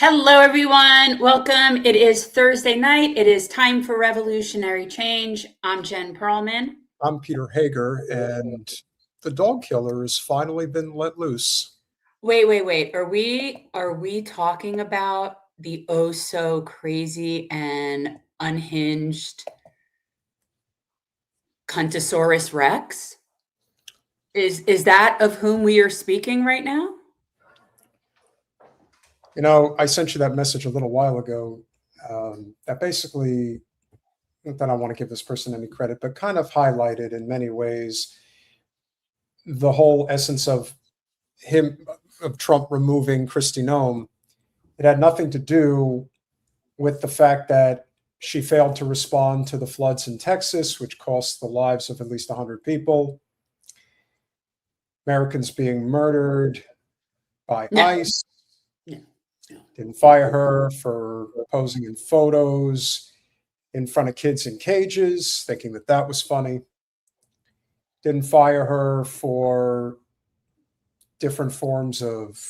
Hello, everyone. Welcome. It is Thursday night. It is time for revolutionary change. I'm Jen Perelman. I'm Peter Hager, and the dog killer has finally been let loose. Wait. Are we talking about the oh so crazy and unhinged Cuntosaurus Rex? Is that of whom we are speaking right now? You know, I sent you that message a little while ago that basically, not that I want to give this person any credit, but kind of highlighted in many ways the whole essence of Trump removing Kristi Noem. It had nothing to do with the fact that she failed to respond to the floods in Texas, which cost the lives of at least 100 people, Americans being murdered by ICE. No. Didn't fire her for posing in photos in front of kids in cages, thinking that that was funny. Didn't fire her for different forms of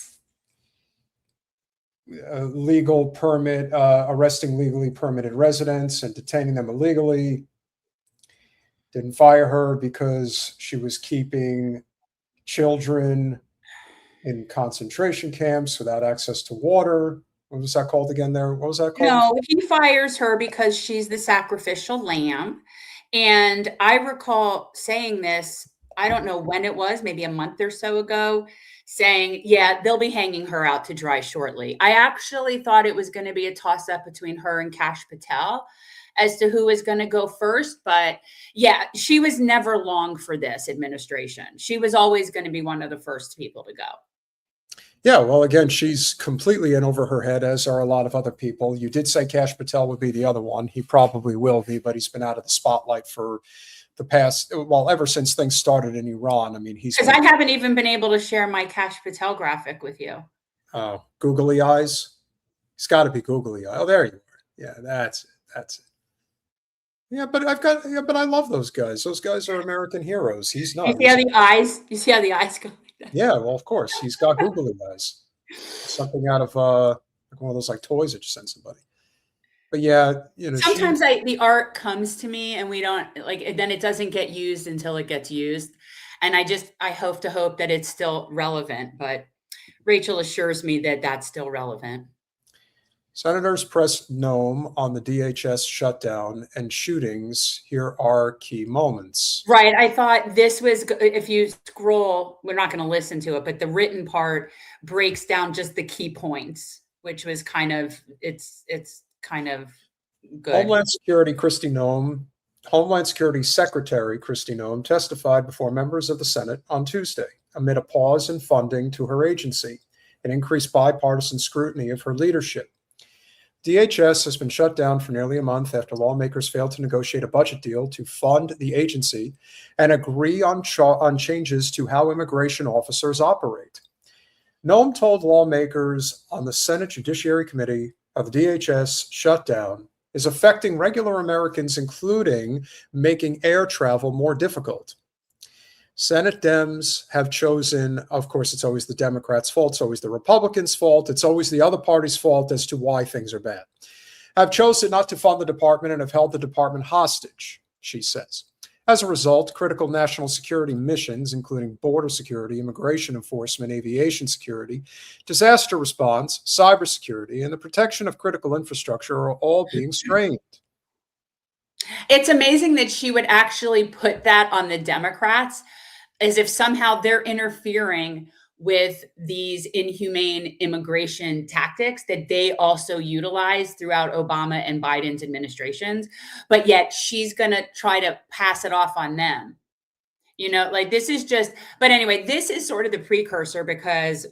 legal permit, arresting legally permitted residents and detaining them illegally. Didn't fire her because she was keeping children in concentration camps without access to water. What was that called again there? What was that called? No, he fires her because she's the sacrificial lamb. And I recall saying this, I don't know when it was, maybe a month or so ago, saying, yeah, they'll be hanging her out to dry shortly. I actually thought it was going to be a toss up between her and Kash Patel as to who was going to go first. But yeah, she was never long for this administration. She was always going to be one of the first people to go. Yeah, well, again, she's completely in over her head, as are a lot of other people. You did say Kash Patel would be the other one. He probably will be, but he's been out of the spotlight for the past, well, ever since things started in Iran. I mean, because I haven't even been able to share my Kash Patel graphic with you. Oh, googly eyes. He's got to be googly eyes. Oh, there you are. Yeah, that's it. Yeah, but I love those guys. Those guys are American heroes. He's not. You see how the eyes go? Yeah, well, of course. He's got googly eyes. Something out of one of those like toys that you send somebody. But yeah, you know, sometimes the art comes to me and we don't like, then it doesn't get used until it gets used. And I hope that it's still relevant, but Rachel assures me that that's still relevant. Senators pressed Noem on the DHS shutdown and shootings. Here are key moments. Right. I thought this was, if you scroll, we're not going to listen to it, but the written part breaks down just the key points, which was kind of, it's kind of good. Homeland Security Secretary Kristi Noem testified before members of the Senate on Tuesday amid a pause in funding to her agency and increased bipartisan scrutiny of her leadership. DHS has been shut down for nearly a month after lawmakers failed to negotiate a budget deal to fund the agency and agree on changes to how immigration officers operate. Noem told lawmakers on the Senate Judiciary Committee of the DHS shutdown is affecting regular Americans, including making air travel more difficult. Senate Dems have chosen, of course, it's always the Democrats' fault, it's always the Republicans' fault, it's always the other party's fault as to why things are bad, have chosen not to fund the department and have held the department hostage, she says. As a result, critical national security missions, including border security, immigration enforcement, aviation security, disaster response, cybersecurity, and the protection of critical infrastructure are all being strained. It's amazing that she would actually put that on the Democrats as if somehow they're interfering with these inhumane immigration tactics that they also utilize throughout Obama and Biden's administrations. But yet she's going to try to pass it off on them. You know, like this is just, but anyway, this is sort of the precursor because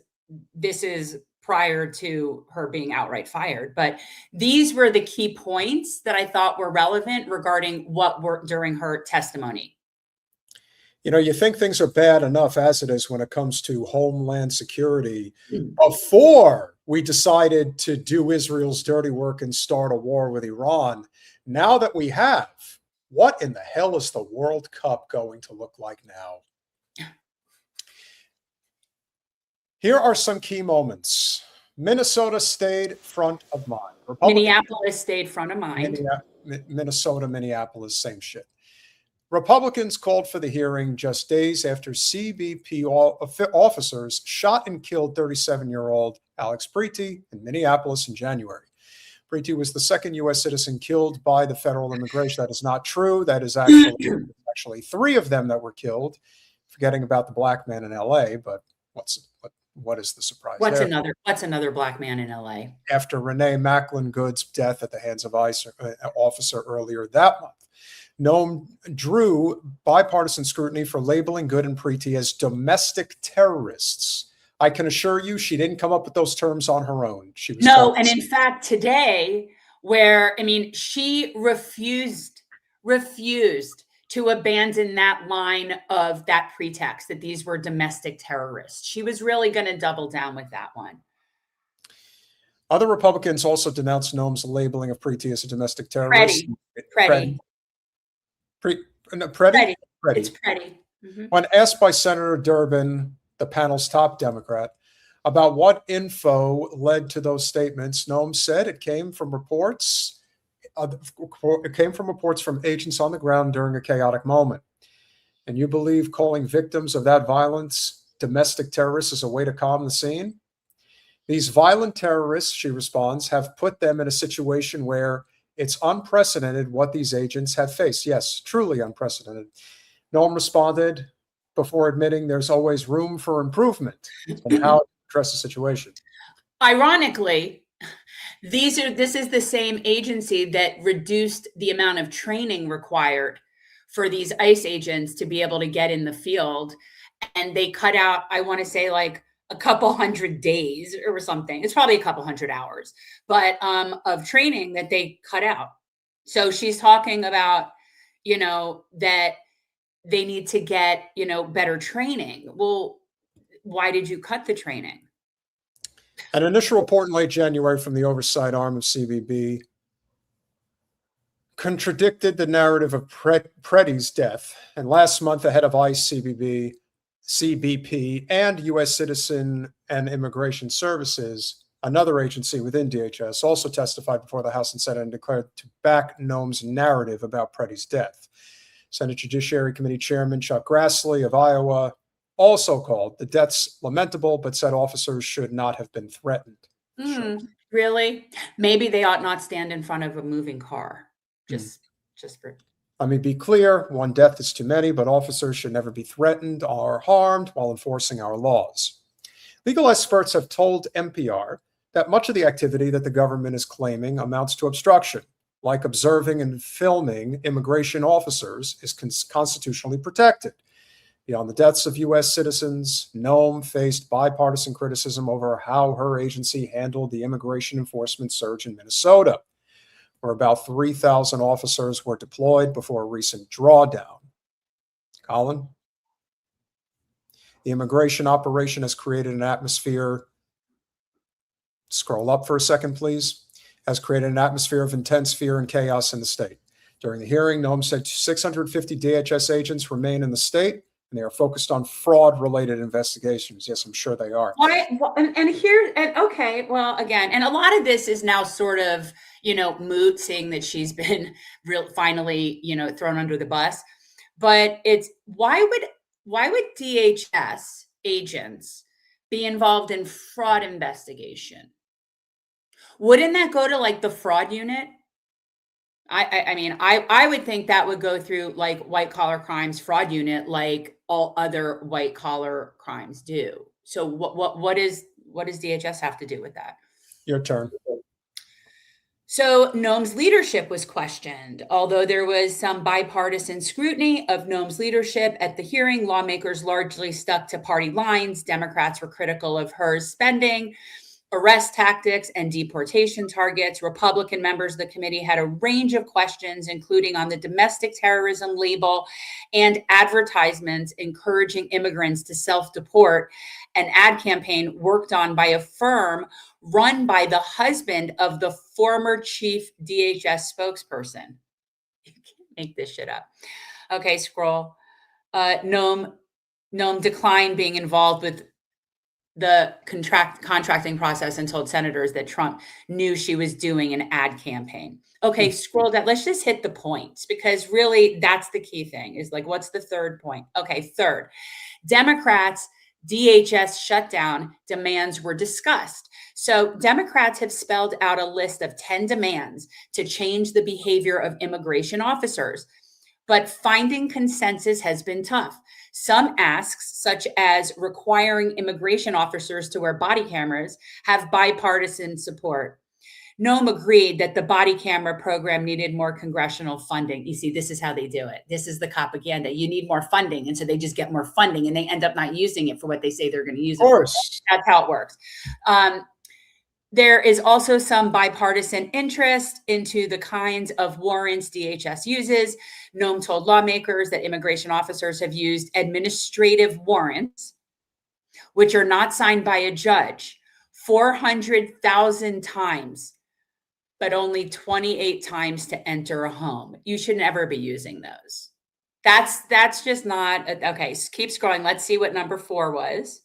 this is prior to her being outright fired. But these were the key points that I thought were relevant regarding what were during her testimony. You know, you think things are bad enough as it is when it comes to homeland security before we decided to do Israel's dirty work and start a war with Iran. Now that we have, what in the hell is the World Cup going to look like now? Here are some key moments Minnesota stayed front of mind. Minneapolis stayed front of mind. Minnesota, Minneapolis, same shit. Republicans called for the hearing just days after CBP officers shot and killed 37-year-old Alex Preety in Minneapolis in January. Preety was the second U.S. citizen killed by the federal immigration. That is not true. That is actually three of them that were killed, forgetting about the black man in L.A., but what is the surprise there? What's another black man in L.A.? After Renee Macklin Good's death at the hands of ICE officer earlier that month. Noem drew bipartisan scrutiny for labeling Good and Preety as domestic terrorists. I can assure you she didn't come up with those terms on her own. She was and in fact, today, she refused to abandon that line of that pretext that these were domestic terrorists. She was really going to double down with that one. Other Republicans also denounced Noem's labeling of Preety as a domestic terrorist. Preety. It's Preety. Mm-hmm. When asked by Senator Durbin, the panel's top Democrat, about what info led to those statements, Noem said it came from reports. It came from reports from agents on the ground during a chaotic moment. And you believe calling victims of that violence domestic terrorists is a way to calm the scene? These violent terrorists, she responds, have put them in a situation where it's unprecedented what these agents have faced. Yes, truly unprecedented. Noem responded before admitting there's always room for improvement in how to address the situation. Ironically, this is the same agency that reduced the amount of training required for these ICE agents to be able to get in the field. And they cut out, I want to say, like a couple hundred days or something. It's probably a couple hundred hours, but of training that they cut out. So she's talking about, that they need to get, better training. Well, why did you cut the training? An initial report in late January from the oversight arm of CBP contradicted the narrative of Preety's death. And last month, the head of ICE, CBP, and U.S. Citizen and Immigration Services, another agency within DHS, also testified before the House and Senate and declared to back Noem's narrative about Preety's death. Senate Judiciary Committee Chairman Chuck Grassley of Iowa also called the deaths lamentable, but said officers should not have been threatened. Really? Maybe they ought not stand in front of a moving car. Just for. Let me be clear, one death is too many, but officers should never be threatened or harmed while enforcing our laws. Legal experts have told NPR that much of the activity that the government is claiming amounts to obstruction, like observing and filming immigration officers, is constitutionally protected. Beyond the deaths of U.S. citizens, Noem faced bipartisan criticism over how her agency handled the immigration enforcement surge in Minnesota, where about 3,000 officers were deployed before a recent drawdown. Colin? The immigration operation has created an atmosphere, scroll up for a second, please, has created an atmosphere of intense fear and chaos in the state. During the hearing, Noem said 650 DHS agents remain in the state, and they are focused on fraud-related investigations. Yes, I'm sure they are. Again, and a lot of this is now sort of, moot, seeing that she's been finally, thrown under the bus. But it's why would DHS agents be involved in fraud investigation? Wouldn't that go to like the fraud unit? I would think that would go through like white collar crimes fraud unit, like all other white collar crimes do. So what does DHS have to do with that? Your turn. So Noem's leadership was questioned. Although there was some bipartisan scrutiny of Noem's leadership at the hearing, lawmakers largely stuck to party lines. Democrats were critical of her spending, arrest tactics, and deportation targets. Republican members of the committee had a range of questions, including on the domestic terrorism label and advertisements encouraging immigrants to self-deport, an ad campaign worked on by a firm run by the husband of the former chief DHS spokesperson. You can't make this shit up. Okay, scroll. Noem declined being involved with the contracting process and told senators that Trump knew she was doing an ad campaign. Okay, scroll down. Let's just hit the points, because really that's the key thing, is like, what's the third point? Okay, third, Democrats, DHS shutdown demands were discussed. So Democrats have spelled out a list of 10 demands to change the behavior of immigration officers, but finding consensus has been tough. Some asks, such as requiring immigration officers to wear body cameras, have bipartisan support. Noem agreed that the body camera program needed more congressional funding. You see, this is how they do it. This is the propaganda. You need more funding. And so they just get more funding and they end up not using it for what they say they're going to use it for. That's how it works. There is also some bipartisan interest into the kinds of warrants DHS uses. Noem told lawmakers that immigration officers have used administrative warrants, which are not signed by a judge, 400,000 times, but only 28 times to enter a home. You should never be using those. That's just not, okay, keep scrolling. Let's see what number 4 was.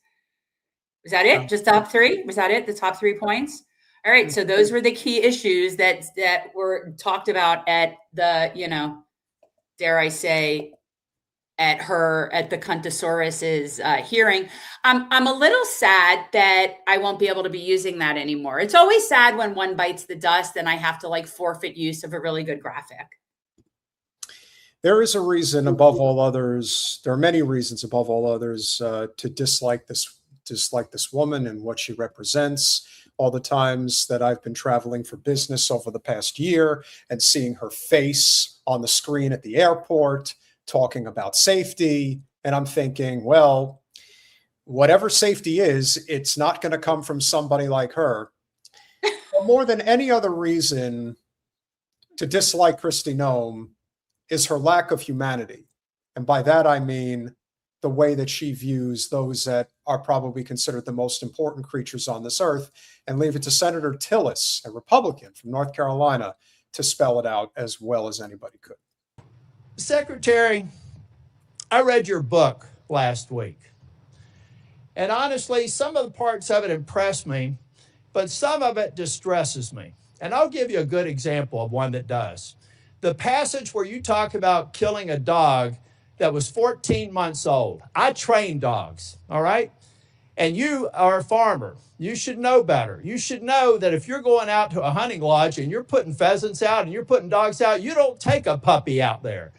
Was that it? Just top 3? Was that it? The top 3 points? All right. So those were the key issues that were talked about at the, dare I say, at the Cuntosaurus's hearing. I'm a little sad that I won't be able to be using that anymore. It's always sad when one bites the dust and I have to forfeit use of a really good graphic. There is a reason above all others. There are many reasons above all others to dislike this woman and what she represents. All the times that I've been traveling for business over the past year and seeing her face on the screen at the airport, talking about safety. And I'm thinking, well, whatever safety is, it's not going to come from somebody like her. But more than any other reason to dislike Kristi Noem is her lack of humanity. And by that, I mean the way that she views those that are probably considered the most important creatures on this earth, and leave it to Senator Tillis, a Republican from North Carolina, to spell it out as well as anybody could. Secretary, I read your book last week. And honestly, some of the parts of it impressed me, but some of it distresses me. And I'll give you a good example of one that does. The passage where you talk about killing a dog that was 14 months old. I train dogs, all right? And you are a farmer. You should know better. You should know that if you're going out to a hunting lodge and you're putting pheasants out and you're putting dogs out, you don't take a puppy out there.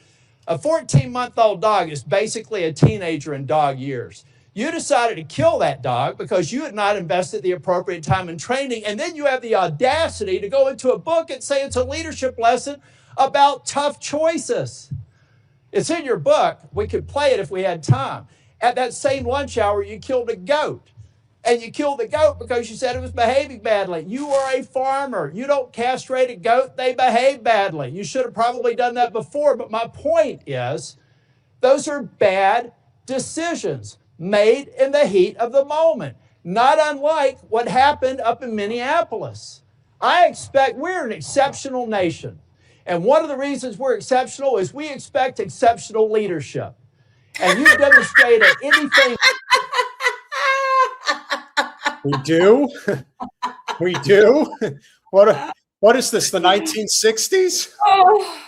A 14-month-old dog is basically a teenager in dog years. You decided to kill that dog because you had not invested the appropriate time in training, and then you have the audacity to go into a book and say it's a leadership lesson about tough choices. It's in your book. We could play it if we had time. At that same lunch hour, you killed a goat. And you killed the goat because you said it was behaving badly. You are a farmer. You don't castrate a goat. They behave badly. You should have probably done that before. But my point is, those are bad decisions made in the heat of the moment, not unlike what happened up in Minneapolis. We're an exceptional nation. And one of the reasons we're exceptional is we expect exceptional leadership. And you've demonstrated anything. We do? We do? What is this, the 1960s? Oh,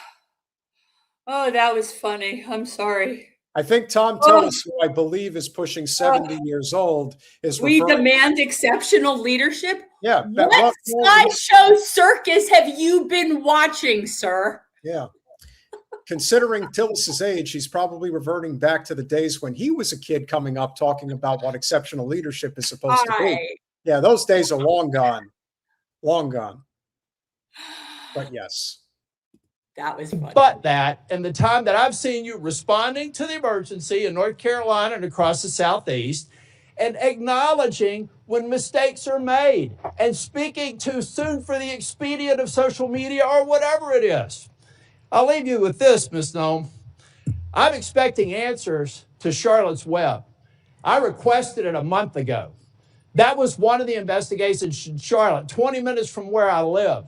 that was funny. I'm sorry. I think Tom Tillis, who I believe is pushing 70 years old, is We demand exceptional leadership? Yeah. What sideshow circus have you been watching, sir? Yeah. Considering Tillis's age, he's probably reverting back to the days when he was a kid coming up talking about what exceptional leadership is supposed to be. Yeah, those days are long gone. Long gone. But yes. That was funny. But that, and the time that I've seen you responding to the emergency in North Carolina and across the Southeast, and acknowledging when mistakes are made, and speaking too soon for the expedient of social media or whatever it is. I'll leave you with this, Ms. Noem. I'm expecting answers to Charlotte's Web. I requested it a month ago. That was one of the investigations in Charlotte, 20 minutes from where I live.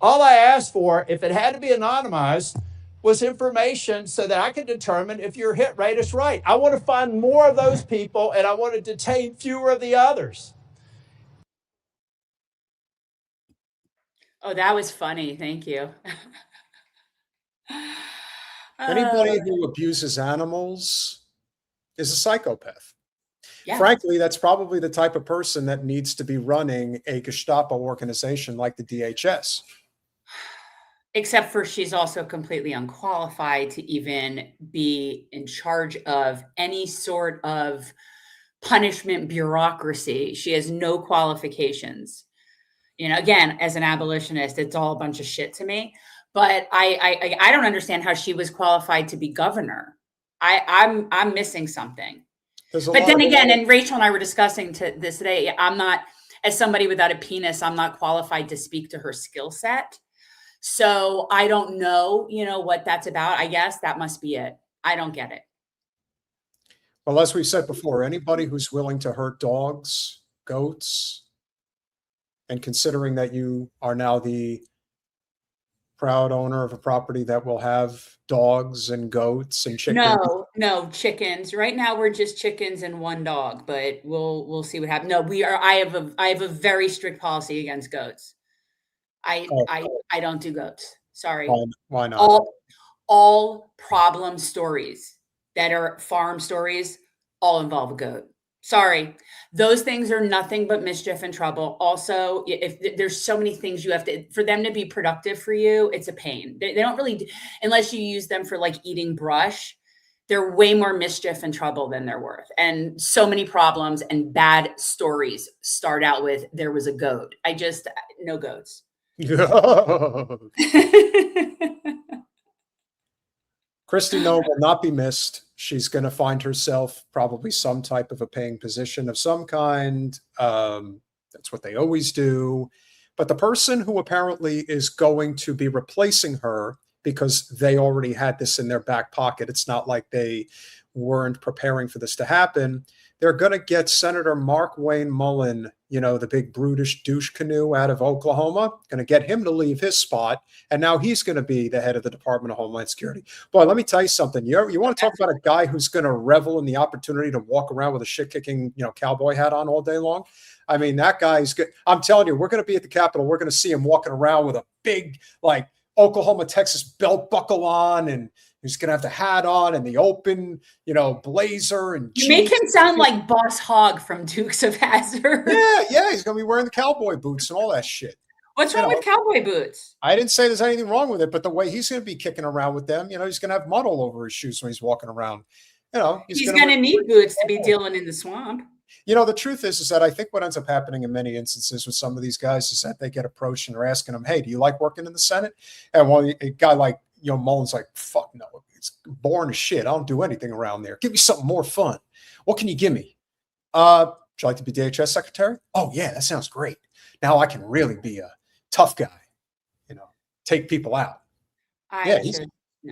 All I asked for, if it had to be anonymized, was information so that I could determine if your hit rate is right. I want to find more of those people, and I want to detain fewer of the others. Oh, that was funny. Thank you. Anybody who abuses animals is a psychopath. Yeah. Frankly, that's probably the type of person that needs to be running a Gestapo organization like the DHS. Except for she's also completely unqualified to even be in charge of any sort of punishment bureaucracy. She has no qualifications. You know, again, as an abolitionist, it's all a bunch of shit to me. But I don't understand how she was qualified to be governor. I'm missing something. But then again, and Rachel and I were discussing this today, I'm not, as somebody without a penis, I'm not qualified to speak to her skill set. So I don't know, you know, what that's about. I guess that must be it. I don't get it. Well, as we've said before, anybody who's willing to hurt dogs, goats, and considering that you are now the proud owner of a property that will have dogs and goats and chickens. No, chickens. Right now we're just chickens and one dog, but we'll see what happens. No, I have a very strict policy against goats. I don't do goats. Sorry. Why not? All problem stories that are farm stories all involve a goat. Sorry. Those things are nothing but mischief and trouble. Also, if there's so many things you have to, for them to be productive for you, it's a pain. They don't really, unless you use them for like eating brush, they're way more mischief and trouble than they're worth. And so many problems and bad stories start out with, there was a goat. No goats. Kristi Noem will not be missed. She's going to find herself probably some type of a paying position of some kind. That's what they always do. But the person who apparently is going to be replacing her, because they already had this in their back pocket, it's not like they weren't preparing for this to happen. They're going to get Senator Mark Wayne Mullen, you know, the big brutish douche canoe out of Oklahoma, going to get him to leave his spot. And now he's going to be the head of the Department of Homeland Security. Boy, let me tell you something. You want to talk about a guy who's going to revel in the opportunity to walk around with a shit-kicking, you know, cowboy hat on all day long? I mean, that guy's good. I'm telling you, we're going to be at the Capitol. We're going to see him walking around with a big, like, Oklahoma, Texas belt buckle on, and he's going to have the hat on and the open, you know, blazer. And you make him sound like Boss Hogg from Dukes of Hazzard. Yeah. He's going to be wearing the cowboy boots and all that shit. What's wrong with cowboy boots? I didn't say there's anything wrong with it, but the way he's going to be kicking around with them, you know, he's going to have mud all over his shoes when he's walking around. You know, he's going to need boots to be dealing in the swamp. You know, the truth is that I think what ends up happening in many instances with some of these guys is that they get approached and they're asking them, hey, do you like working in the Senate? And well, a guy like, you know, Mullen's like, fuck no, it's boring as shit. I don't do anything around there. Give me something more fun. What can you give me? Would you like to be DHS secretary? Oh, yeah, that sounds great. Now I can really be a tough guy, you know, take people out.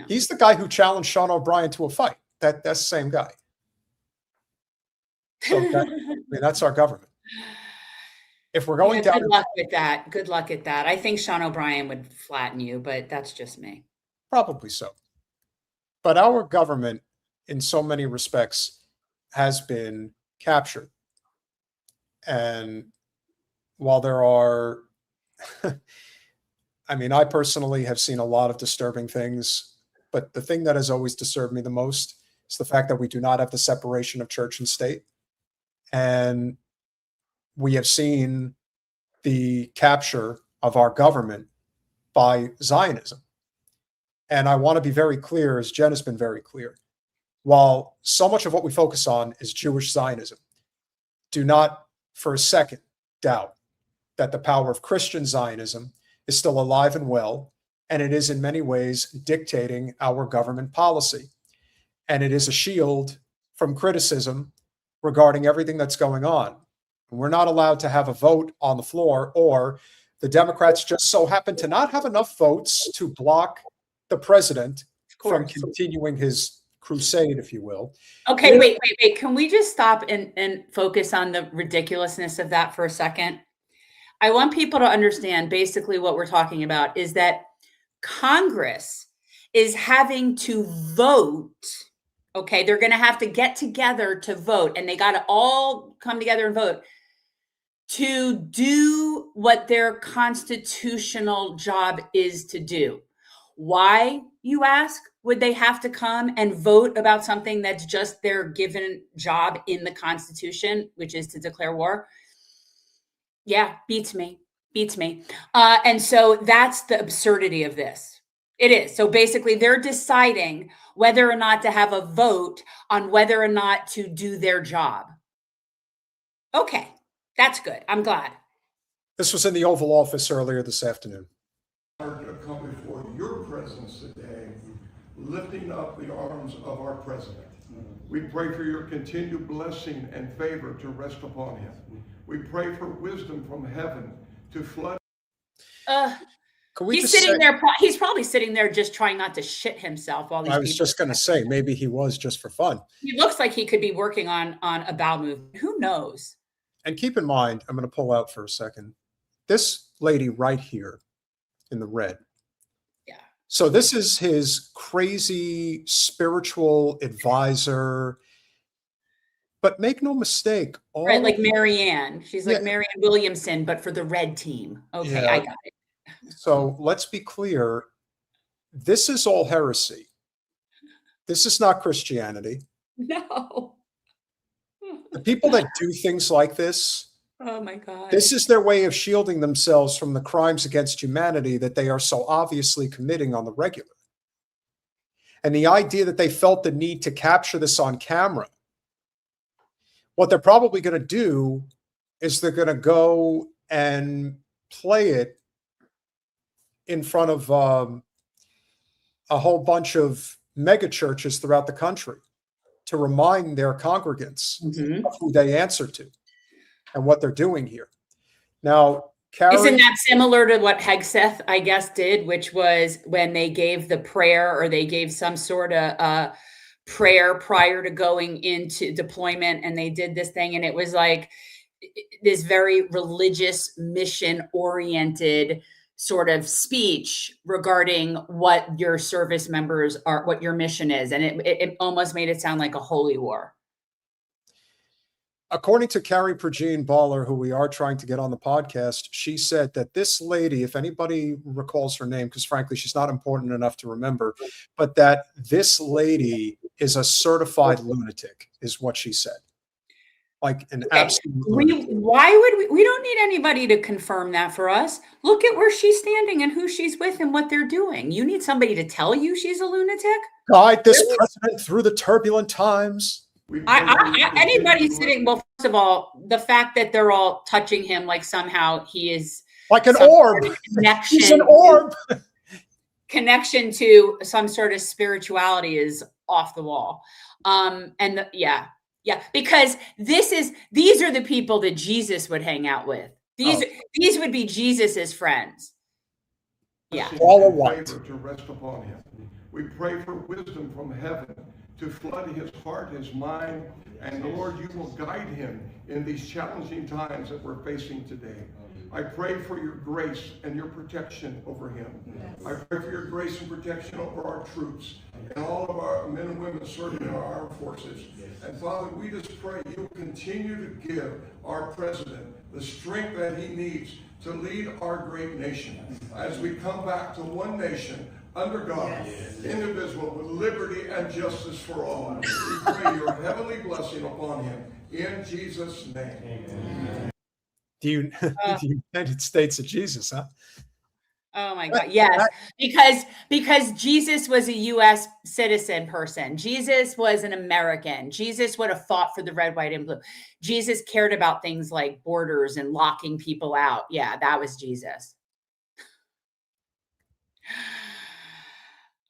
He's the guy who challenged Sean O'Brien to a fight. That's the same guy. So that's our government. If we're going down, good luck with that. Good luck at that. I think Sean O'Brien would flatten you, but that's just me. Probably so. But our government, in so many respects, has been captured. And while there are, I mean, I personally have seen a lot of disturbing things, but the thing that has always disturbed me the most is the fact that we do not have the separation of church and state. And we have seen the capture of our government by Zionism. And I want to be very clear, as Jen has been very clear, while so much of what we focus on is Jewish Zionism, do not for a second doubt that the power of Christian Zionism is still alive and well, and it is in many ways dictating our government policy. And it is a shield from criticism regarding everything that's going on. We're not allowed to have a vote on the floor, or the Democrats just so happen to not have enough votes to block the president from continuing his crusade, if you will. Okay, wait. Can we just stop and focus on the ridiculousness of that for a second? I want people to understand basically what we're talking about is that Congress is having to vote. Okay, they're going to have to get together to vote, and they got to all come together and vote to do what their constitutional job is to do. Why, you ask, would they have to come and vote about something that's just their given job in the Constitution, which is to declare war? Yeah, beats me. And so that's the absurdity of this. It is. So basically, they're deciding whether or not to have a vote on whether or not to do their job. Okay, that's good. I'm glad. This was in the Oval Office earlier this afternoon. To come before your presence today, lifting up the arms of our president. We pray for your continued blessing and favor to rest upon him. We pray for wisdom from heaven to flood. He's sitting there. He's probably sitting there just trying not to shit himself while these I was just going to say, maybe he was just for fun. He looks like he could be working on a bowel movement. Who knows? And keep in mind, I'm going to pull out for a second. This lady right here in the red. Yeah. So this is his crazy spiritual advisor. But make no mistake. Right, like Marianne. She's like Marianne Williamson, but for the red team. Okay, yeah. I got it. So let's be clear. This is all heresy. This is not Christianity. No. The people that do things like this, oh my God, this is their way of shielding themselves from the crimes against humanity that they are so obviously committing on the regular. And the idea that they felt the need to capture this on camera, what they're probably going to do is they're going to go and play it in front of a whole bunch of mega churches throughout the country to remind their congregants of who they answer to and what they're doing here. Now, isn't that similar to what Hegseth, I guess, did, which was when they gave the prayer, or they gave some sort of prayer prior to going into deployment, and they did this thing, and it was like this very religious, mission-oriented sort of speech regarding what your service members are, what your mission is. And it almost made it sound like a holy war. According to Carrie Pergine Baller, who we are trying to get on the podcast, she said that this lady, if anybody recalls her name, because frankly, she's not important enough to remember, but that this lady is a certified lunatic, is what she said. Like an absolute lunatic. Why would we don't need anybody to confirm that for us. Look at where she's standing and who she's with and what they're doing. You need somebody to tell you she's a lunatic? Guide this president through the turbulent times. Anybody sitting, well, first of all, the fact that they're all touching him like somehow he is like an orb. He's an orb. Connection to some sort of spirituality is off the wall. Yeah, because these are the people that Jesus would hang out with. These would be Jesus's friends. Yeah. All white. To rest upon him. We pray for wisdom from heaven to flood his heart, his mind, and Lord, you will guide him in these challenging times that we're facing today. I pray for your grace and your protection over him. I pray for your grace and protection over our troops and all of our men and women serving in our armed forces. And Father, we just pray you'll continue to give our president the strength that he needs to lead our great nation as we come back to one nation under God, indivisible, with liberty and justice for all. We pray your heavenly blessing upon him in Jesus' name. Amen. The United States of Jesus, huh? Oh my God. Yes. Because Jesus was a U.S. citizen person. Jesus was an American. Jesus would have fought for the red, white, and blue. Jesus cared about things like borders and locking people out. Yeah, that was Jesus.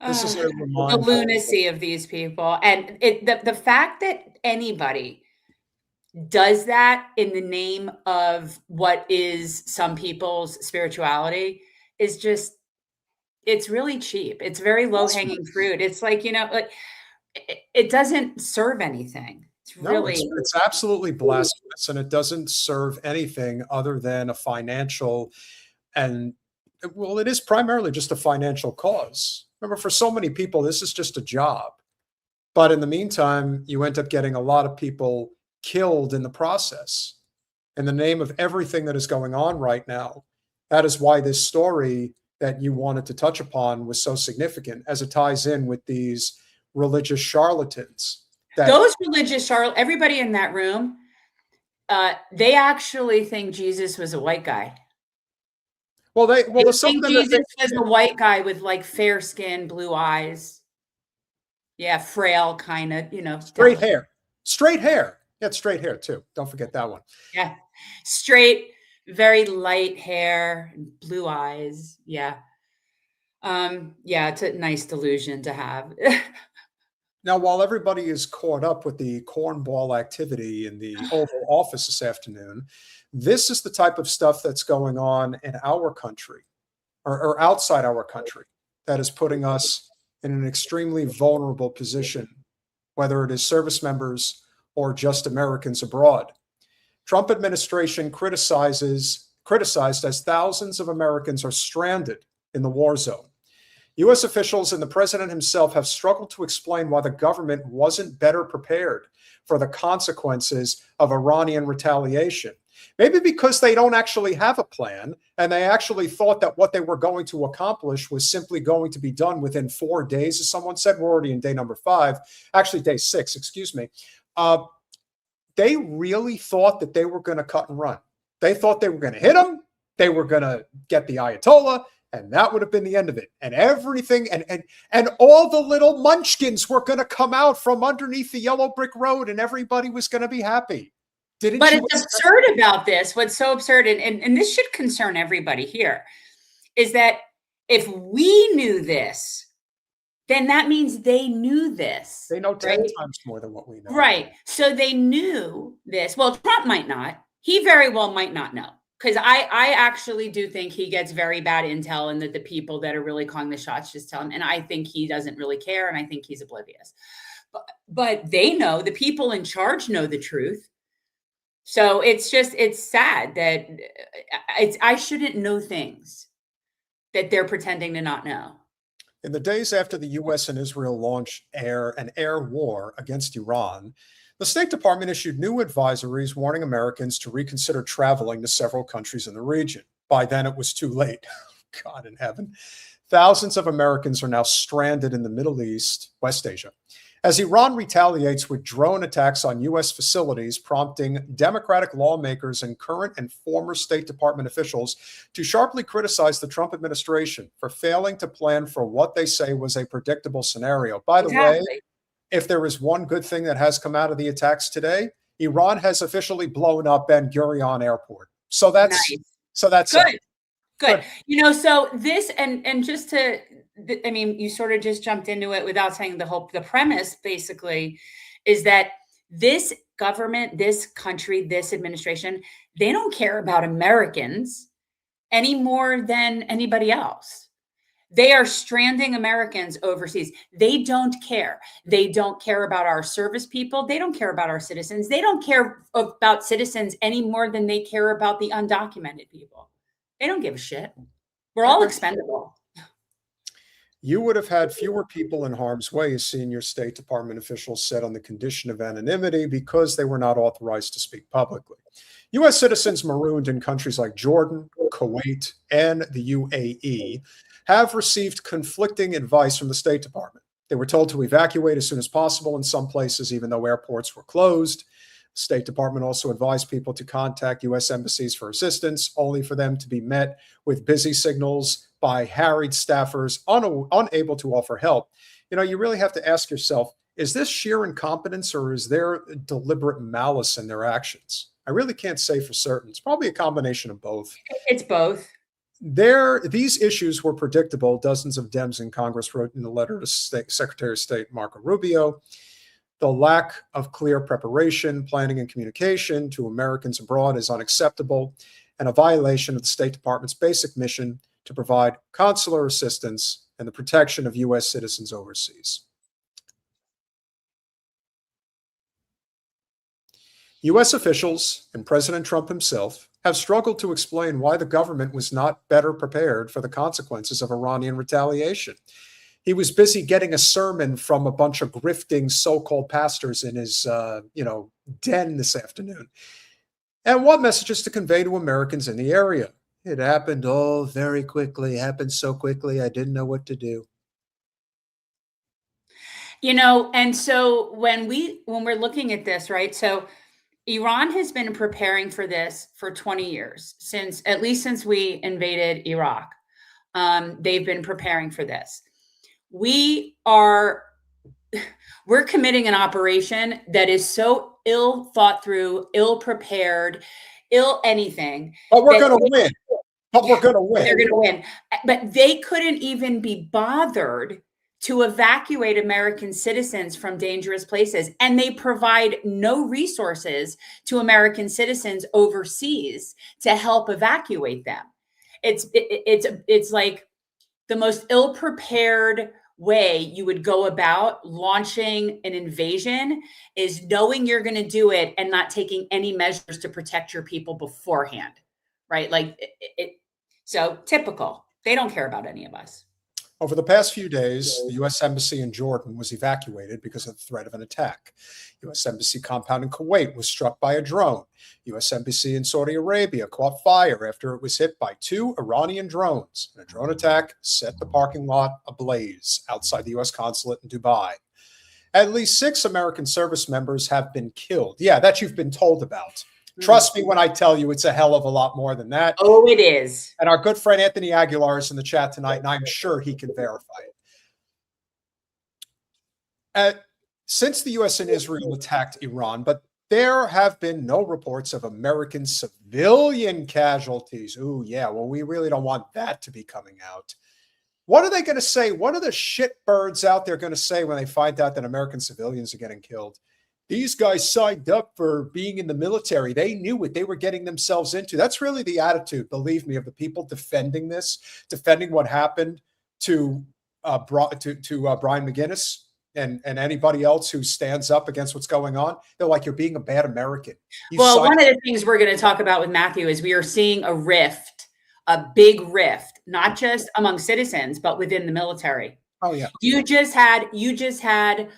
This is the lunacy of these people. And the fact that anybody does that in the name of what is some people's spirituality is just, it's really cheap. It's very low-hanging fruit. It's like, like it doesn't serve anything. It's absolutely blasphemous, and it doesn't serve anything other than a financial, and well, it is primarily just a financial cause. Remember, for so many people, this is just a job. But in the meantime, you end up getting a lot of people killed in the process in the name of everything that is going on right now. That is why this story that you wanted to touch upon was so significant, as it ties in with these religious charlatans. Those religious charlatans, everybody in that room, they actually think Jesus was a white guy. They think Jesus was a white guy with like fair skin, blue eyes. Yeah, frail kind of, Straight hair. Straight hair. Yeah, it's straight hair too. Don't forget that one. Yeah. Straight, very light hair, blue eyes. Yeah. Yeah, it's a nice delusion to have. Now, while everybody is caught up with the cornball activity in the Oval Office this afternoon, this is the type of stuff that's going on in our country or outside our country that is putting us in an extremely vulnerable position, whether it is service members or just Americans abroad. Trump administration criticized as thousands of Americans are stranded in the war zone. U.S. officials and the president himself have struggled to explain why the government wasn't better prepared for the consequences of Iranian retaliation. Maybe because they don't actually have a plan, and they actually thought that what they were going to accomplish was simply going to be done within 4 days, as someone said. We're already in day number 5, actually day 6, excuse me. They really thought that they were going to cut and run. They thought they were going to hit them, they were going to get the Ayatollah, and that would have been the end of it. And everything, and all the little munchkins were going to come out from underneath the yellow brick road, and everybody was going to be happy. But it's absurd about this. What's so absurd, and this should concern everybody here, is that if we knew this, then that means they knew this. They know 10 times more than what we know. Right. So they knew this. Well, Trump might not. He very well might not know. Because I actually do think he gets very bad intel, and that the people that are really calling the shots just tell him. And I think he doesn't really care, and I think he's oblivious. But they know, the people in charge know the truth. So it's sad that I shouldn't know things that they're pretending to not know. In the days after the U.S. and Israel launched an air war against Iran, the State Department issued new advisories warning Americans to reconsider traveling to several countries in the region. By then, it was too late. God in heaven. Thousands of Americans are now stranded in the Middle East, West Asia, as Iran retaliates with drone attacks on U.S. facilities, prompting Democratic lawmakers and current and former State Department officials to sharply criticize the Trump administration for failing to plan for what they say was a predictable scenario. By the way, if there is one good thing that has come out of the attacks today, Iran has officially blown up Ben Gurion Airport. So that's nice. So that's good. Good. So this and just to, I mean, you sort of just jumped into it without saying the premise basically is that this government, this country, this administration, they don't care about Americans any more than anybody else. They are stranding Americans overseas. They don't care. They don't care about our service people. They don't care about our citizens. They don't care about citizens any more than they care about the undocumented people. They don't give a shit. We're all expendable. You would have had fewer people in harm's way, as senior State Department officials said, on the condition of anonymity because they were not authorized to speak publicly. U.S. citizens marooned in countries like Jordan, Kuwait, and the UAE have received conflicting advice from the State Department. They were told to evacuate as soon as possible in some places, even though airports were closed. The State Department also advised people to contact U.S. embassies for assistance, only for them to be met with busy signals by harried staffers unable to offer help. You really have to ask yourself, is this sheer incompetence or is there deliberate malice in their actions? I really can't say for certain. It's probably a combination of both. It's both. These issues were predictable, dozens of Dems in Congress wrote in a letter to Secretary of State Marco Rubio. The lack of clear preparation, planning, and communication to Americans abroad is unacceptable and a violation of the State Department's basic mission to provide consular assistance and the protection of U.S. citizens overseas. U.S. officials and President Trump himself have struggled to explain why the government was not better prepared for the consequences of Iranian retaliation. He was busy getting a sermon from a bunch of grifting so-called pastors in his, den this afternoon. And what messages to convey to Americans in the area? It happened all very quickly. It happened so quickly, I didn't know what to do. And so when we're looking at this, right? So Iran has been preparing for this for 20 years, at least since we invaded Iraq. They've been preparing for this. We're committing an operation that is so ill thought through, ill prepared, ill anything. But we're going to win. But we're going to win. They're going to win. But they couldn't even be bothered to evacuate American citizens from dangerous places. And they provide no resources to American citizens overseas to help evacuate them. It's like the most ill-prepared way you would go about launching an invasion is knowing you're going to do it and not taking any measures to protect your people beforehand, right? So typical. They don't care about any of us. Over the past few days, the U.S. Embassy in Jordan was evacuated because of the threat of an attack. U.S. Embassy compound in Kuwait was struck by a drone. U.S. Embassy in Saudi Arabia caught fire after it was hit by 2 Iranian drones. And a drone attack set the parking lot ablaze outside the U.S. consulate in Dubai. At least 6 American service members have been killed. Yeah, that you've been told about. Trust me when I tell you it's a hell of a lot more than that. Oh, it is. And our good friend Anthony Aguilar is in the chat tonight, and I'm sure he can verify it. Since the U.S. and Israel attacked Iran, but there have been no reports of American civilian casualties. Ooh, yeah, well, we really don't want that to be coming out. What are they going to say? What are the shitbirds out there going to say when they find out that American civilians are getting killed? These guys signed up for being in the military. They knew what they were getting themselves into. That's really the attitude, believe me, of the people defending this, defending what happened to Brian McGinnis and anybody else who stands up against what's going on. They're like, you're being a bad American. Well, one of the things we're going to talk about with Matthew is we are seeing a rift, a big rift, not just among citizens, but within the military. Oh, yeah. You just had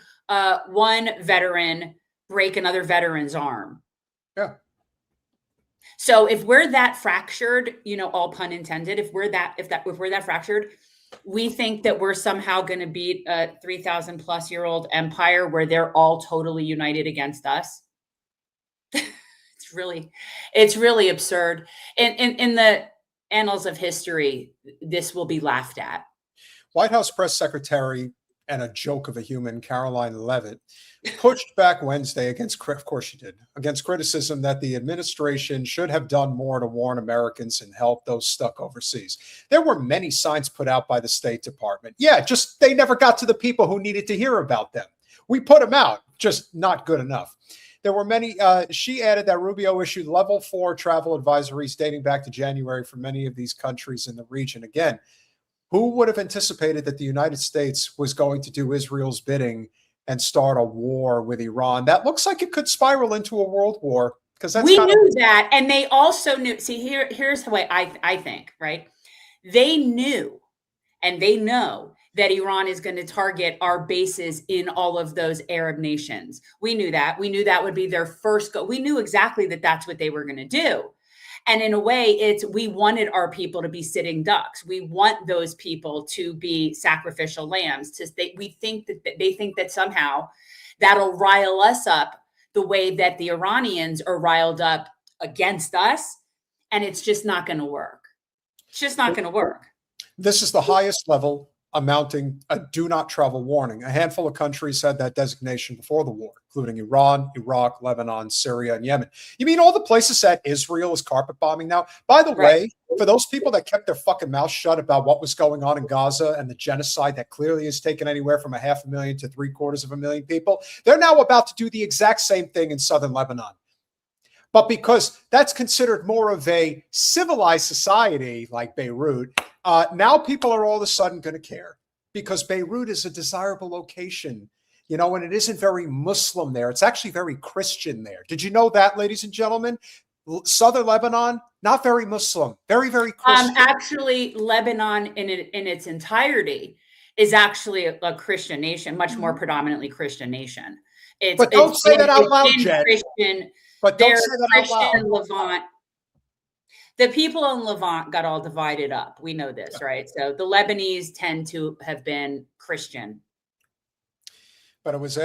one veteran break another veteran's arm. Yeah. So if we're that fractured, all pun intended, if we're that fractured, we think that we're somehow going to beat a 3,000+ year-old empire where they're all totally united against us. It's really absurd. In the annals of history, this will be laughed at. White House Press Secretary and a joke of a human, Caroline Leavitt, pushed back Wednesday against criticism that the administration should have done more to warn Americans and help those stuck overseas. There were many signs put out by the State Department. Yeah, just they never got to the people who needed to hear about them. We put them out, just not good enough. There were many. She added that Rubio issued level 4 travel advisories dating back to January for many of these countries in the region. Again, who would have anticipated that the United States was going to do Israel's bidding and start a war with Iran? That looks like it could spiral into a world war, because that's we knew that, and they also knew. See, here's the way I think. Right? They knew, and they know that Iran is going to target our bases in all of those Arab nations. We knew that. We knew that would be their first go. We knew exactly that that's what they were going to do. And in a way, we wanted our people to be sitting ducks. We want those people to be sacrificial lambs. We think that they think that somehow that'll rile us up the way that the Iranians are riled up against us. And it's just not going to work. It's just not going to work. This is the highest level amounting a do not travel warning. A handful of countries had that designation before the war, including Iran, Iraq, Lebanon, Syria, and Yemen. You mean all the places that Israel is carpet bombing now? By the way, for those people that kept their fucking mouth shut about what was going on in Gaza and the genocide that clearly has taken anywhere from 500,000 to 750,000 people, they're now about to do the exact same thing in southern Lebanon. But because that's considered more of a civilized society like Beirut, now people are all of a sudden going to care, because Beirut is a desirable location, and it isn't very Muslim there. It's actually very Christian there. Did you know that, ladies and gentlemen? Southern Lebanon, not very Muslim, very, very Christian. Actually, Lebanon in its entirety is actually a Christian nation, much more predominantly Christian nation. But don't say that out loud, Jen. But don't say that out loud. Christian Levant. The people in Levant got all divided up. We know this, right? So the Lebanese tend to have been Christian. But it was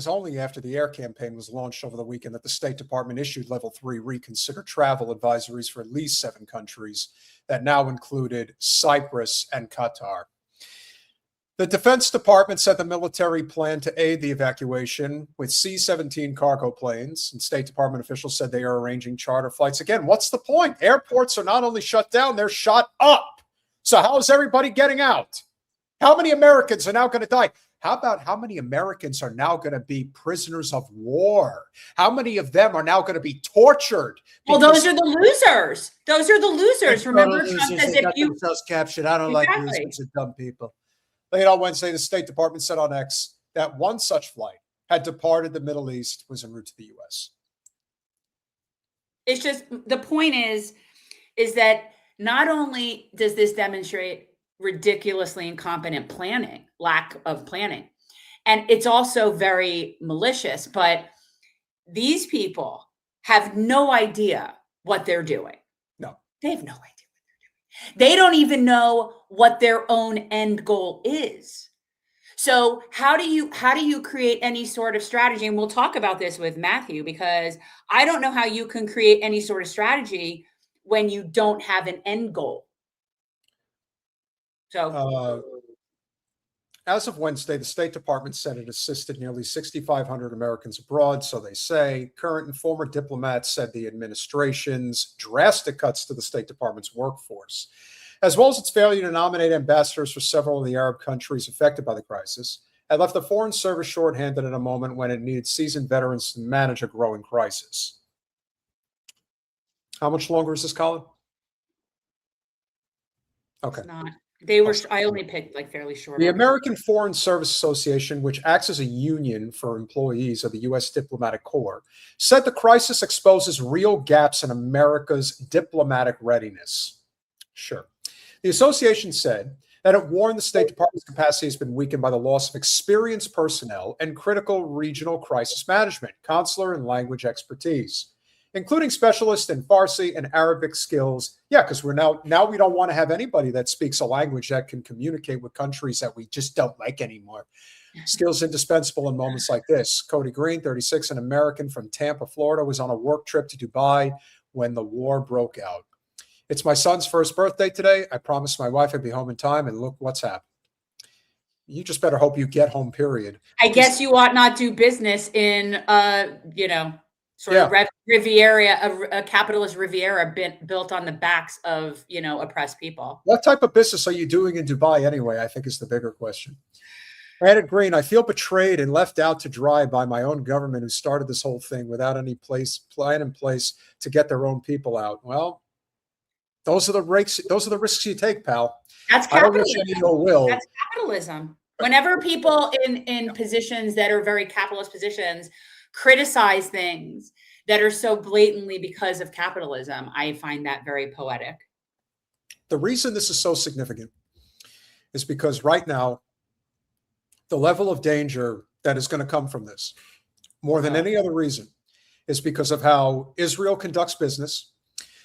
only after the air campaign was launched over the weekend that the State Department issued level 3 reconsider travel advisories for at least 7 countries that now included Cyprus and Qatar. The Defense Department said the military planned to aid the evacuation with C-17 cargo planes, and State Department officials said they are arranging charter flights. Again, what's the point? Airports are not only shut down, they're shut up. So how is everybody getting out? How many Americans are now going to die? How about how many Americans are now going to be prisoners of war? How many of them are now going to be tortured? Well, those are the losers. Those are the losers. Remember, Trump says if you themselves captured. I don't like losers and dumb people. Late on Wednesday, the State Department said on X that one such flight had departed the Middle East, was en route to the U.S. It's just, the point is that not only does this demonstrate ridiculously incompetent planning, lack of planning, and it's also very malicious, but these people have no idea what they're doing. No. They have no idea. They don't even know what their own end goal is. So how do you create any sort of strategy? And we'll talk about this with Matthew, because I don't know how you can create any sort of strategy when you don't have an end goal. So as of Wednesday, the State Department said it assisted nearly 6,500 Americans abroad, so they say. Current and former diplomats said the administration's drastic cuts to the State Department's workforce, as well as its failure to nominate ambassadors for several of the Arab countries affected by the crisis, had left the Foreign Service shorthanded at a moment when it needed seasoned veterans to manage a growing crisis. How much longer is this, Colin? Okay. it's not. They were, I only picked like fairly short. The American Foreign Service Association, which acts as a union for employees of the U.S. Diplomatic Corps, said the crisis exposes real gaps in America's diplomatic readiness. Sure. The association said that it warned the State Department's capacity has been weakened by the loss of experienced personnel and critical regional crisis management, consular and language expertise, including specialists in Farsi and Arabic skills. Yeah, because we're now we don't want to have anybody that speaks a language that can communicate with countries that we just don't like anymore. Skills indispensable in moments like this. Cody Green, 36, an American from Tampa, Florida, was on a work trip to Dubai when the war broke out. It's my son's first birthday today. I promised my wife I'd be home in time, and look what's happened. You just better hope you get home, period. I guess you ought not do business in, sort of Riviera, a capitalist Riviera built on the backs of, oppressed people. What type of business are you doing in Dubai anyway, I think is the bigger question. Brandon Green, I feel betrayed and left out to dry by my own government who started this whole thing without any plan in place to get their own people out. Well, those are the risks you take, pal. That's capitalism. I don't wish any ill will. That's capitalism. Whenever people in positions that are very capitalist positions criticize things that are so blatantly because of capitalism, I find that very poetic. The reason this is so significant is because right now, the level of danger that is going to come from this, more than any other reason, is because of how Israel conducts business,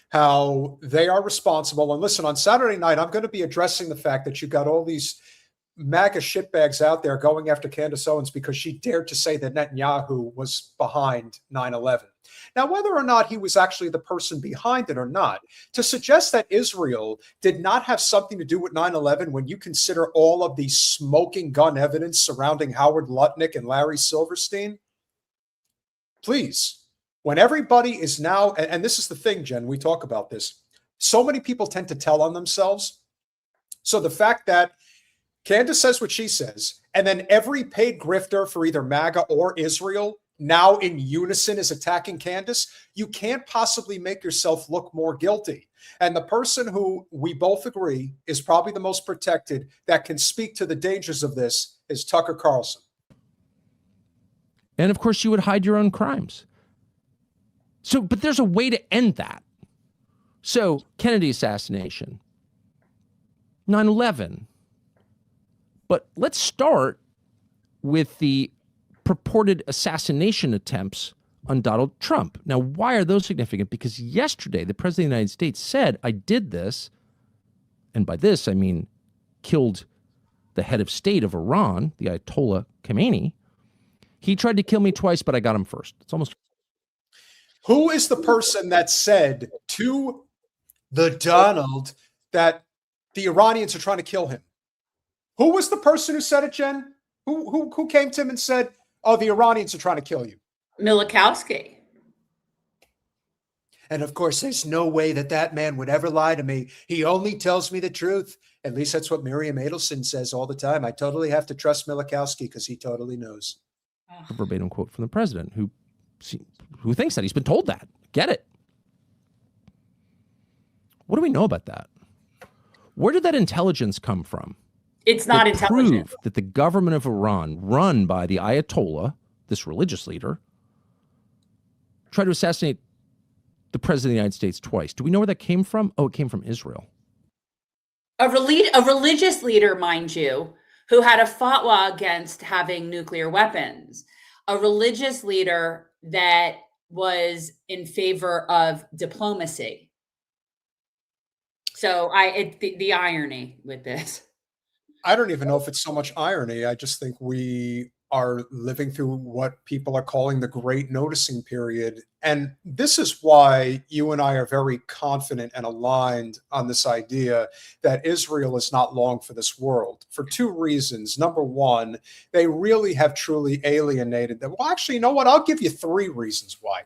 how they are responsible. And listen, on Saturday night, I'm going to be addressing the fact that you got all these MAGA shitbags out there going after Candace Owens because she dared to say that Netanyahu was behind 9/11. Now, whether or not he was actually the person behind it or not, to suggest that Israel did not have something to do with 9/11 when you consider all of the smoking gun evidence surrounding Howard Lutnick and Larry Silverstein, please, when everybody is now, and this is the thing, Jen, we talk about this, so many people tend to tell on themselves. So the fact that Candace says what she says, and then every paid grifter for either MAGA or Israel now in unison is attacking Candace, you can't possibly make yourself look more guilty. And the person who we both agree is probably the most protected that can speak to the dangers of this is Tucker Carlson. And of course, you would hide your own crimes. So, but there's a way to end that. So, Kennedy assassination, 9/11, But let's start with the purported assassination attempts on Donald Trump. Now, why are those significant? Because yesterday, the president of the United States said, I did this. And by this, I mean killed the head of state of Iran, the Ayatollah Khamenei. He tried to kill me twice, but I got him first. It's almost. Who is the person that said to the Donald that the Iranians are trying to kill him? Who was the person who said it, Jen? Who came to him and said, oh, the Iranians are trying to kill you? Milikowski. And of course, there's no way that that man would ever lie to me. He only tells me the truth. At least that's what Miriam Adelson says all the time. I totally have to trust Milikowski because he totally knows. A verbatim quote from the president who thinks that. He's been told that. Get it. What do we know about that? Where did that intelligence come from? It's not intelligent. Prove that the government of Iran, run by the Ayatollah, this religious leader, tried to assassinate the president of the United States twice. Do we know where that came from? Oh, it came from Israel. A religious leader, mind you, who had a fatwa against having nuclear weapons. A religious leader that was in favor of diplomacy. So the irony with this. I don't even know if it's so much irony. I just think we are living through what people are calling the great noticing period. And this is why you and I are very confident and aligned on this idea that Israel is not long for this world for two reasons. Number one, they really have truly alienated them. Well, actually, you know what? I'll give you three reasons why.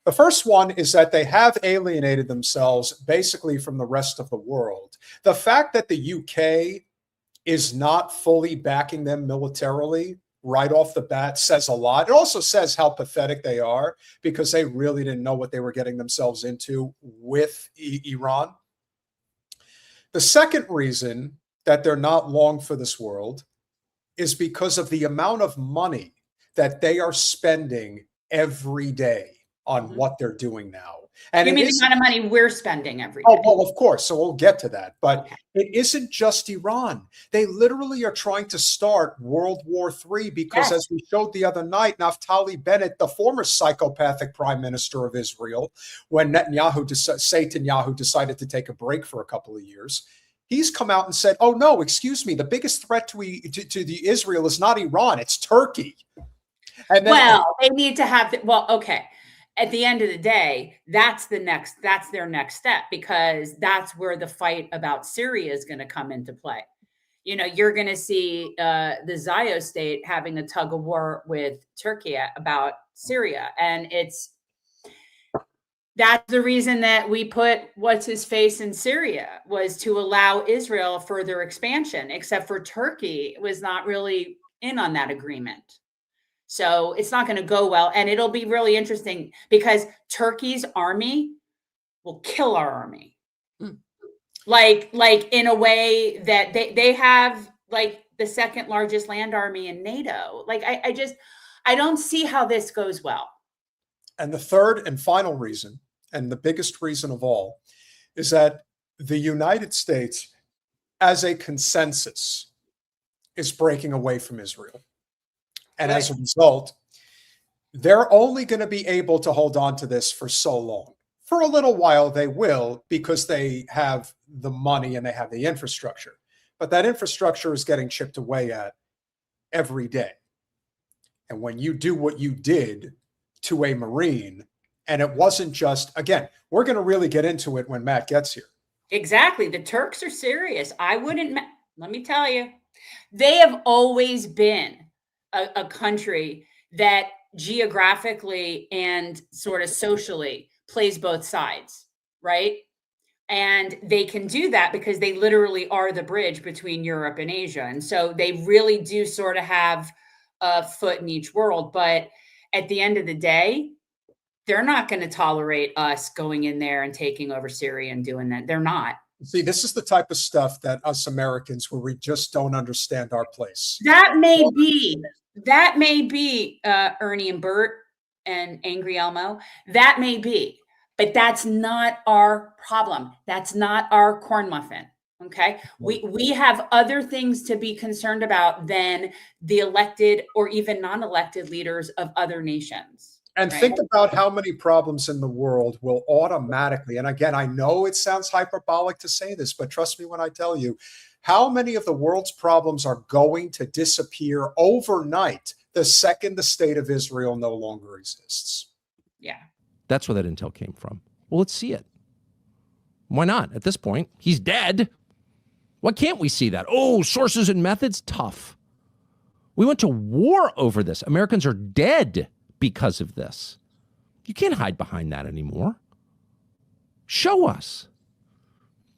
The first one is that they have alienated themselves basically from the rest of the world. The fact that the UK is not fully backing them militarily right off the bat says a lot. It also says how pathetic they are because they really didn't know what they were getting themselves into with Iran. The second reason that they're not long for this world is because of the amount of money that they are spending every day on what they're doing now. And you mean the amount of money we're spending every day? Oh, well, of course. So we'll get to that. But it isn't just Iran. They literally are trying to start World War III because, as we showed the other night, Naftali Bennett, the former psychopathic prime minister of Israel, when Netanyahu decided to take a break for a couple of years, he's come out and said, oh, no, excuse me, the biggest threat to the Israel is not Iran, it's Turkey. And then, they need to have, okay. At the end of the day, that's their next step, because that's where the fight about Syria is going to come into play. You know, you're going to see the Zionist state having a tug of war with Turkey about Syria. And that's the reason that we put what's his face in Syria, was to allow Israel further expansion, except for Turkey was not really in on that agreement. So it's not going to go well. And it'll be really interesting because Turkey's army will kill our army. Like in a way that they have like the second largest land army in NATO. Like I don't see how this goes well. And the third and final reason, and the biggest reason of all, is that the United States, as a consensus, is breaking away from Israel. And as a result, they're only going to be able to hold on to this for so long. For a little while, they will, because they have the money and they have the infrastructure. But that infrastructure is getting chipped away at every day. And when you do what you did to a Marine, and it wasn't just, again, we're going to really get into it when Matt gets here. Exactly. The Turks are serious. Let me tell you, they have always been a country that geographically and sort of socially plays both sides, right? And they can do that because they literally are the bridge between Europe and Asia. And so they really do sort of have a foot in each world. But at the end of the day, they're not going to tolerate us going in there and taking over Syria and doing that. They're not. See, this is the type of stuff that us Americans, where we just don't understand our place. That may be Ernie and Bert and Angry Elmo. That may be, but that's not our problem. That's not our corn muffin. Okay. We have other things to be concerned about than the elected or even non-elected leaders of other nations. And right? think about how many problems in the world will automatically, and again, I know it sounds hyperbolic to say this, but trust me when I tell you, how many of the world's problems are going to disappear overnight the second the state of Israel no longer exists? Yeah. That's where that intel came from. Well, let's see it. Why not? At this point, he's dead. Why can't we see that? Oh, sources and methods? Tough. We went to war over this. Americans are dead because of this. You can't hide behind that anymore. Show us.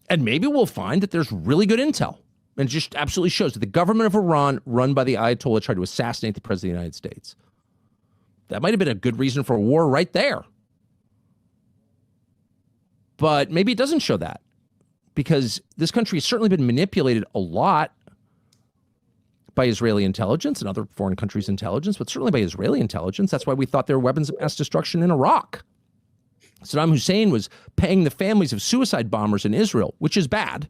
And maybe we'll find that there's really good intel. And it just absolutely shows that the government of Iran, run by the Ayatollah, tried to assassinate the president of the United States. That might have been a good reason for a war right there. But maybe it doesn't show that, because this country has certainly been manipulated a lot by Israeli intelligence and other foreign countries' intelligence, but certainly by Israeli intelligence. That's why we thought there were weapons of mass destruction in Iraq. Saddam Hussein was paying the families of suicide bombers in Israel, which is bad.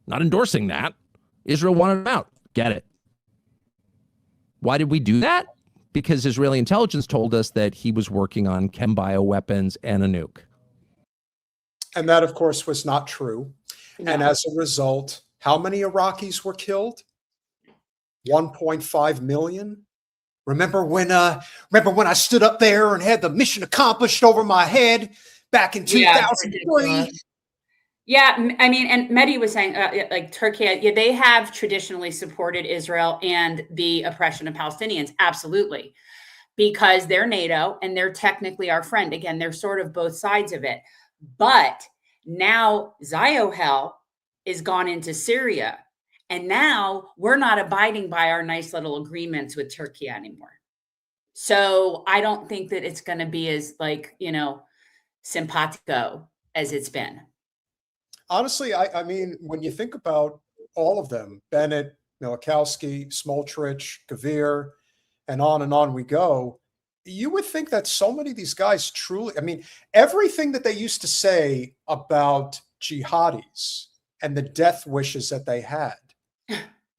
Not endorsing that. Israel wanted him out. Get it. Why did we do that? Because Israeli intelligence told us that he was working on chem bioweapons and a nuke. And that, of course, was not true. No. And as a result, how many Iraqis were killed? 1.5 million. Remember when I stood up there and had the mission accomplished over my head back in 2003? Yeah, I mean, and Mehdi was saying, like Turkey, they have traditionally supported Israel and the oppression of Palestinians, absolutely, because they're NATO and they're technically our friend. Again, they're sort of both sides of it. But now Ziohel is gone into Syria. And now we're not abiding by our nice little agreements with Turkey anymore. So I don't think that it's going to be as simpatico as it's been. Honestly, I mean, when you think about all of them, Bennett, Nowakowski, Smoltrich, Gavir, and on we go, you would think that so many of these guys truly, I mean, everything that they used to say about jihadis and the death wishes that they had,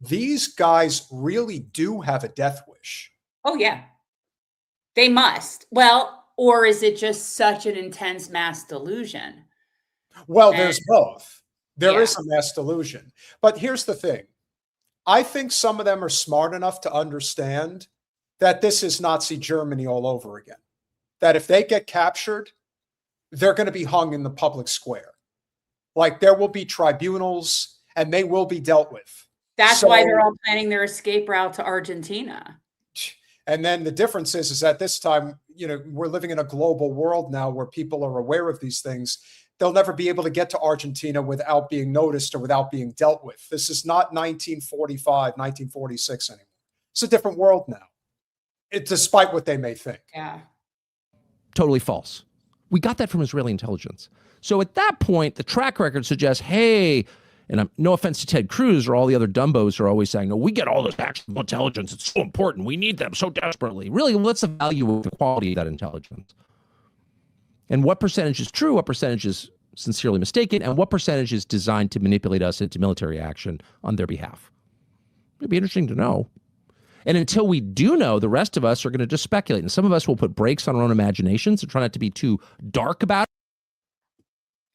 these guys really do have a death wish. Oh, yeah. They must. Well, or is it just such an intense mass delusion? Well, there's both. There is a mass delusion. But here's the thing. I think some of them are smart enough to understand that this is Nazi Germany all over again. That if they get captured, they're going to be hung in the public square. Like, there will be tribunals and they will be dealt with. That's why they're all planning their escape route to Argentina. And then the difference is that this time, we're living in a global world now where people are aware of these things. They'll never be able to get to Argentina without being noticed or without being dealt with. This is not 1945, 1946 anymore. It's a different world now, despite what they may think. Yeah. Totally false. We got that from Israeli intelligence. So at that point, the track record suggests, hey, and no offense to Ted Cruz or all the other dumbos who are always saying, no, we get all this actual intelligence. It's so important. We need them so desperately. Really, what's the value of the quality of that intelligence? And what percentage is true, what percentage is sincerely mistaken, and what percentage is designed to manipulate us into military action on their behalf? It'd be interesting to know. And until we do know, the rest of us are going to just speculate. And some of us will put brakes on our own imaginations and try not to be too dark about it.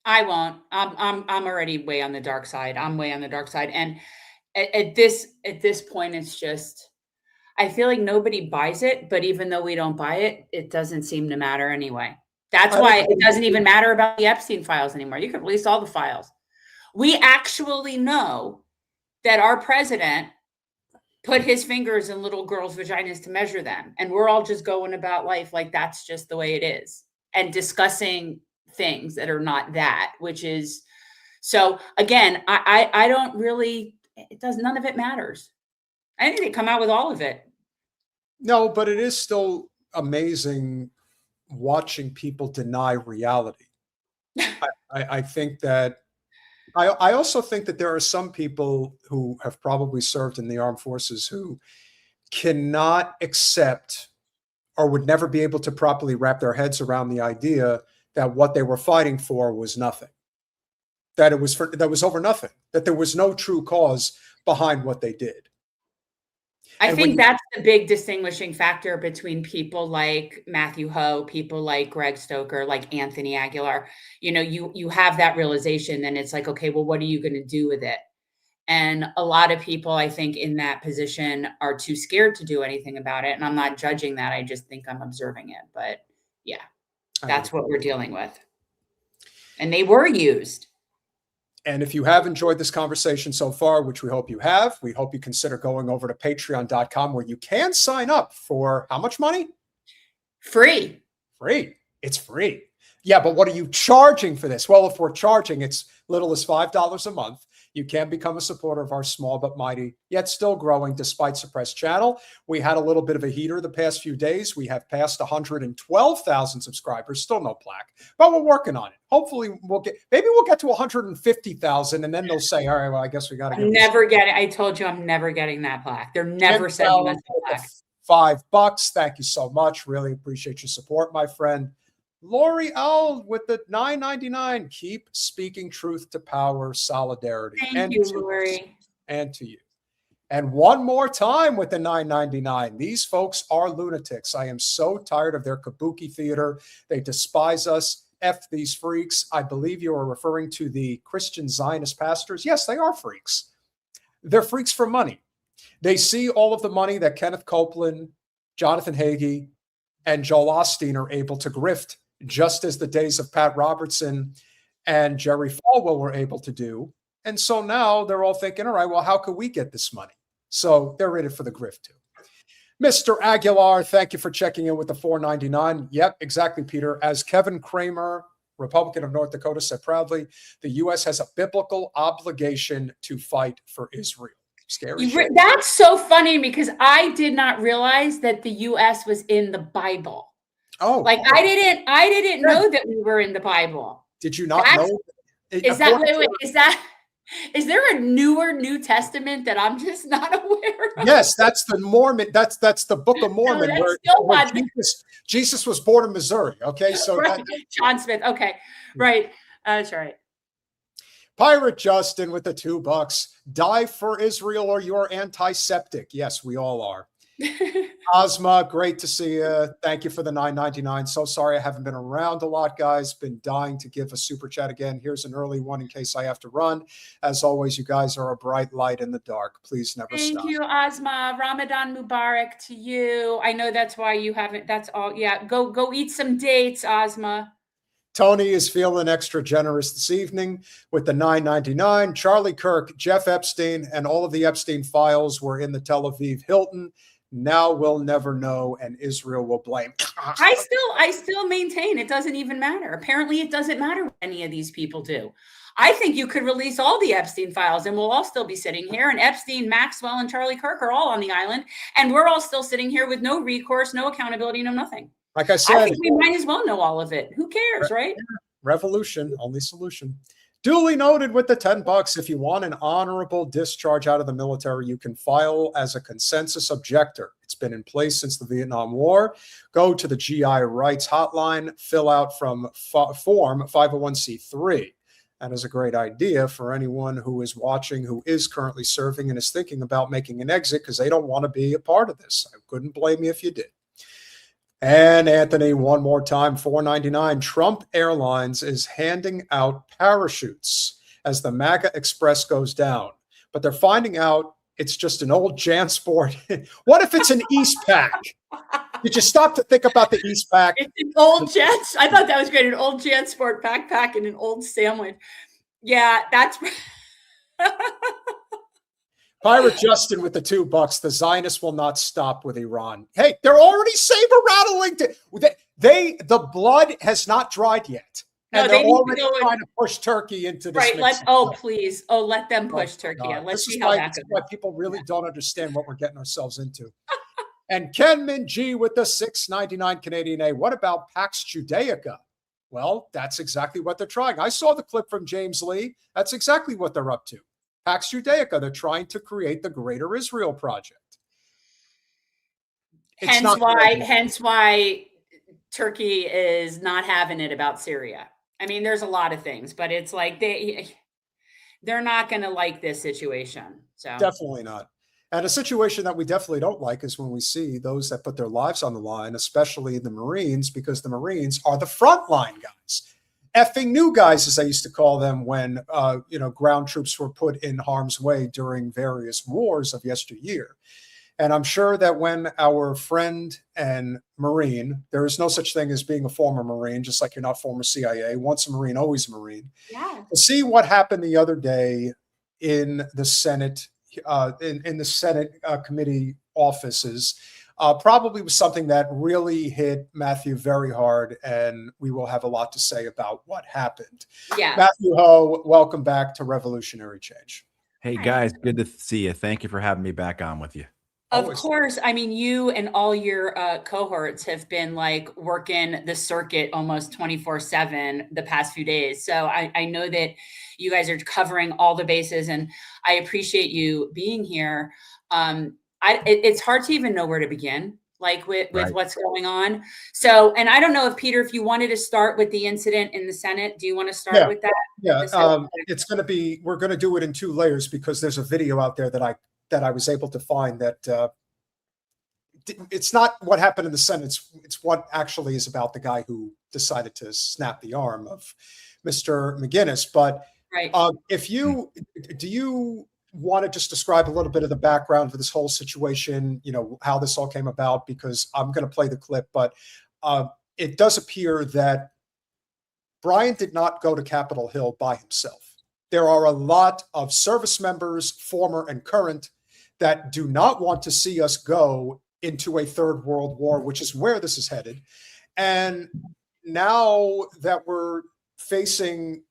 I won't. I'm already way on the dark side. I'm way on the dark side. And at this point, it's just, I feel like nobody buys it. But even though we don't buy it, it doesn't seem to matter anyway. That's why it doesn't even matter about the Epstein files anymore. You can release all the files. We actually know that our president put his fingers in little girls' vaginas to measure them. And we're all just going about life like that's just the way it is. And discussing things that are not that, which is, so again, I don't really, none of it matters. I think they come out with all of it. No, but it is still amazing watching people deny reality. I think that I also think that there are some people who have probably served in the armed forces who cannot accept or would never be able to properly wrap their heads around the idea that what they were fighting for was nothing. that it was that was over nothing, that there was no true cause behind what they did. I think that's the big distinguishing factor between people like Matthew Hoh, people like Greg Stoker, like Anthony Aguilar. You know, you have that realization, and it's like, okay, well, what are you going to do with it? And a lot of people, I think, in that position are too scared to do anything about it. And I'm not judging that. I just think I'm observing it. But yeah, that's what we're dealing with. And they were used. And if you have enjoyed this conversation so far, which we hope you have, we hope you consider going over to patreon.com, where you can sign up for how much money? Free. Free. It's free. Yeah, but what are you charging for this? Well, if we're charging, it's little as $5 a month. You can become a supporter of our small but mighty, yet still growing despite suppressed channel. We had a little bit of a heater the past few days. We have passed 112,000 subscribers, still no plaque, but we're working on it. Hopefully we'll get to 150,000, and then they'll say, all right, well, I guess we got to get it. I told you I'm never getting that plaque. They're never sending us a plaque. $5. Thank you so much. Really appreciate your support, my friend. Lori L with the $9.99. Keep speaking truth to power, solidarity. Thank you, Lori. And to you. And one more time with the $9.99. These folks are lunatics. I am so tired of their kabuki theater. They despise us. F these freaks. I believe you are referring to the Christian Zionist pastors. Yes, they are freaks. They're freaks for money. They see all of the money that Kenneth Copeland, Jonathan Hagee, and Joel Osteen are able to grift, just as the days of Pat Robertson and Jerry Falwell were able to do. And so now they're all thinking, all right, well, how can we get this money? So they're in it for the grift too. Mr. Aguilar, thank you for checking in with the $4.99. Yep, exactly, Peter. As Kevin Kramer, Republican of North Dakota, said proudly, the U.S. has a biblical obligation to fight for Israel. Scary shit. That's so funny, because I did not realize that the U.S. was in the Bible. Oh, like I didn't know that we were in the Bible. Did you not know? Is there a newer New Testament that I'm just not aware of? Yes, that's the Mormon. That's the Book of Mormon, where Jesus was born in Missouri. Okay, so right. John Smith. Okay, right. That's right. Pirate Justin with the $2. Die for Israel or you're antiseptic. Yes, we all are. Ozma, great to see you. Thank you for the $9.99. So sorry I haven't been around a lot, guys. Been dying to give a super chat again. Here's an early one in case I have to run. As always, you guys are a bright light in the dark. Please never stop. Thank you, Ozma. Ramadan Mubarak to you. I know that's why you haven't. That's all. Yeah, go eat some dates, Ozma. Tony is feeling extra generous this evening with the $9.99. Charlie Kirk, Jeff Epstein, and all of the Epstein files were in the Tel Aviv Hilton. Now we'll never know, and Israel will blame. I still maintain it doesn't even matter. Apparently, it doesn't matter what any of these people do. I think you could release all the Epstein files, and we'll all still be sitting here. And Epstein, Maxwell, and Charlie Kirk are all on the island, and we're all still sitting here with no recourse, no accountability, no nothing. Like I said, I think we might as well know all of it. Who cares, right? Revolution, only solution. Duly noted with the $10. If you want an honorable discharge out of the military, you can file as a consensus objector. It's been in place since the Vietnam War. Go to the GI Rights Hotline, fill out from Form 501c3. That is a great idea for anyone who is watching, who is currently serving and is thinking about making an exit because they don't want to be a part of this. I couldn't blame you if you did. And Anthony, one more time, $4.99. Trump Airlines is handing out parachutes as the MAGA Express goes down. But they're finding out it's just an old JanSport. What if it's an Eastpak? Did you stop to think about the Eastpak? It's an old Jans. I thought that was great. An old JanSport backpack and an old sandwich. Yeah, that's... Pirate Justin with the $2. The Zionists will not stop with Iran. Hey, they're already saber rattling. The blood has not dried yet. And they're already trying to push Turkey into this. Right. Please. Let them push Turkey. Let's see how that goes. Why people really don't understand what we're getting ourselves into. And Kenman G with the $6.99 Canadian A. What about Pax Judaica? Well, that's exactly what they're trying. I saw the clip from James Lee. That's exactly what they're up to. Pax Judaica, they're trying to create the Greater Israel Project. Hence why Turkey is not having it about Syria. I mean, there's a lot of things, but it's like they're not going to like this situation. So Definitely not. And a situation that we definitely don't like is when we see those that put their lives on the line, especially the Marines, because the Marines are the frontline guys, effing new guys, as I used to call them when, ground troops were put in harm's way during various wars of yesteryear. And I'm sure that when our friend and Marine, there is no such thing as being a former Marine, just like you're not former CIA, once a Marine, always a Marine. yeah, To see what happened the other day in the Senate, in the Senate committee offices, probably was something that really hit Matthew very hard, and we will have a lot to say about what happened. yeah. Matthew Hoh, welcome back to Revolutionary Change. Hey Hi. guys, good to see you. Thank you for having me back on with you. Of Always. course. I mean, you and all your cohorts have been like working the circuit almost 24/7 the past few days. So I know that you guys are covering all the bases, and I appreciate you being here. It's hard to even know where to begin, like with Right. what's going on. So, and I don't know if Peter, if you wanted to start with the incident in the Senate, do you want to start Yeah. with that? Yeah, So- it's going to be, we're going to do it in two layers because there's a video out there that I was able to find that it's not what happened in the Senate. It's what actually is about the guy who decided to snap the arm of Mr. McGinnis. But Right. do you want to just describe a little bit of the background for this whole situation, how this all came about? Because I'm going to play the clip, but it does appear that Brian did not go to Capitol Hill by himself. There are a lot of service members, former and current, that do not want to see us go into a third world war, which is where this is headed. And now that we're facing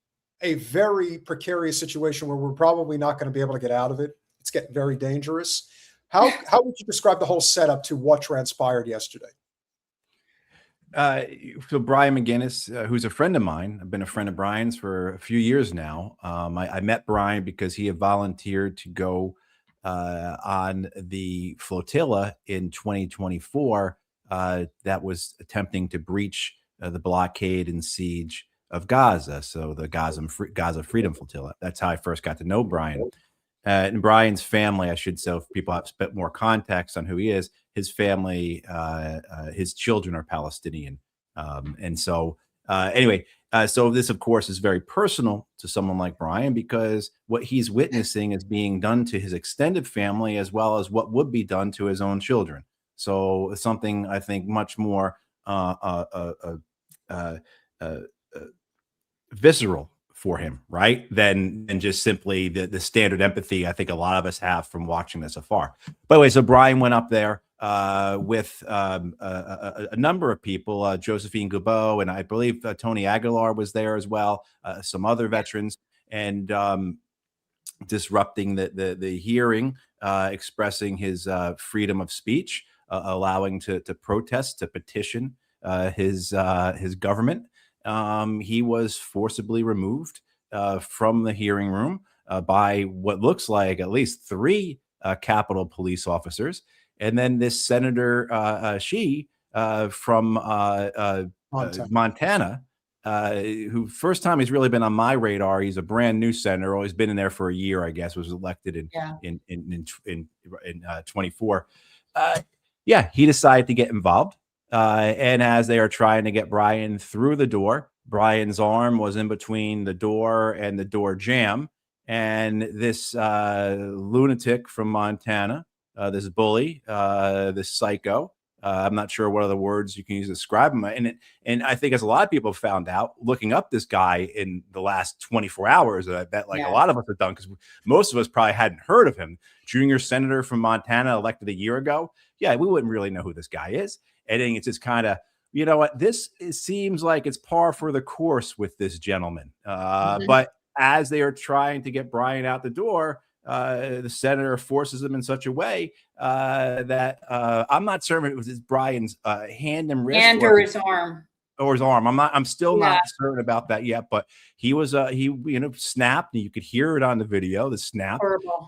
a very precarious situation where we're probably not going to be able to get out of it, it's getting very dangerous. How would you describe the whole setup to what transpired yesterday? So Brian McGinnis, who's a friend of mine, I've been a friend of Brian's for a few years now. I met Brian because he had volunteered to go on the flotilla in 2024 that was attempting to breach the blockade and siege of Gaza. So the Gaza Freedom Flotilla. That's how I first got to know Brian. And Brian's family, I should say, if people have a bit more context on who he is, his family, his children are Palestinian. So this, of course, is very personal to someone like Brian because what he's witnessing is being done to his extended family as well as what would be done to his own children. So it's something I think much more visceral for him, right? Than just simply the standard empathy I think a lot of us have from watching this afar. By the way, so Brian went up there with a number of people, Josephine Gubeau, and I believe Tony Aguilar was there as well, some other veterans, and disrupting the hearing, expressing his freedom of speech, allowing to protest, to petition his government. He was forcibly removed from the hearing room by what looks like at least 3 Capitol police officers. And then this Senator Sheehy from Montana, who first time he's really been on my radar. He's a brand new senator. Always been in there for a year, I guess. Was elected in 24. He decided to get involved. And as they are trying to get Brian through the door, Brian's arm was in between the door and the door jamb. And this lunatic from Montana, this bully, this psycho, I'm not sure what other words you can use to describe him. And I think as a lot of people found out, looking up this guy in the last 24 hours, I bet a lot of us have done, because most of us probably hadn't heard of him. Junior senator from Montana, elected a year ago. Yeah, we wouldn't really know who this guy is. I think it's just kind of, you know what, seems like it's par for the course with this gentleman. But as they are trying to get Brian out the door, the senator forces him in such a way that I'm not certain it was Brian's hand and wrist, or his arm. Or his arm. I'm still not certain about that yet, but he was snapped, and you could hear it on the video, the snap.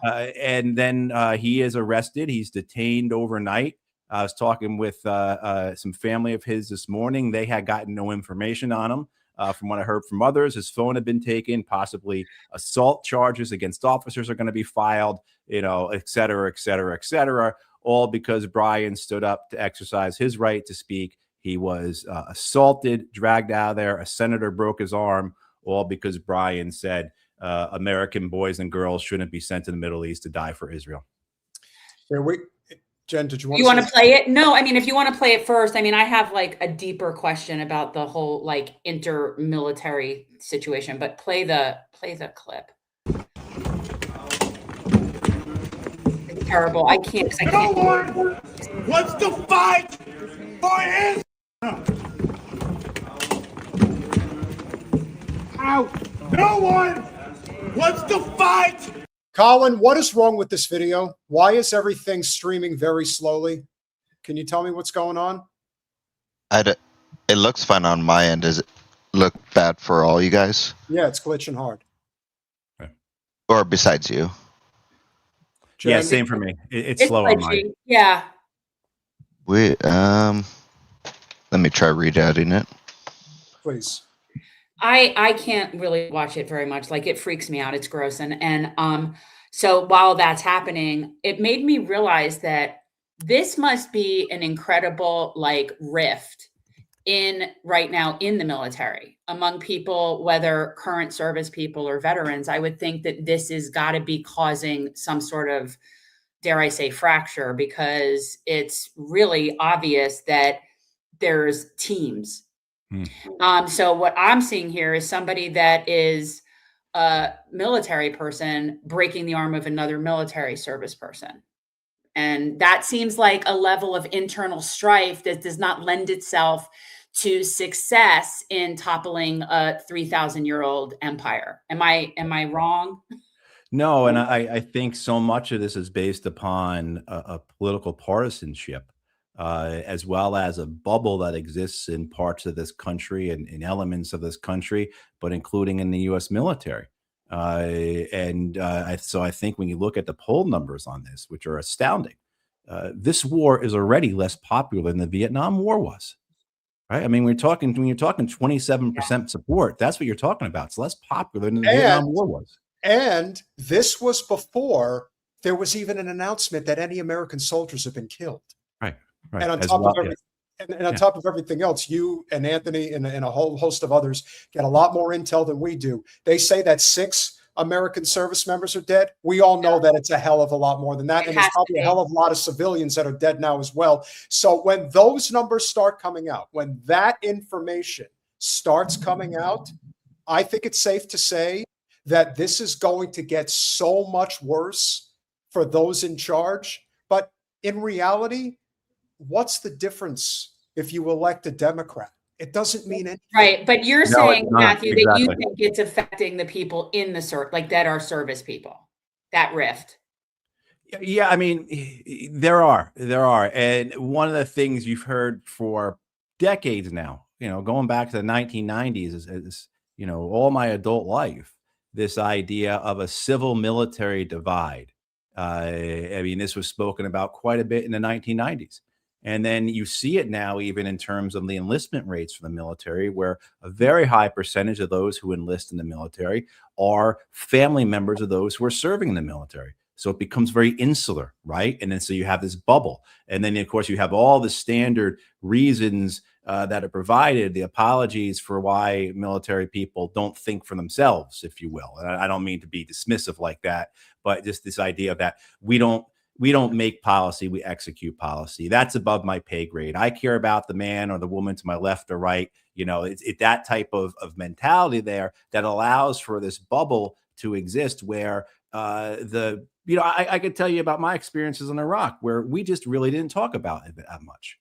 And then he is arrested. He's detained overnight. I was talking with some family of his this morning. They had gotten no information on him. From what I heard from others, his phone had been taken, possibly assault charges against officers are going to be filed, et cetera, et cetera, et cetera, all because Brian stood up to exercise his right to speak. He was assaulted, dragged out of there. A senator broke his arm, all because Brian said American boys and girls shouldn't be sent to the Middle East to die for Israel. Jen, did you want to play it? No, I mean, if you want to play it first, I mean, I have like a deeper question about the whole like inter-military situation, but play the clip. It's terrible. I can't. No one wants to fight for Israel. No one wants to fight. Colin, what is wrong with this video? Why is everything streaming very slowly? Can you tell me what's going on? It looks fine on my end. Does it look bad for all you guys? Yeah, it's glitching hard. Or besides you? Jen, yeah, same for me. It's slow on mine. Yeah. Let me try reading it. Please. I can't really watch it very much. Like, it freaks me out. It's gross. And so while that's happening, it made me realize that this must be an incredible like rift right now in the military among people, whether current service people or veterans. I would think that this has got to be causing some sort of, dare I say, fracture, because it's really obvious that there's teams. So what I'm seeing here is somebody that is a military person breaking the arm of another military service person. And that seems like a level of internal strife that does not lend itself to success in toppling a 3,000-year-old empire. Am I wrong? No, and I think so much of this is based upon a political partisanship. As well as a bubble that exists in parts of this country and in elements of this country, but including in the U.S. military. So I think when you look at the poll numbers on this, which are astounding, this war is already less popular than the Vietnam War was. Right? I mean, when you're talking 27% support, that's what you're talking about. It's less popular than the Vietnam War was. And this was before there was even an announcement that any American soldiers have been killed. Right. And on top of everything else, you and Anthony and a whole host of others get a lot more intel than we do. They say that 6 American service members are dead. We all know that it's a hell of a lot more than that. And there's probably a hell of a lot of civilians that are dead now as well. So when those numbers start coming out, when that information starts coming out, I think it's safe to say that this is going to get so much worse for those in charge. But in reality, what's the difference if you elect a Democrat? It doesn't mean anything. Right. But you're saying, Matthew, exactly. that you think it's affecting the people in the like that are service people, that rift. Yeah, I mean, there are. And one of the things you've heard for decades now, going back to the 1990s is all my adult life, this idea of a civil military divide. I mean, this was spoken about quite a bit in the 1990s. And then you see it now, even in terms of the enlistment rates for the military, where a very high percentage of those who enlist in the military are family members of those who are serving in the military. So it becomes very insular, right? And then so you have this bubble. And then, of course, you have all the standard reasons that are provided, the apologies for why military people don't think for themselves, if you will. And I don't mean to be dismissive like that, but just this idea that we don't make policy, we execute policy. That's above my pay grade. I care about the man or the woman to my left or right. It's that type of mentality there that allows for this bubble to exist where I could tell you about my experiences in Iraq where we just really didn't talk about it that much.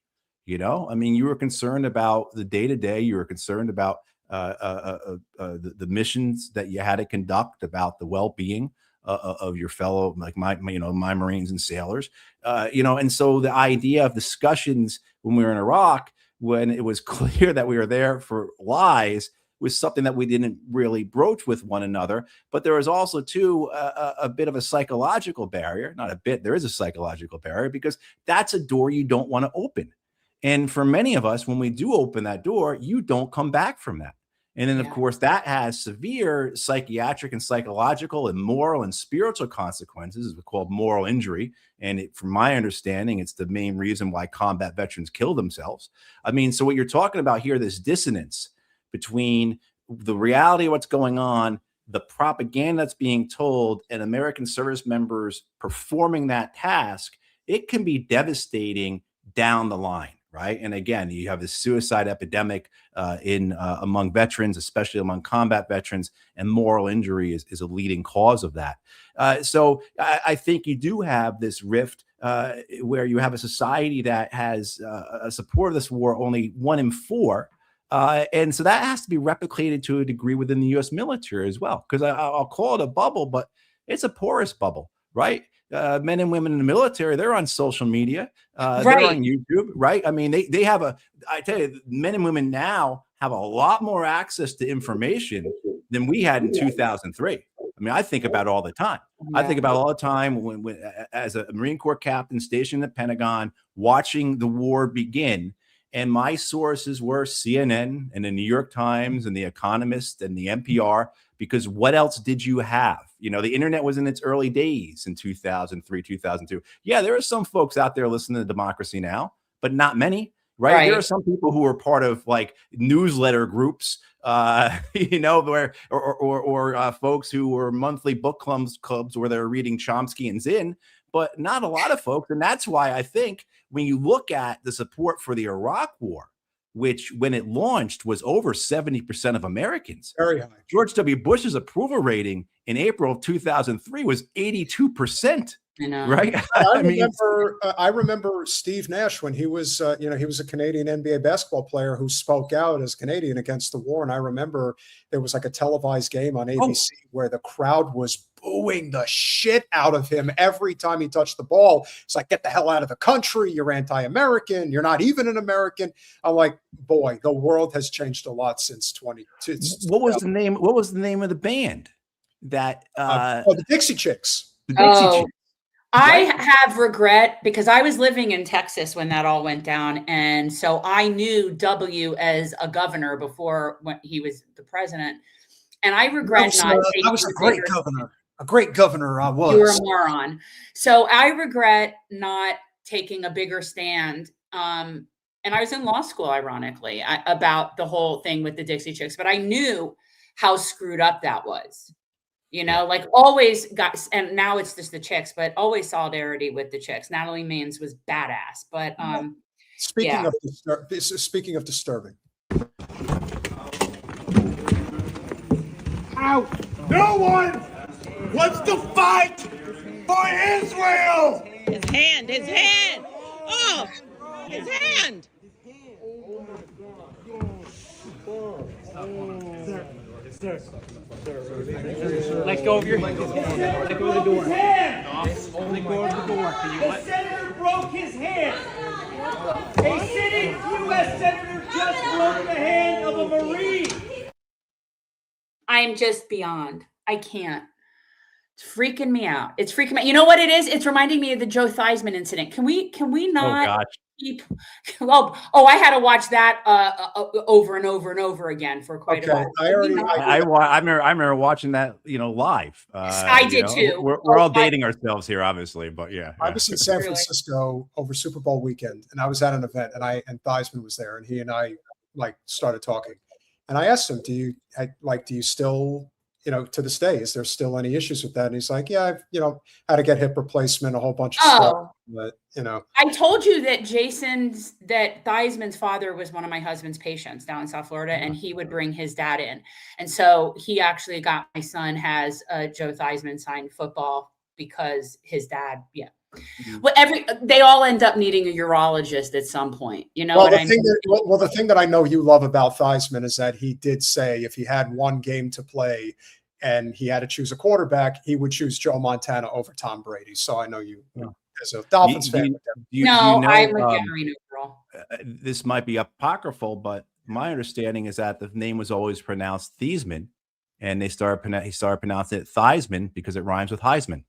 I mean, you were concerned about the day-to-day. You were concerned about the missions that you had to conduct, about the well-being of your fellow, like my Marines and sailors, and so the idea of discussions when we were in Iraq, when it was clear that we were there for lies, was something that we didn't really broach with one another. But there was also too a bit of a psychological barrier, not a bit, there is a psychological barrier, because that's a door you don't want to open. And for many of us, when we do open that door, you don't come back from that. And then, of course, that has severe psychiatric and psychological and moral and spiritual consequences. It's called moral injury. And from my understanding, it's the main reason why combat veterans kill themselves. I mean, so what you're talking about here, this dissonance between the reality of what's going on, the propaganda that's being told, and American service members performing that task, it can be devastating down the line. Right. And again, you have this suicide epidemic among veterans, especially among combat veterans, and moral injury is a leading cause of that. So I think you do have this rift where you have a society that has a support of this war only 1 in 4. And so that has to be replicated to a degree within the U.S. military as well, because I'll call it a bubble, but it's a porous bubble. Right. Men and women in the military, they're on social media, they're on YouTube, right? I mean, they have I tell you, men and women now have a lot more access to information than we had in 2003. I mean, I think about it all the time. I think about it all the time when as a Marine Corps captain stationed in the Pentagon, watching the war begin. And my sources were CNN and the New York Times and the Economist and the NPR, because what else did you have? You know, the internet was in its early days in 2003, 2002. Yeah, there are some folks out there listening to Democracy Now!, but not many, right? There are some people who are part of like newsletter groups, you know, where or folks who were monthly book clubs where they're reading Chomsky and Zinn, but not a lot of folks. And that's why I think when you look at the support for the Iraq War, which when it launched was over 70% of Americans. Very high. George W. Bush's approval rating in April of 2003 was 82%. You know. Right? I remember Steve Nash when he was, he was a Canadian NBA basketball player who spoke out as Canadian against the war. And I remember there was like a televised game on ABC where the crowd was booing the shit out of him every time he touched the ball. It's like, get the hell out of the country. You're anti-American. You're not even an American. I'm like, boy, the world has changed a lot since 22. What was the name? What was the name of the band that? The Dixie Chicks. The Dixie Chicks. I have regret because I was living in Texas when that all went down. And so I knew W as a governor before when he was the president. And I regret not taking I was a great governor. A great governor I was. You were a moron. So I regret not taking a bigger stand. And I was in law school, ironically, about the whole thing with the Dixie Chicks. But I knew how screwed up that was. You know, like always got, and now it's just the Chicks, but always solidarity with the Chicks. Natalie Maines was badass, but speaking of disturbing. Ow! No one wants to fight for Israel. His hand, his hand. Oh, his hand. Sir. Let go of your hand. Let go of the door. Let go of the door. The senator broke his hand. A sitting U.S. senator just broke the hand of a Marine. I'm just beyond. I can't. It's freaking me out. It's freaking me out. You know what it is? It's reminding me of the Joe Theismann incident. Can we not keep? I had to watch that over and over and over again for quite a while. I remember watching that, live. I did too. We're all dating ourselves here, obviously, but yeah. I was in San Francisco over Super Bowl weekend, and I was at an event, and Theismann was there, and he and I started talking, and I asked him, "Do you still?" to this day, is there still any issues with that? And he's like, yeah, I've, had to get hip replacement, a whole bunch of stuff. But, I told you that Theismann's father was one of my husband's patients down in South Florida, and he would bring his dad in. And so he actually got, my son has a Joe Theismann signed football because his dad, Well, they all end up needing a urologist at some point. The thing that I know you love about Theismann is that he did say if he had one game to play and he had to choose a quarterback, he would choose Joe Montana over Tom Brady. So I know you as a Dolphins fan. I'm a Gary girl. This might be apocryphal, but my understanding is that the name was always pronounced Theismann, and he started pronouncing it Theismann because it rhymes with Heisman.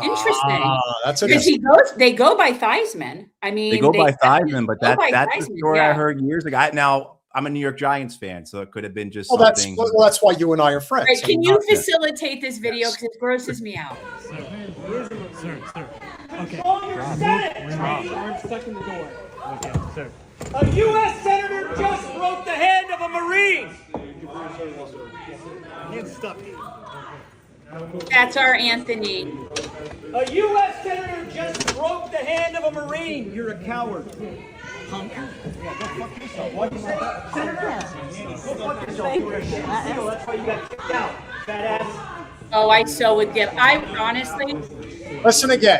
Interesting. That's because they go by Theismann. I mean, they go by Theismann, but that's the story I heard years ago. Now, I'm a New York Giants fan, so it could have been just well, something. that's why you and I are friends. Right, can you facilitate this video because it grosses me out? Sir. Okay. Arm stuck in the door. Okay, sir. A U.S. Senator just broke the hand of a Marine. Hand stuck. That's our Anthony. A U.S. Senator just broke the hand of a Marine. You're a coward. Punk. Yeah, go fuck yourself. What'd you say? Senator? Go fuck yourself. That's why you got kicked out. Fat ass. Oh, I so would give. I honestly, Listen again.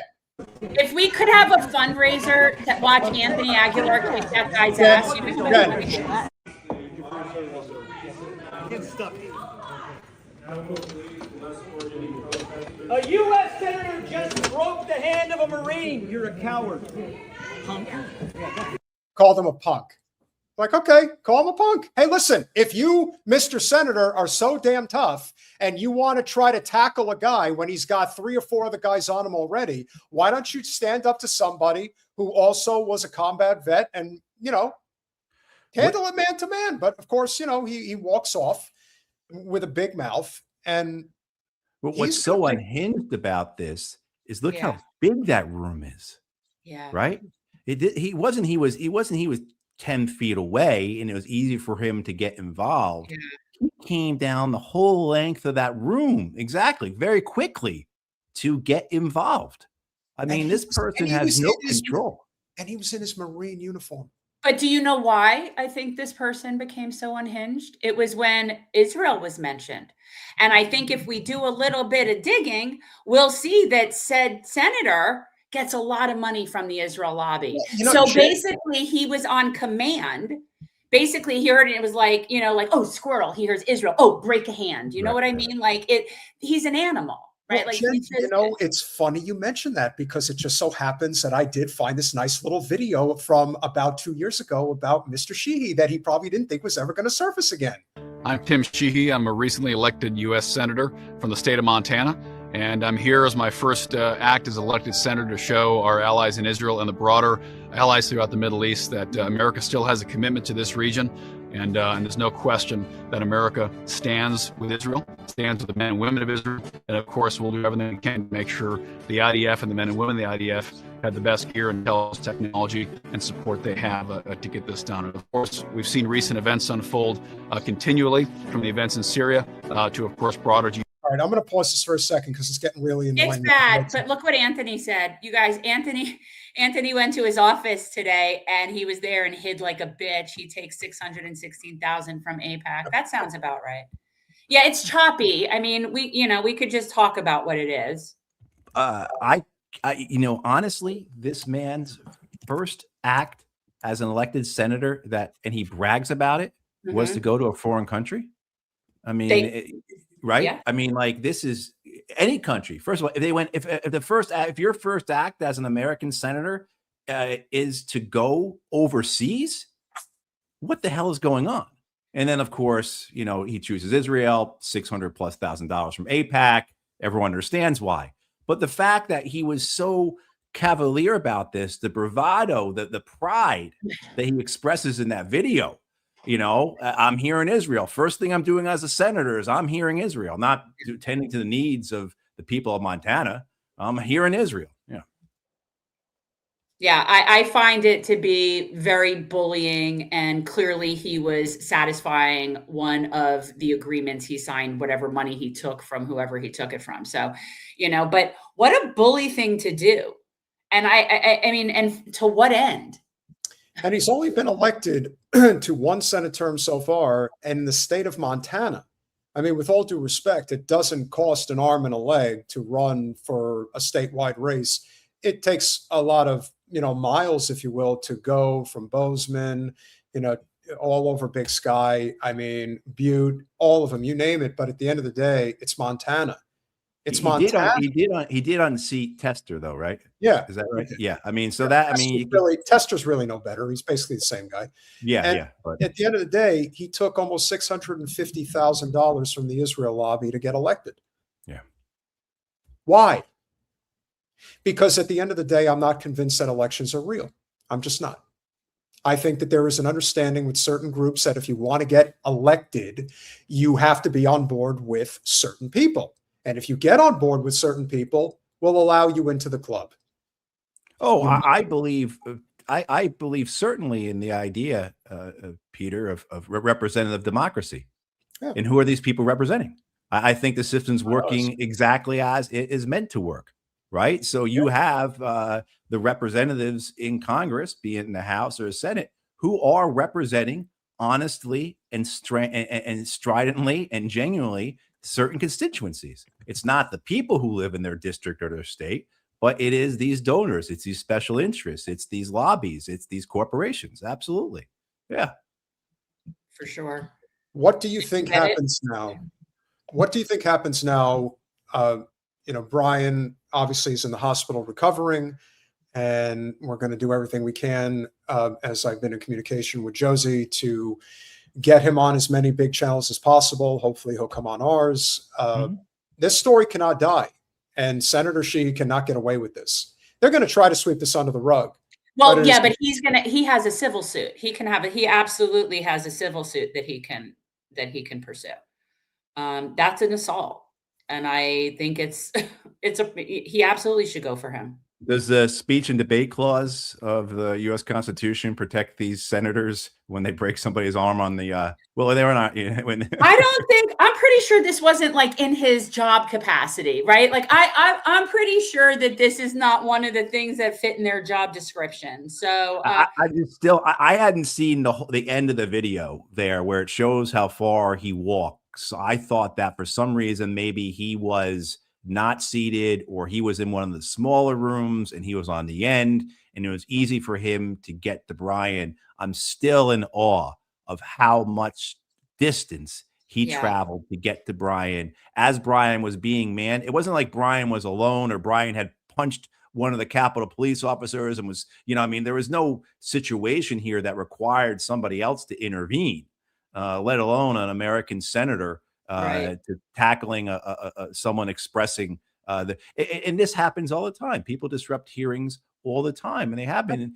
if we could have a fundraiser that watch Anthony Aguilar kick that guy's ass, you would do it. Get stuck. A U.S. Senator just broke the hand of a Marine. You're a coward. Punk. Called him a punk. Like, okay, call him a punk. Hey, listen, if you, Mr. Senator, are so damn tough and you want to try to tackle a guy when he's got 3 or 4 other guys on him already, why don't you stand up to somebody who also was a combat vet and, handle it man to man? But of course, he walks off with a big mouth. And what's so unhinged about this is look how big that room is. Yeah. Right. He wasn't 10 feet away and it was easy for him to get involved. Yeah. He came down the whole length of that room. Exactly. Very quickly to get involved. I mean, this person has no control. And he was in his Marine uniform. But do you know why I think this person became so unhinged? It was when Israel was mentioned. And I think if we do a little bit of digging, we'll see that said senator gets a lot of money from the Israel lobby. So basically he was on command. Basically he heard it. It was like, oh, squirrel. He hears Israel. Oh, break a hand. You know what I mean? Like he's an animal. Right. Well, Jen, it's funny you mentioned that because it just so happens that I did find this nice little video from about 2 years ago about Mr. Sheehy that he probably didn't think was ever going to surface again. I'm Tim Sheehy. I'm a recently elected U.S. Senator from the state of Montana. And I'm here as my first act as elected senator to show our allies in Israel and the broader allies throughout the Middle East that America still has a commitment to this region. And there's no question that America stands with Israel, stands with the men and women of Israel. And of course, we'll do everything we can to make sure the IDF and the men and women of the IDF have the best gear, intelligence, technology, and support they have to get this done. And of course, we've seen recent events unfold continually from the events in Syria to, of course, broader. All right, I'm going to pause this for a second because it's getting really annoying. It's bad, but look what Anthony said. You guys, Anthony went to his office today and he was there and hid like a bitch. He takes $616,000 from AIPAC. That sounds about right. Yeah, it's choppy. I mean, we could just talk about what it is. Honestly, this man's first act as an elected senator and he brags about it was to go to a foreign country. I mean, right? Yeah. I mean, like this is any country. First of all, if your first act as an American senator is to go overseas, what the hell is going on? And then, of course, he chooses Israel, $600,000+ from AIPAC. Everyone understands why. But the fact that he was so cavalier about this, the bravado, the pride that he expresses in that video. I'm here in Israel. First thing I'm doing as a senator is I'm here in Israel, not tending to the needs of the people of Montana. I'm here in Israel. Yeah. Yeah, I find it to be very bullying, and clearly he was satisfying one of the agreements he signed, whatever money he took from whoever he took it from. So, but what a bully thing to do. And I mean, and to what end? And he's only been elected to one Senate term so far in the state of Montana. I mean, with all due respect, it doesn't cost an arm and a leg to run for a statewide race. It takes a lot of, miles, if you will, to go from Bozeman, all over Big Sky. I mean, Butte, all of them, you name it. But at the end of the day, it's Montana. It's Montana. He did unseat Tester though, right? Yeah. Is that right? Yeah. I mean, so Tester's really no better. He's basically the same guy. Yeah. And yeah. But at the end of the day, he took almost $650,000 from the Israel lobby to get elected. Yeah. Why? Because at the end of the day, I'm not convinced that elections are real. I'm just not. I think that there is an understanding with certain groups that if you want to get elected, you have to be on board with certain people. And if you get on board with certain people, we'll allow you into the club. Oh, I believe I believe certainly in the idea, Peter, of representative democracy. Yeah. And who are these people representing? I think the system's working exactly as it is meant to work, right? So you have the representatives in Congress, be it in the House or the Senate, who are representing honestly and stridently and genuinely certain constituencies. It's not the people who live in their district or their state, but it is these donors, it's these special interests, it's these lobbies, it's these corporations. Absolutely. Yeah. For sure. What do you think happens now? What do you think happens now? Brian obviously is in the hospital recovering, and we're going to do everything we can, as I've been in communication with Josie, to get him on as many big channels as possible. Hopefully he'll come on ours. This story cannot die, and Senator Sheehy cannot get away with this. They're going to try to sweep this under the rug. Well, but he has a civil suit. He absolutely has a civil suit that he can pursue. That's an assault. And I think he absolutely should go for him. Does the speech and debate clause of the U.S. Constitution protect these senators when they break somebody's arm on the, well, they were not. I'm pretty sure this wasn't like in his job capacity, right? Like I'm pretty sure that this is not one of the things that fit in their job description. So I hadn't seen the end of the video there where it shows how far he walks. So I thought that for some reason, maybe he was not seated, or he was in one of the smaller rooms and he was on the end and it was easy for him to get to Brian. I'm still in awe of how much distance he traveled to get to Brian as Brian was being manned. It wasn't like Brian was alone or Brian had punched one of the Capitol police officers and was, there was no situation here that required somebody else to intervene, let alone an American senator to tackling someone expressing and this happens all the time. People disrupt hearings all the time, and they happen.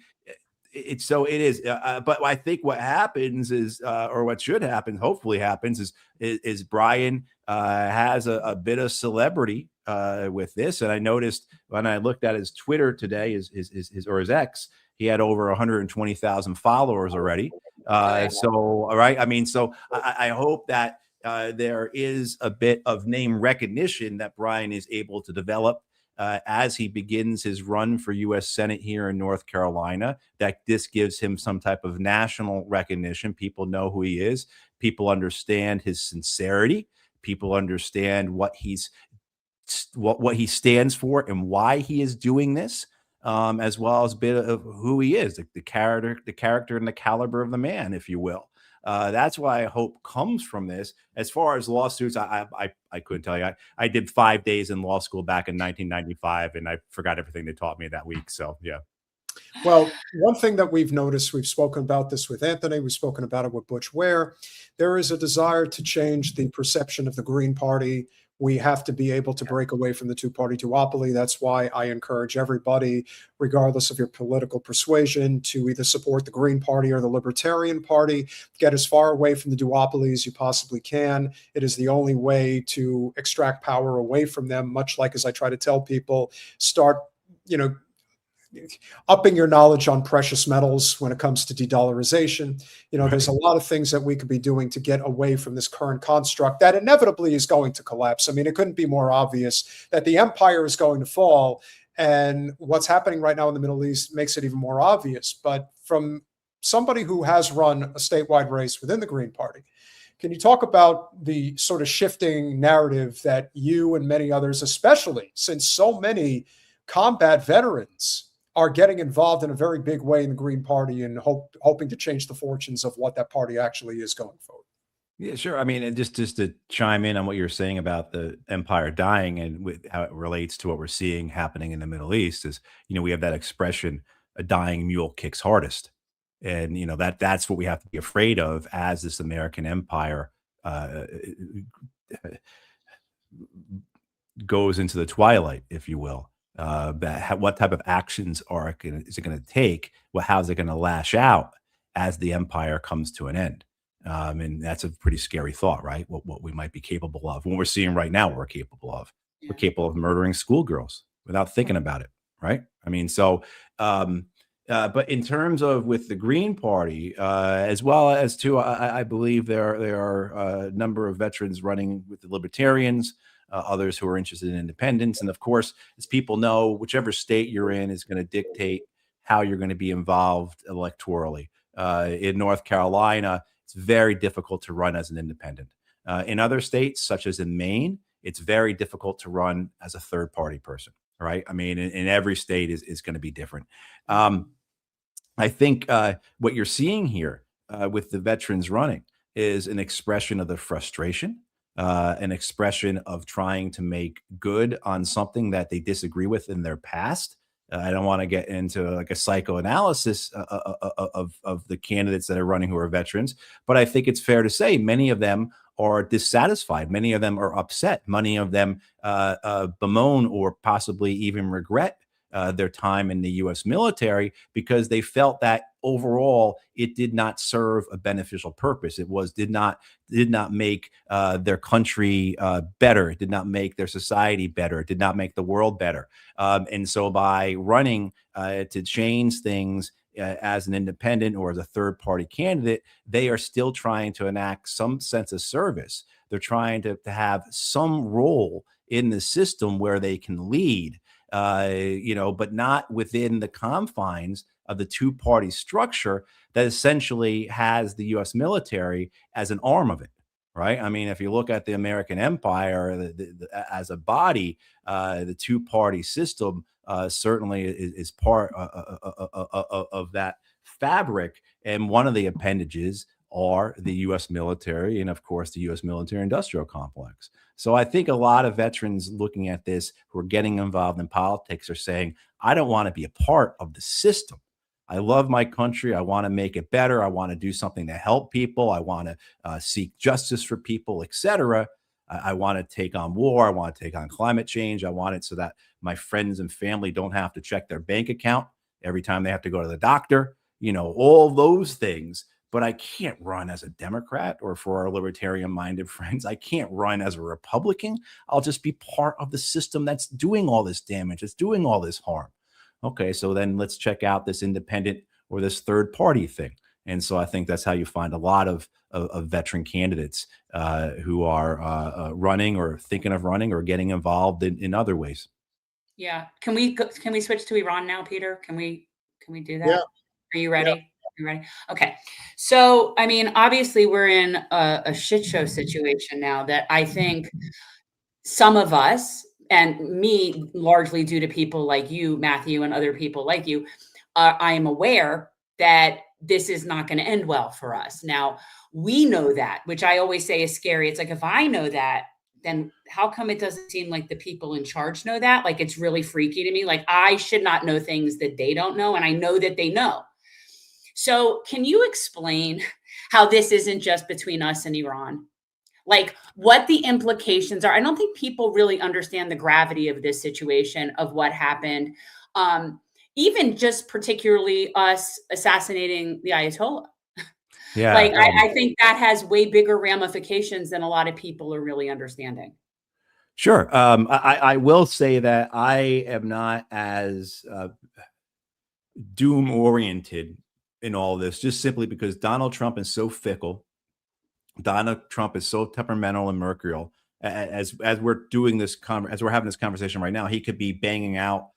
But I think what happens is, or what should happen, hopefully happens, is Brian has a bit of celebrity with this. And I noticed when I looked at his Twitter today, his X, he had over 120,000 followers already. So I hope that there is a bit of name recognition that Brian is able to develop as he begins his run for U.S. Senate here in North Carolina, that this gives him some type of national recognition. People know who he is. People understand his sincerity. People understand what he stands for and why he is doing this, as well as a bit of who he is, the character and the caliber of the man, if you will. That's why I hope comes from this. As far as lawsuits, I couldn't tell you. I did 5 days in law school back in 1995, and I forgot everything they taught me that week. So, yeah. Well, one thing that we've noticed, we've spoken about this with Anthony, we've spoken about it with Butch Ware, there is a desire to change the perception of the Green Party. We have to be able to break away from the two-party duopoly. That's why I encourage everybody, regardless of your political persuasion, to either support the Green Party or the Libertarian Party. Get as far away from the duopoly as you possibly can. It is the only way to extract power away from them, much like, as I try to tell people, start, upping your knowledge on precious metals when it comes to de-dollarization. There's a lot of things that we could be doing to get away from this current construct that inevitably is going to collapse. I mean, it couldn't be more obvious that the empire is going to fall, and what's happening right now in the Middle East makes it even more obvious. But from somebody who has run a statewide race within the Green Party, can you talk about the sort of shifting narrative that you and many others, especially since so many combat veterans are getting involved in a very big way in the Green Party and hoping to change the fortunes of what that party actually is going forward? Yeah, sure. I mean, and just to chime in on what you're saying about the empire dying and with how it relates to what we're seeing happening in the Middle East is, we have that expression, a dying mule kicks hardest. And, that's what we have to be afraid of as this American empire goes into the twilight, if you will. What type of actions is it going to take? How's it going to lash out? as the empire comes to an end. And that's a pretty scary thought, right? What we might be capable of. What we're seeing right now, we're capable of. We're capable of murdering schoolgirls without thinking about it, right? I mean, so, but in terms of with the Green Party, as well as too, I believe there are a number of veterans running with the Libertarians, others who are interested in independence. And of course, as people know, whichever state you're in is going to dictate how you're going to be involved electorally. In North Carolina, it's very difficult to run as an independent. In other states, such as in Maine, it's very difficult to run as a third party person, right? I mean, in every state is going to be different. I think what you're seeing here with the veterans running is an expression of the frustration, an expression of trying to make good on something that they disagree with in their past. I don't want to get into like a psychoanalysis of the candidates that are running who are veterans, but I think it's fair to say many of them are dissatisfied. Many of them are upset. Many of them bemoan or possibly even regret their time in the U.S. military because they felt that overall it did not serve a beneficial purpose. It did not make their country better. It did not make their society better. It did not make the world better. And so by running to change things as an independent or as a third party candidate, they are still trying to enact some sense of service. They're trying to have some role in the system where they can lead. But not within the confines of the two-party structure that essentially has the U.S. military as an arm of it, right? I mean, if you look at the American empire as a body, the two-party system certainly is part of that fabric. And one of the appendages are the U.S. military and, of course, the U.S. military-industrial complex. So I think a lot of veterans looking at this who are getting involved in politics are saying, I don't want to be a part of the system. I love my country. I want to make it better. I want to do something to help people. I want to seek justice for people, etc. I want to take on war. I want to take on climate change. I want it so that my friends and family don't have to check their bank account every time they have to go to the doctor, all those things. But I can't run as a Democrat, or for our libertarian-minded friends, I can't run as a Republican. I'll just be part of the system that's doing all this damage, that's doing all this harm. Okay, so then let's check out this independent or this third-party thing. And so I think that's how you find a lot of veteran candidates who are running or thinking of running or getting involved in other ways. Yeah. Can we switch to Iran now, Peter? Can we do that? Yeah. Are you ready? Yeah. You ready? Okay. So, I mean, obviously we're in a shit show situation now that I think some of us, and me largely due to people like you, Matthew, and other people like you, I am aware that this is not going to end well for us. Now, we know that, which I always say is scary. It's like, if I know that, then how come it doesn't seem like the people in charge know that? Like, it's really freaky to me. Like, I should not know things that they don't know, and I know that they know. So can you explain how this isn't just between us and Iran? Like, what the implications are? I don't think people really understand the gravity of this situation, of what happened. Even just particularly us assassinating the Ayatollah. Yeah. Like, I think that has way bigger ramifications than a lot of people are really understanding. Sure. I will say that I am not as doom-oriented in all this, just simply because Donald Trump is so fickle. Donald Trump is so temperamental and mercurial. As we're doing this, as we're having this conversation right now, he could be banging out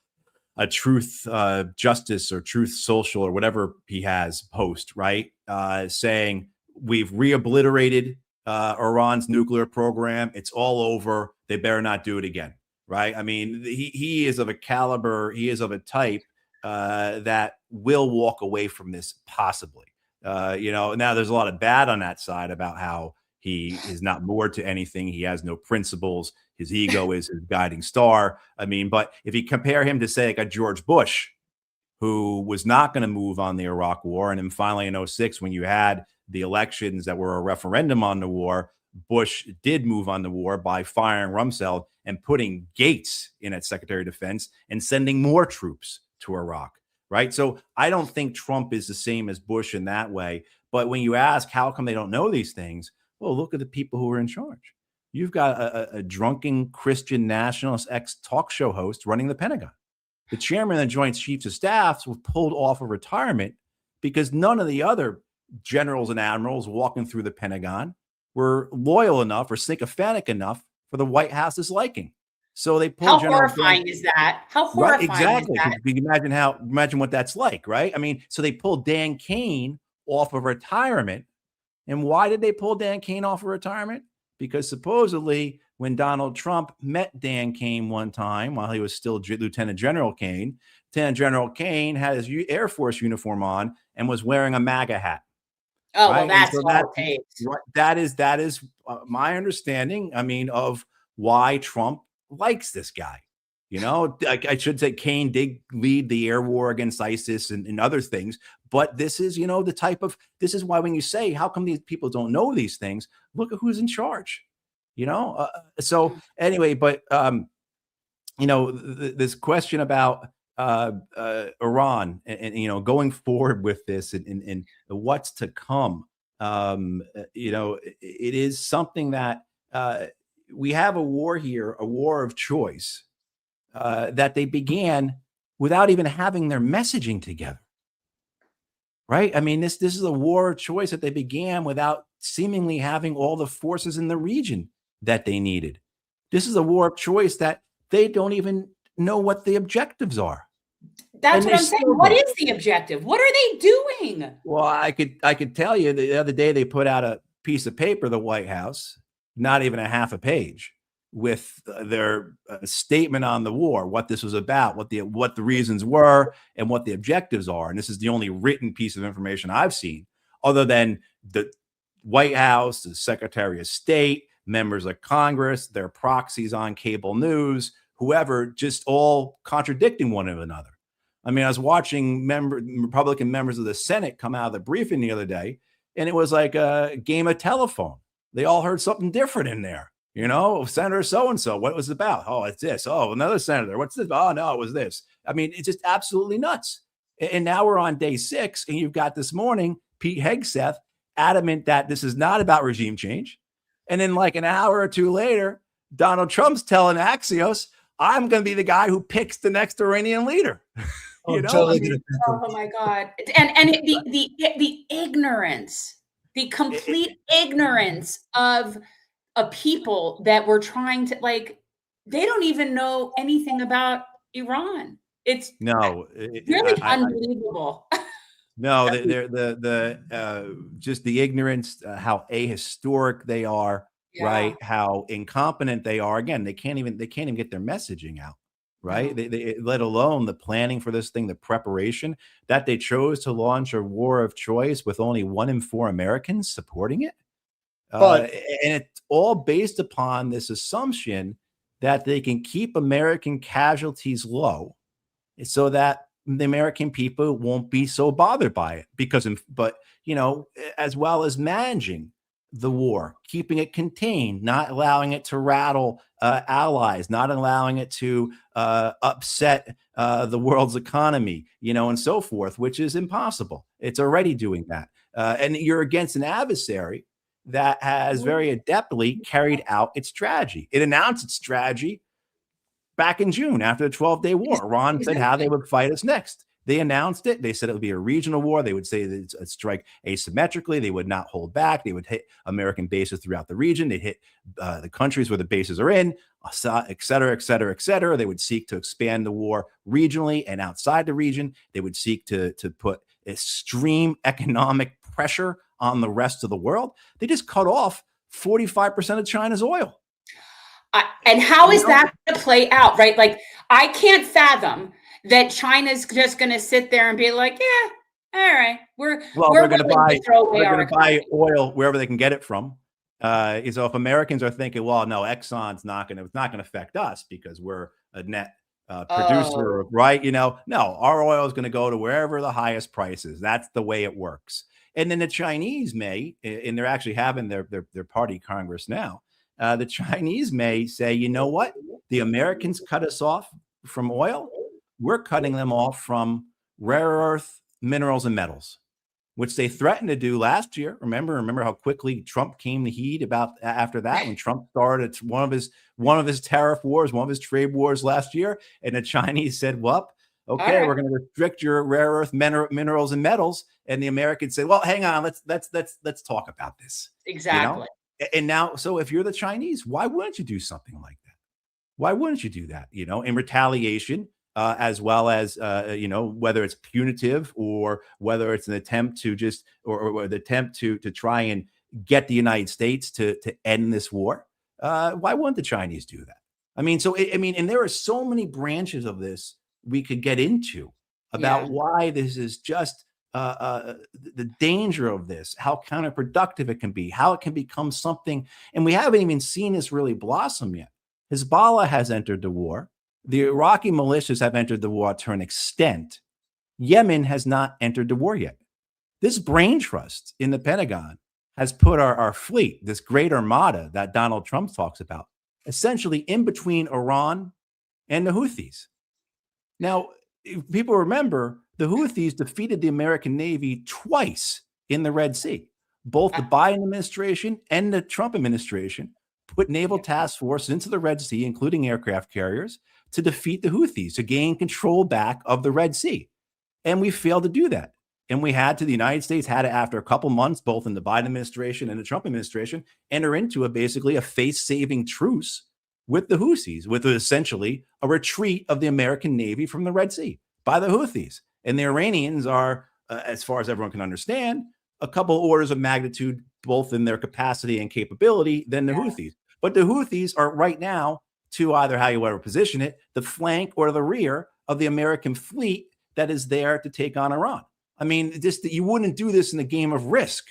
a truth justice or truth social or whatever he has post, right? Saying we've re-obliterated Iran's nuclear program. It's all over. They better not do it again, right? I mean, he is of a caliber, he is of a type that will walk away from this possibly. Now there's a lot of bad on that side about how he is not moored to anything. He has no principles. His ego is his guiding star. I mean, but if you compare him to, say, like a George Bush, who was not going to move on the Iraq war, and then finally in 2006, when you had the elections that were a referendum on the war, Bush did move on the war by firing Rumsfeld and putting Gates in as Secretary of Defense and sending more troops to Iraq, right? So I don't think Trump is the same as Bush in that way. But when you ask how come they don't know these things, well, look at the people who are in charge. You've got a drunken Christian nationalist ex-talk show host running the Pentagon. The chairman of the Joint Chiefs of Staff was pulled off of retirement because none of the other generals and admirals walking through the Pentagon were loyal enough or sycophantic enough for the White House's liking. So they pulled. How horrifying is that? How horrifying exactly. is that? You can imagine what that's like, right? I mean, so they pulled Dan Kane off of retirement. And why did they pull Dan Kane off of retirement? Because supposedly when Donald Trump met Dan Kane one time while he was still Lieutenant General Kane had his Air Force uniform on and was wearing a MAGA hat. Oh, right? Well, that's so all it takes. That is my understanding. I mean, of why Trump likes this guy. You know, I should say Kane did lead the air war against ISIS and other things. But this is, you know, this is why when you say, how come these people don't know these things? Look at who's in charge, you know? So anyway, but, you know, this question about Iran and, you know, going forward with this and what's to come, you know, it is something that we have a war here, a war of choice. That they began without even having their messaging together, right? I mean, this is a war of choice that they began without seemingly having all the forces in the region that they needed. This is a war of choice that they don't even know what the objectives are. That's what I'm saying. What is the objective? What are they doing? Well, I could tell you the other day they put out a piece of paper, the White House, not even a half a page, with their statement on the war, what this was about, what the reasons were, and what the objectives are. And this is the only written piece of information I've seen, other than the White House, the Secretary of State, members of Congress, their proxies on cable news, whoever, just all contradicting one another. I mean, I was watching Republican members of the Senate come out of the briefing the other day, and it was like a game of telephone. They all heard something different in there. You know, Senator so-and-so, what was it about? Oh, it's this. Oh, another senator. What's this? Oh, no, it was this. I mean, it's just absolutely nuts. And now we're on day 6, and you've got this morning, Pete Hegseth adamant that this is not about regime change. And then like an hour or two later, Donald Trump's telling Axios, I'm going to be the guy who picks the next Iranian leader. You know? Totally. I mean, oh my God. And the ignorance, the complete ignorance of a people that were trying to, like, they don't even know anything about Iran. It's really unbelievable. No, they're just the ignorance, how ahistoric they are, right? How incompetent they are. Again, they can't even get their messaging out, right? They let alone the planning for this thing, the preparation that they chose to launch a war of choice with only 1 in 4 Americans supporting it. And it's all based upon this assumption that they can keep American casualties low so that the American people won't be so bothered by it but you know, as well as managing the war, keeping it contained, not allowing it to rattle allies, not allowing it to upset the world's economy, you know, and so forth, which is impossible. It's already doing that. And you're against an adversary that has very adeptly carried out its strategy. It announced its strategy back in June after the 12-day war. Iran said how they would fight us next. They announced it. They said it would be a regional war. They would say that it's a strike asymmetrically. They would not hold back. They would hit American bases throughout the region. They'd hit the countries where the bases are in, et cetera, et cetera, et cetera. They would seek to expand the war regionally and outside the region. They would seek to put extreme economic pressure on the rest of the world. They just cut off 45% of China's oil. And how is that going to play out, right? Like, I can't fathom that China's just going to sit there and be like, yeah, all right, we're going to buy oil wherever they can get it from. So if Americans are thinking, well, no, Exxon's not going to affect us because we're a net producer, right? You know, no, our oil is going to go to wherever the highest price is. That's the way it works. And then the Chinese may, and they're actually having their party Congress now. The Chinese may say, you know what? The Americans cut us off from oil. We're cutting them off from rare earth minerals and metals, which they threatened to do last year. Remember how quickly Trump came to heat about after that, when Trump started one of his tariff wars, one of his trade wars last year, and the Chinese said, "Well, okay, right, we're going to restrict your rare earth minerals and metals," and the Americans said, "Well, hang on, let's talk about this." exactly. And now, so if you're the Chinese, why wouldn't you do something like that? Why wouldn't you do that? In retaliation, as well as whether it's punitive or whether it's an attempt to just or the attempt to try and get the United States to end this war. Why wouldn't the Chinese do that? And there are so many branches of this we could get into about why this is just the danger of this, how counterproductive it can be, how it can become something. And we haven't even seen this really blossom yet. Hezbollah has entered the war. The Iraqi militias have entered the war to an extent. Yemen has not entered the war yet. This brain trust in the Pentagon has put our fleet, this great armada that Donald Trump talks about, essentially in between Iran and the Houthis. Now, if people remember, the Houthis defeated the American Navy twice in the Red Sea. Both the Biden administration and the Trump administration put naval task forces into the Red Sea, including aircraft carriers, to defeat the Houthis, to gain control back of the Red Sea. And we failed to do that. And the United States had to, after a couple months, both in the Biden administration and the Trump administration, enter into basically a face-saving truce with the Houthis, with essentially a retreat of the American Navy from the Red Sea by the Houthis. And the Iranians are, as far as everyone can understand, a couple orders of magnitude, both in their capacity and capability, than the Houthis. But the Houthis are right now, to either how you ever position it, the flank or the rear of the American fleet that is there to take on Iran. You wouldn't do this in a game of Risk,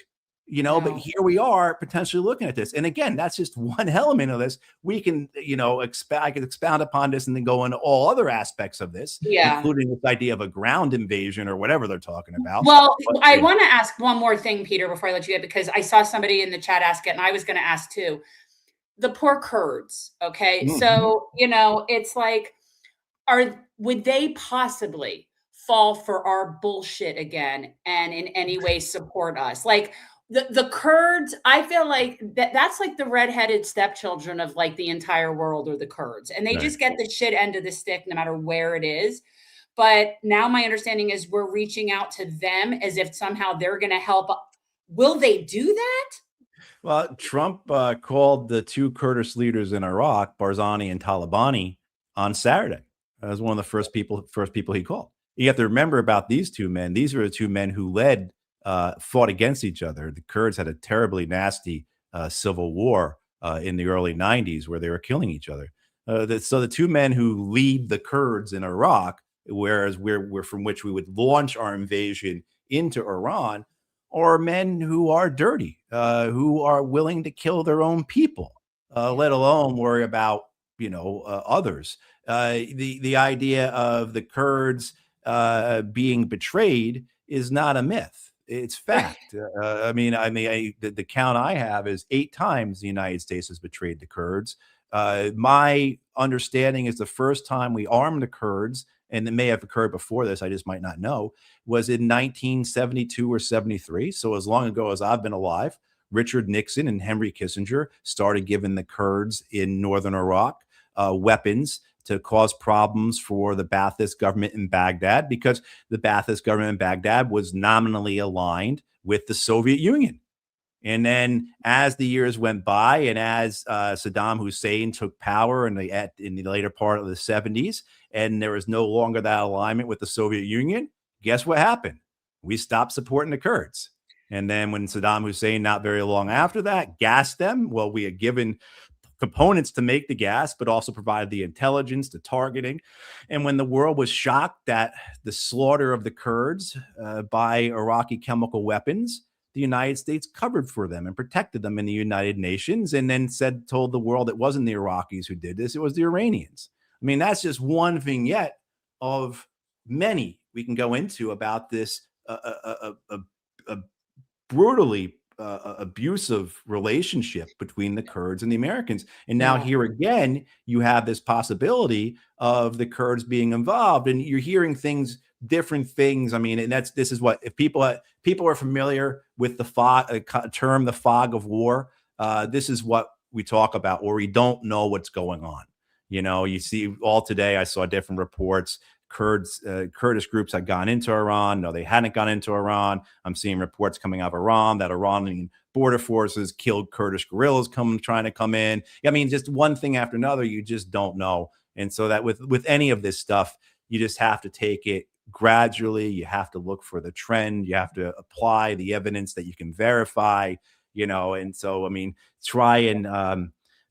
but here we are potentially looking at this. And again, that's just one element of this. We can, I could expound upon this and then go into all other aspects of this, including this idea of a ground invasion or whatever they're talking about. Well, I want to ask one more thing, Peter, before I let you get, because I saw somebody in the chat ask it, and I was going to ask too. The poor Kurds. Okay. Mm-hmm. So, it's like, would they possibly fall for our bullshit again and in any way support us? Like the Kurds, I feel like that's like the redheaded stepchildren of like the entire world, or the Kurds. And they just get the shit end of the stick no matter where it is. But now my understanding is we're reaching out to them as if somehow they're going to help. Will they do that? Well, Trump called the two Kurdish leaders in Iraq, Barzani and Talabani, on Saturday. That was one of the first people he called. You have to remember about these two men. These are the two men who fought against each other. The Kurds had a terribly nasty civil war in the early 90s where they were killing each other. So the two men who lead the Kurds in Iraq, whereas we're from which we would launch our invasion into Iran, are men who are dirty, who are willing to kill their own people, let alone worry about others. The idea of the Kurds being betrayed is not a myth; it's fact. The count I have is 8 times the United States has betrayed the Kurds. My understanding is the first time we armed the Kurds, and it may have occurred before this, I just might not know, was in 1972 or 73. So as long ago as I've been alive, Richard Nixon and Henry Kissinger started giving the Kurds in northern Iraq weapons to cause problems for the Ba'athist government in Baghdad, because the Ba'athist government in Baghdad was nominally aligned with the Soviet Union. And then as the years went by, and as Saddam Hussein took power in the later part of the 70s, and there was no longer that alignment with the Soviet Union, guess what happened? We stopped supporting the Kurds. And then when Saddam Hussein, not very long after that, gassed them, well, we had given components to make the gas, but also provided the intelligence, the targeting. And when the world was shocked at the slaughter of the Kurds by Iraqi chemical weapons, the United States covered for them and protected them in the United Nations, and then told the world it wasn't the Iraqis who did this, it was the Iranians. That's just one vignette of many we can go into about this brutally abusive relationship between the Kurds and the Americans. And now here again, you have this possibility of the Kurds being involved, and you're hearing things different things. I mean, and this is what, if people are familiar with the term, the fog of war, this is what we talk about, where we don't know what's going on. You see all today, I saw different reports. Kurdish groups had gone into Iran. No, they hadn't gone into Iran. I'm seeing reports coming out of Iran that Iranian border forces killed Kurdish guerrillas trying to come in. I mean, just one thing after another, you just don't know. And so that with any of this stuff, you just have to take it gradually. You have to look for the trend. You have to apply the evidence that you can verify, and so, I mean, try and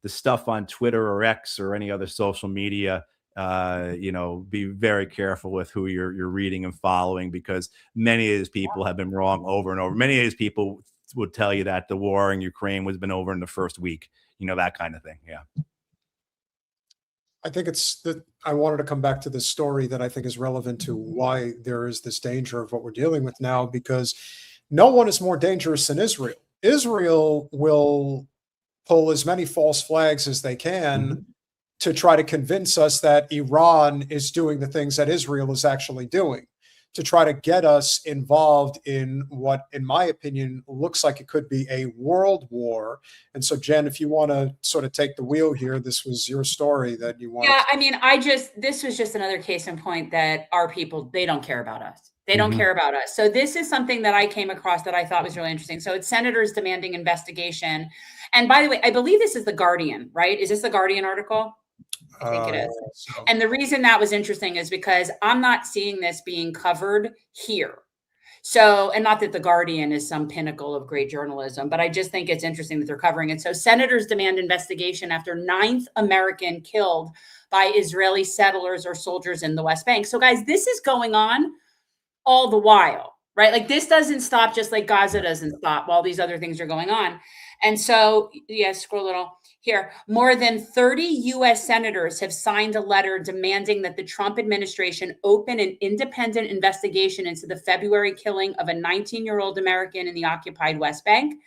the stuff on Twitter or X or any other social media, be very careful with who you're reading and following, because many of these people have been wrong over and over. Many of these people would tell you that the war in Ukraine was been over in the first week, that kind of thing. Yeah. I think I wanted to come back to this story that I think is relevant to why there is this danger of what we're dealing with now, because no one is more dangerous than Israel. Israel will pull as many false flags as they can to try to convince us that Iran is doing the things that Israel is actually doing, to try to get us involved in what, in my opinion, looks like it could be a world war. And so, Jen, if you want to sort of take the wheel here, this was your story that you wanted. Yeah, I mean, this was just another case in point that our people, they don't care about us. They don't care about us. So this is something that I came across that I thought was really interesting. So it's senators demanding investigation. And by the way, I believe this is The Guardian, right? Is this the Guardian article? I think it is. So. And the reason that was interesting is because I'm not seeing this being covered here. So, and not that The Guardian is some pinnacle of great journalism, but I just think it's interesting that they're covering it. So senators demand investigation after 9th American killed by Israeli settlers or soldiers in the West Bank. So guys, this is going on all the while, right? Like this doesn't stop, just like Gaza doesn't stop while these other things are going on. And so, scroll a little here. More than 30 U.S. senators have signed a letter demanding that the Trump administration open an independent investigation into the February killing of a 19-year-old American in the occupied West Bank.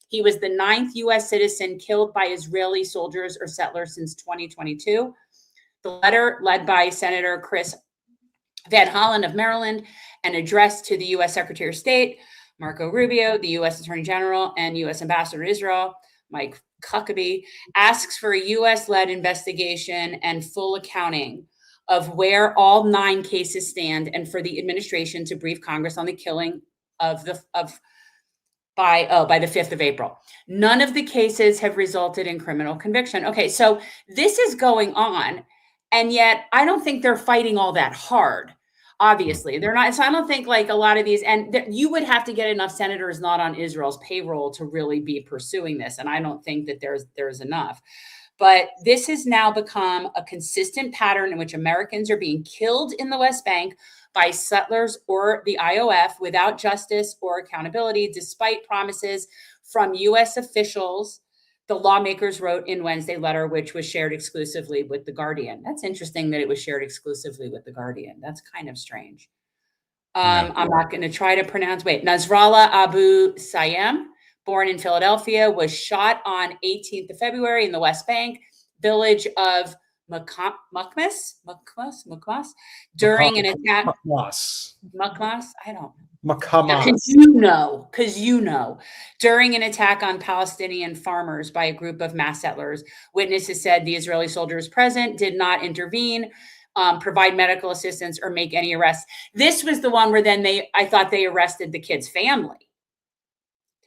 He was the 9th U.S. citizen killed by Israeli soldiers or settlers since 2022. The letter, led by Senator Chris Van Hollen of Maryland and addressed to the U.S. Secretary of State, Marco Rubio, the U.S. Attorney General, and U.S. Ambassador to Israel, Mike Huckabee, asks for a U.S.-led investigation and full accounting of where all 9 cases stand, and for the administration to brief Congress on the killing by the 5th of April. None of the cases have resulted in criminal conviction. Okay, so this is going on, and yet I don't think they're fighting all that hard. Obviously, they're not. So I don't think like a lot of these, and you would have to get enough senators not on Israel's payroll to really be pursuing this. And I don't think that there's enough. But this has now become a consistent pattern in which Americans are being killed in the West Bank by settlers or the IOF without justice or accountability, despite promises from U.S. officials. The lawmakers wrote in Wednesday letter, which was shared exclusively with The Guardian. That's interesting that it was shared exclusively with The Guardian. That's kind of strange. I'm not going to try to pronounce. Nasrallah Abu Sayyam, born in Philadelphia, was shot on 18th of February in the West Bank village of Mukmas during an attack. Mukmas? I don't know. Because during an attack on Palestinian farmers by a group of mass settlers. Witnesses said the Israeli soldiers present did not intervene, provide medical assistance, or make any arrests. This was the one where I thought they arrested the kid's family.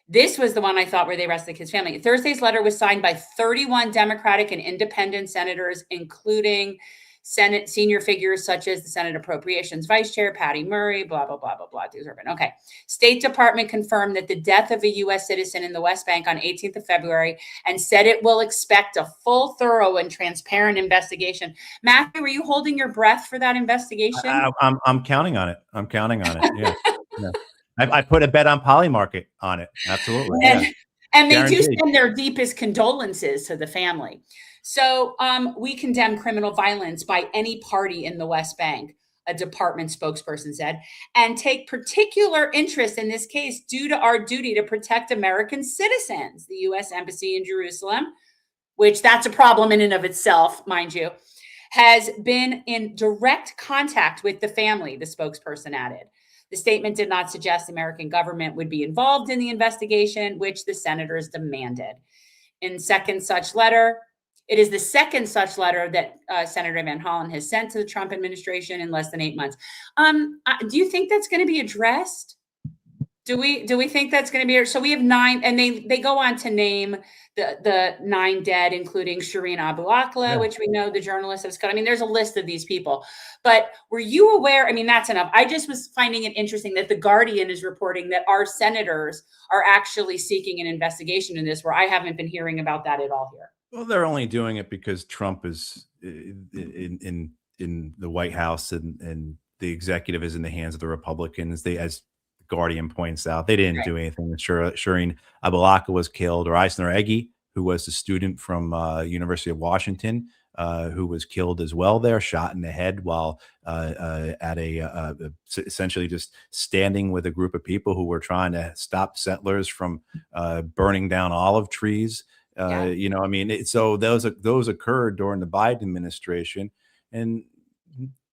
This was the one I thought where they arrested the kid's family. Thursday's letter was signed by 31 Democratic and independent senators, including Senate senior figures such as the Senate Appropriations Vice Chair, Patty Murray, blah, blah, blah, blah, blah. Okay. State Department confirmed that the death of a U.S. citizen in the West Bank on 18th of February and said it will expect a full, thorough, and transparent investigation. Matthew, were you holding your breath for that investigation? I'm counting on it. Yeah. Yeah. I put a bet on Polymarket on it. Absolutely. And they do send their deepest condolences to the family. So we condemn criminal violence by any party in the West Bank, a department spokesperson said, and take particular interest in this case due to our duty to protect American citizens. The U.S. Embassy in Jerusalem, which that's a problem in and of itself, mind you, has been in direct contact with the family, the spokesperson added. The statement did not suggest the American government would be involved in the investigation, which the senators demanded. It is the second such letter that Senator Van Hollen has sent to the Trump administration in less than 8 months. Do you think that's going to be addressed? Do we think that's going to be? So we have 9, and they go on to name the 9 dead, including Shireen Abu Akleh, which we know the journalist has cut. I mean, there's a list of these people. But were you aware? I mean, that's enough. I just was finding it interesting that The Guardian is reporting that our senators are actually seeking an investigation in this, where I haven't been hearing about that at all here. Well, they're only doing it because Trump is in the White House, and the executive is in the hands of the Republicans. As Guardian points out, they didn't do anything. Shireen Abu Akleh was killed, or Eisner Eggy, who was the student from University of Washington, who was killed as well there, shot in the head while essentially just standing with a group of people who were trying to stop settlers from burning down olive trees. You know, I mean, so those occurred during the Biden administration, and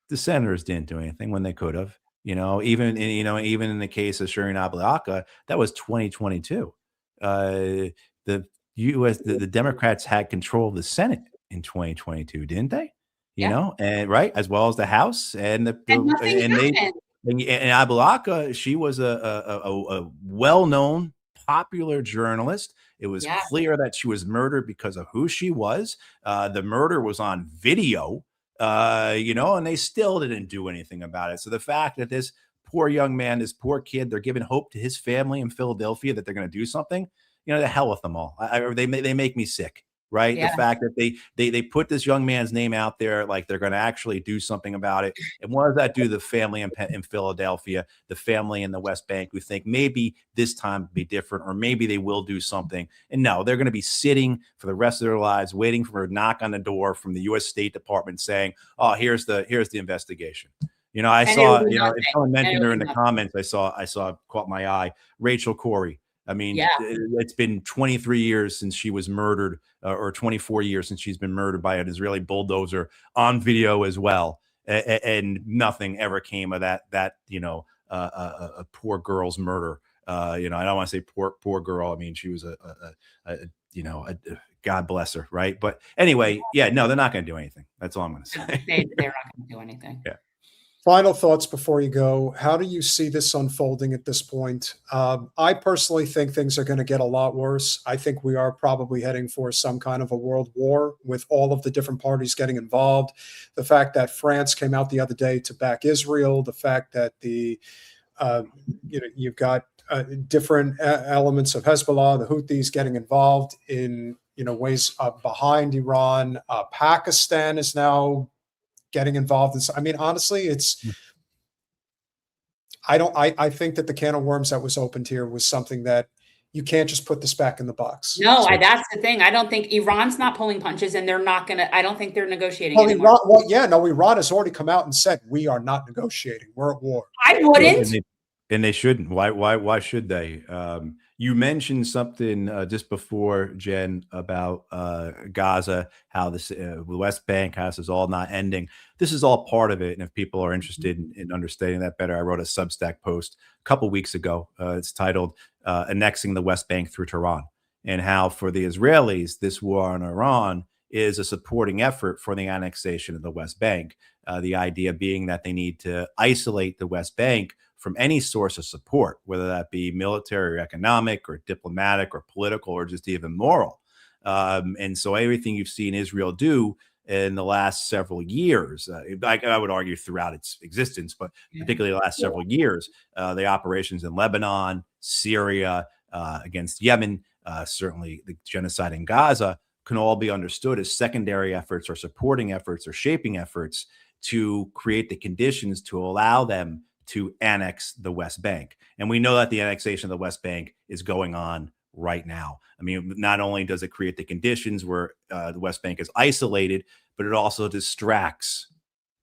the senators didn't do anything when they could have. You know, even in the case of Shireen Abu Akleh, that was 2022. The Democrats had control of the Senate in 2022, didn't they? You know, and as well as the House, and Abu Akleh, she was a well-known, popular journalist. It was clear that she was murdered because of who she was. The murder was on video. And they still didn't do anything about it. So the fact that this poor young man, this poor kid, they're giving hope to his family in Philadelphia that they're going to do something, the hell with them all. They make me sick, right? The fact that they put this young man's name out there like they're going to actually do something about it. And what does that do to the family in Philadelphia, the family in the West Bank, who think maybe this time will be different, or maybe they will do something? And no, they're going to be sitting for the rest of their lives waiting for a knock on the door from the U.S. State Department saying, "Oh, here's the investigation." I saw, if someone mentioned her in the comments, I saw caught my eye, Rachel Corrie. I mean, it's been 23 years since she was murdered, or 24 years since she's been murdered by an Israeli bulldozer on video as well. And nothing ever came of that a poor girl's murder. I don't want to say poor girl. I mean, she was God bless her. Right. But anyway, no, they're not going to do anything. That's all I'm going to say. They're not going to do anything. Yeah. Final thoughts before you go. How do you see this unfolding at this point? I personally think things are going to get a lot worse. I think we are probably heading for some kind of a world war with all of the different parties getting involved. The fact that France came out the other day to back Israel, the fact that you've got different elements of Hezbollah, the Houthis getting involved in ways behind Iran. Pakistan is now getting involved in. I mean, honestly, I think that the can of worms that was opened here was something that you can't just put this back in the box. No, that's the thing. I don't think Iran's not pulling punches, and they're not going to, I don't think they're negotiating anymore. Iran has already come out and said, we are not negotiating. We're at war. I wouldn't. And they shouldn't. Why should they? You mentioned something just before, Jen, about Gaza, how the West Bank has is all not ending. This is all part of it. And if people are interested in understanding that better, I wrote a Substack post a couple weeks ago. It's titled Annexing the West Bank Through Tehran, and how for the Israelis, this war on Iran is a supporting effort for the annexation of the West Bank. The idea being that they need to isolate the West Bank from any source of support, whether that be military or economic or diplomatic or political or just even moral. And so everything you've seen Israel do in the last several years, I would argue throughout its existence, but particularly the last several years, the operations in Lebanon, Syria, against Yemen, certainly the genocide in Gaza, can all be understood as secondary efforts or supporting efforts or shaping efforts to create the conditions to allow them to annex the West Bank. And we know that the annexation of the West Bank is going on right now. I mean, not only does it create the conditions where the West Bank is isolated, but it also distracts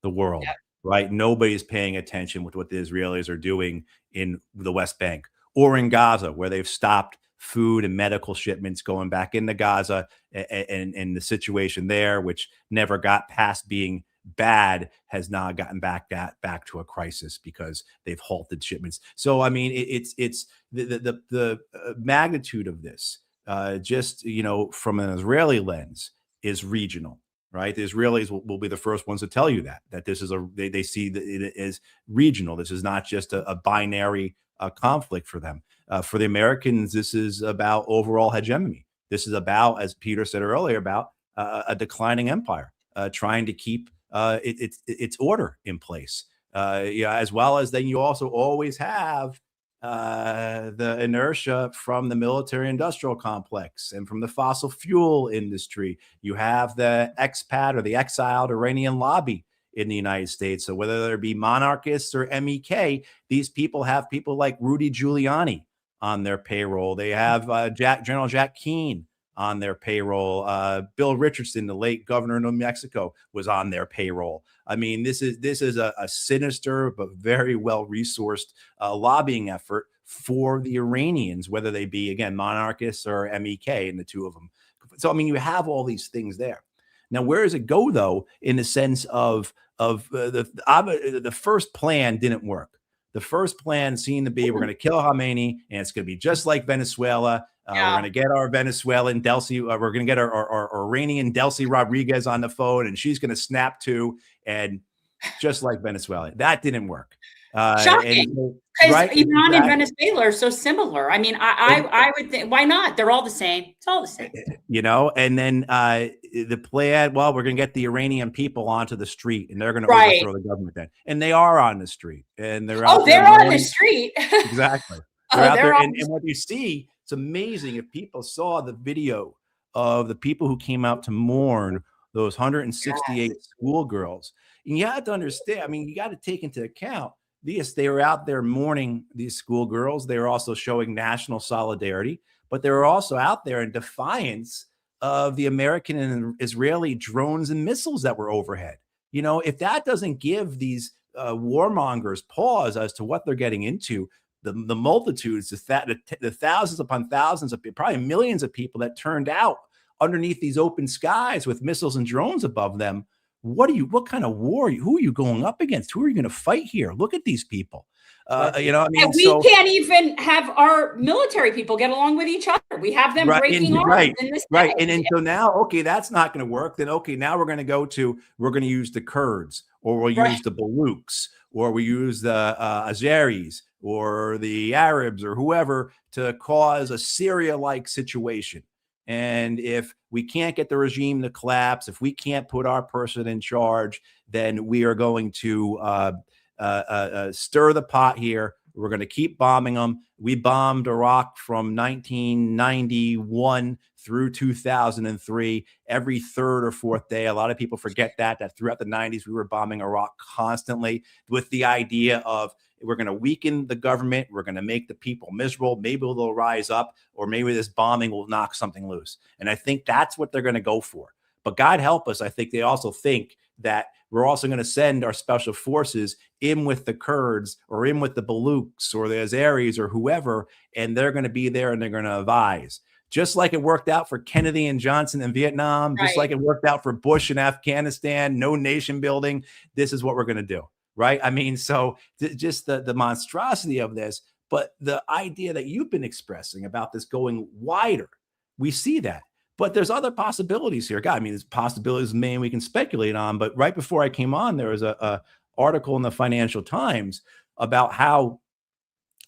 the world, right? Nobody's paying attention with what the Israelis are doing in the West Bank or in Gaza, where they've stopped food and medical shipments going back into Gaza, and the situation there, which never got past being bad, has now gotten back to a crisis because they've halted shipments. So I mean, it's the magnitude of this, just from an Israeli lens, is regional, right? The Israelis will be the first ones to tell you that this is they see that it is regional. This is not just a binary conflict for them. For the Americans, this is about overall hegemony. This is about, as Peter said earlier, about a declining empire, trying to keep its order in place. As well as then you also always have the inertia from the military industrial complex and from the fossil fuel industry. You have the expat or the exiled Iranian lobby in the United States. So whether there be monarchists or MEK, these people have people like Rudy Giuliani on their payroll. They have General Jack Keane on their payroll. Bill Richardson, the late governor of New Mexico, was on their payroll. I mean, this is a sinister but very well-resourced lobbying effort for the Iranians, whether they be, again, monarchists or MEK, and the two of them. So, I mean, you have all these things there. Now, where does it go, though, in the sense of the first plan didn't work. The first plan seemed to be, we're going to kill Khamenei, and it's going to be just like Venezuela. We're going to get our Venezuelan Delcy. We're going to get our Iranian Delcy Rodriguez on the phone, and she's going to snap to, and just like Venezuela. That didn't work. Shocking, because Iran and Venezuela are so similar. I mean, I would think, why not? They're all the same. It's all the same. And then the plan, well, we're going to get the Iranian people onto the street, and they're going to overthrow the government then. And they are on the street. And they're out they're on the street. Exactly. They're out there. And what you see, it's amazing. If people saw the video of the people who came out to mourn those 168 schoolgirls, and you have to understand, I mean, you got to take into account, they were out there mourning these schoolgirls. They were also showing national solidarity, but they were also out there in defiance of the American and Israeli drones and missiles that were overhead. If that doesn't give these warmongers pause as to what they're getting into, the multitudes, the thousands upon thousands of people, probably millions of people that turned out underneath these open skies with missiles and drones above them, what kind of war? Who are you going up against? Who are you going to fight here? Look at these people. I mean, and we can't even have our military people get along with each other. We have them breaking arms in this right. And so now, okay, that's not going to work. Then, okay, now we're going to use the Kurds, or we'll use the Baluchs, or we use the Azeris, or the Arabs, or whoever, to cause a Syria-like situation. And if we can't get the regime to collapse, if we can't put our person in charge, then we are going to stir the pot here. We're going to keep bombing them. We bombed Iraq from 1991 through 2003, every third or fourth day. A lot of people forget that throughout the 90s, we were bombing Iraq constantly with the idea of, we're going to weaken the government. We're going to make the people miserable. Maybe they'll rise up, or maybe this bombing will knock something loose. And I think that's what they're going to go for. But God help us, I think they also think that we're also going to send our special forces in with the Kurds, or in with the Baluchs, or the Azeris, or whoever, and they're going to be there and they're going to advise. Just like it worked out for Kennedy and Johnson in Vietnam, just like it worked out for Bush in Afghanistan, no nation building, this is what we're going to do. Right. I mean, so just the monstrosity of this, but the idea that you've been expressing about this going wider, we see that. But there's other possibilities here. God, I mean, there's possibilities, man, we can speculate on. But right before I came on, there was a article in the Financial Times about how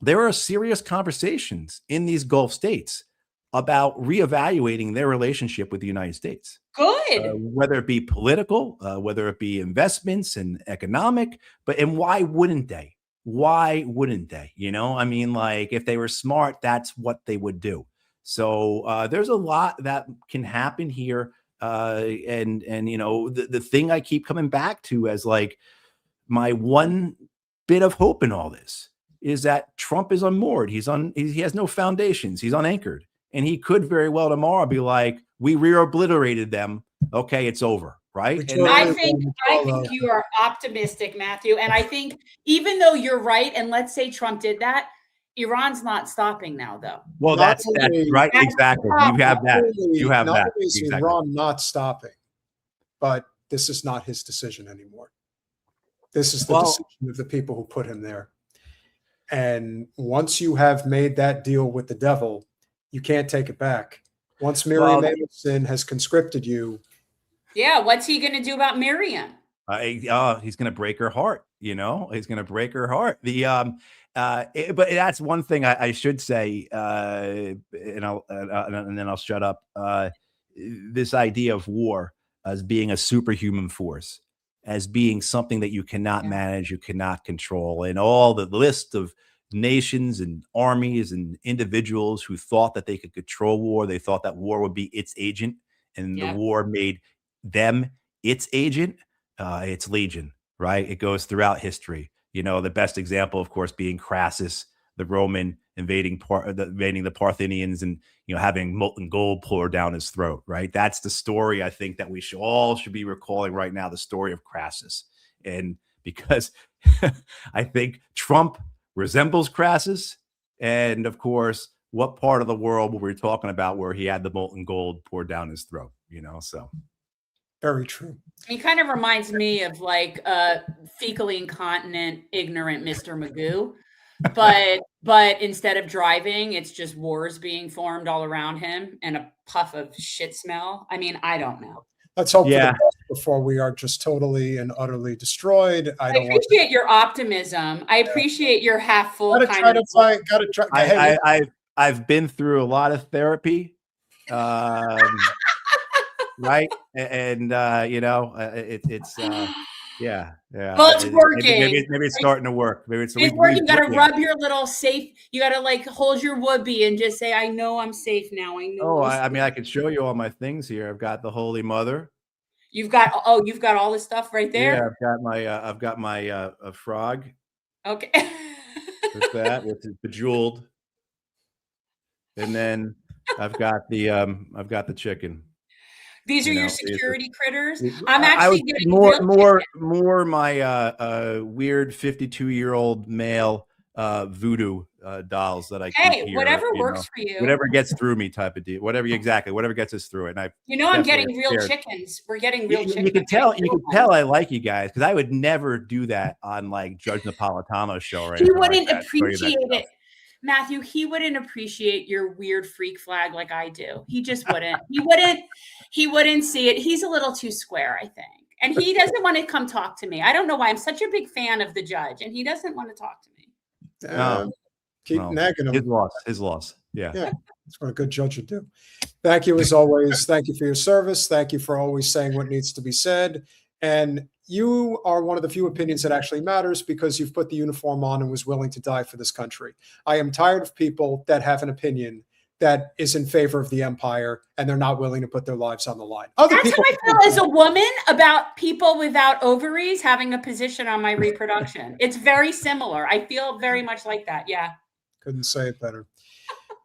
there are serious conversations in these Gulf states about reevaluating their relationship with the United States. Good. Whether it be political, whether it be investments and economic, and why wouldn't they? Why wouldn't they? I mean, like, if they were smart, that's what they would do. So there's a lot that can happen here. And the thing I keep coming back to as like my one bit of hope in all this is that Trump is unmoored. He has no foundations. He's unanchored. And he could very well tomorrow be like, we re-obliterated them. Okay, it's over, right? And I think you are optimistic, Matthew. And I think even though you're right, and let's say Trump did that, Iran's not stopping now, though. Well, Not that's only- right. Exactly. You have that. You have Not that. only is Exactly. Iran not stopping, but this is not his decision anymore. This is the decision of the people who put him there. And once you have made that deal with the devil, you can't take it back. Once Miriam Adelson has conscripted you. Yeah, what's he going to do about Miriam? He's going to break her heart. He's going to break her heart. But that's one thing I should say, and then I'll shut up. This idea of war as being a superhuman force, as being something that you cannot manage, you cannot control, and all the list of nations and armies and individuals who thought that they could control war. They thought that war would be its agent, and the war made them its agent. It's legion, right? It goes throughout history. The best example, of course, being Crassus, the Roman invading the Parthians, and having molten gold pour down his throat. Right? That's the story I think that we should be recalling right now. The story of Crassus, and because I think Trump resembles Crassus, and of course, what part of the world were we talking about where he had the molten gold poured down his throat? So. Very true. He kind of reminds me of like fecally incontinent, ignorant Mr. Magoo. But instead of driving, it's just wars being formed all around him and a puff of shit smell. I mean, I don't know. Let's hope for the best before we are just totally and utterly destroyed. I appreciate your optimism. I appreciate your half full kind of. I've been through a lot of therapy. Right. And it's yeah. Well, it's working. Maybe it's starting to work. Maybe it's working. You gotta rub your little safe, you gotta like hold your whoopee and just say, I know I'm safe now. I know. I mean, I can show you all my things here. I've got the Holy Mother. You've got all this stuff right there. Yeah, I've got my frog. Okay. With that, which is bejeweled. And then I've got the chicken. These are your security critters. I'm actually getting more my weird 52-year-old male voodoo dolls that I keep here, whatever works for you, whatever gets through me type of deal, whatever gets us through it. And I'm getting real chickens. We're getting real chickens. You can tell I like you guys because I would never do that on like Judge Napolitano's show. Right? He wouldn't appreciate it. Matthew, he wouldn't appreciate your weird freak flag like I do. He just wouldn't. He wouldn't see it. He's a little too square, I think. And he doesn't want to come talk to me. I don't know why. I'm such a big fan of the judge, and he doesn't want to talk to me. Keep nagging him. His loss. Yeah. That's what a good judge would do. Thank you as always. Thank you for your service. Thank you for always saying what needs to be said. And you are one of the few opinions that actually matters because you've put the uniform on and was willing to die for this country. I am tired of people that have an opinion that is in favor of the empire and they're not willing to put their lives on the line. That's how I feel as a woman about people without ovaries having a position on my reproduction. It's very similar. I feel very much like that. Yeah. Couldn't say it better.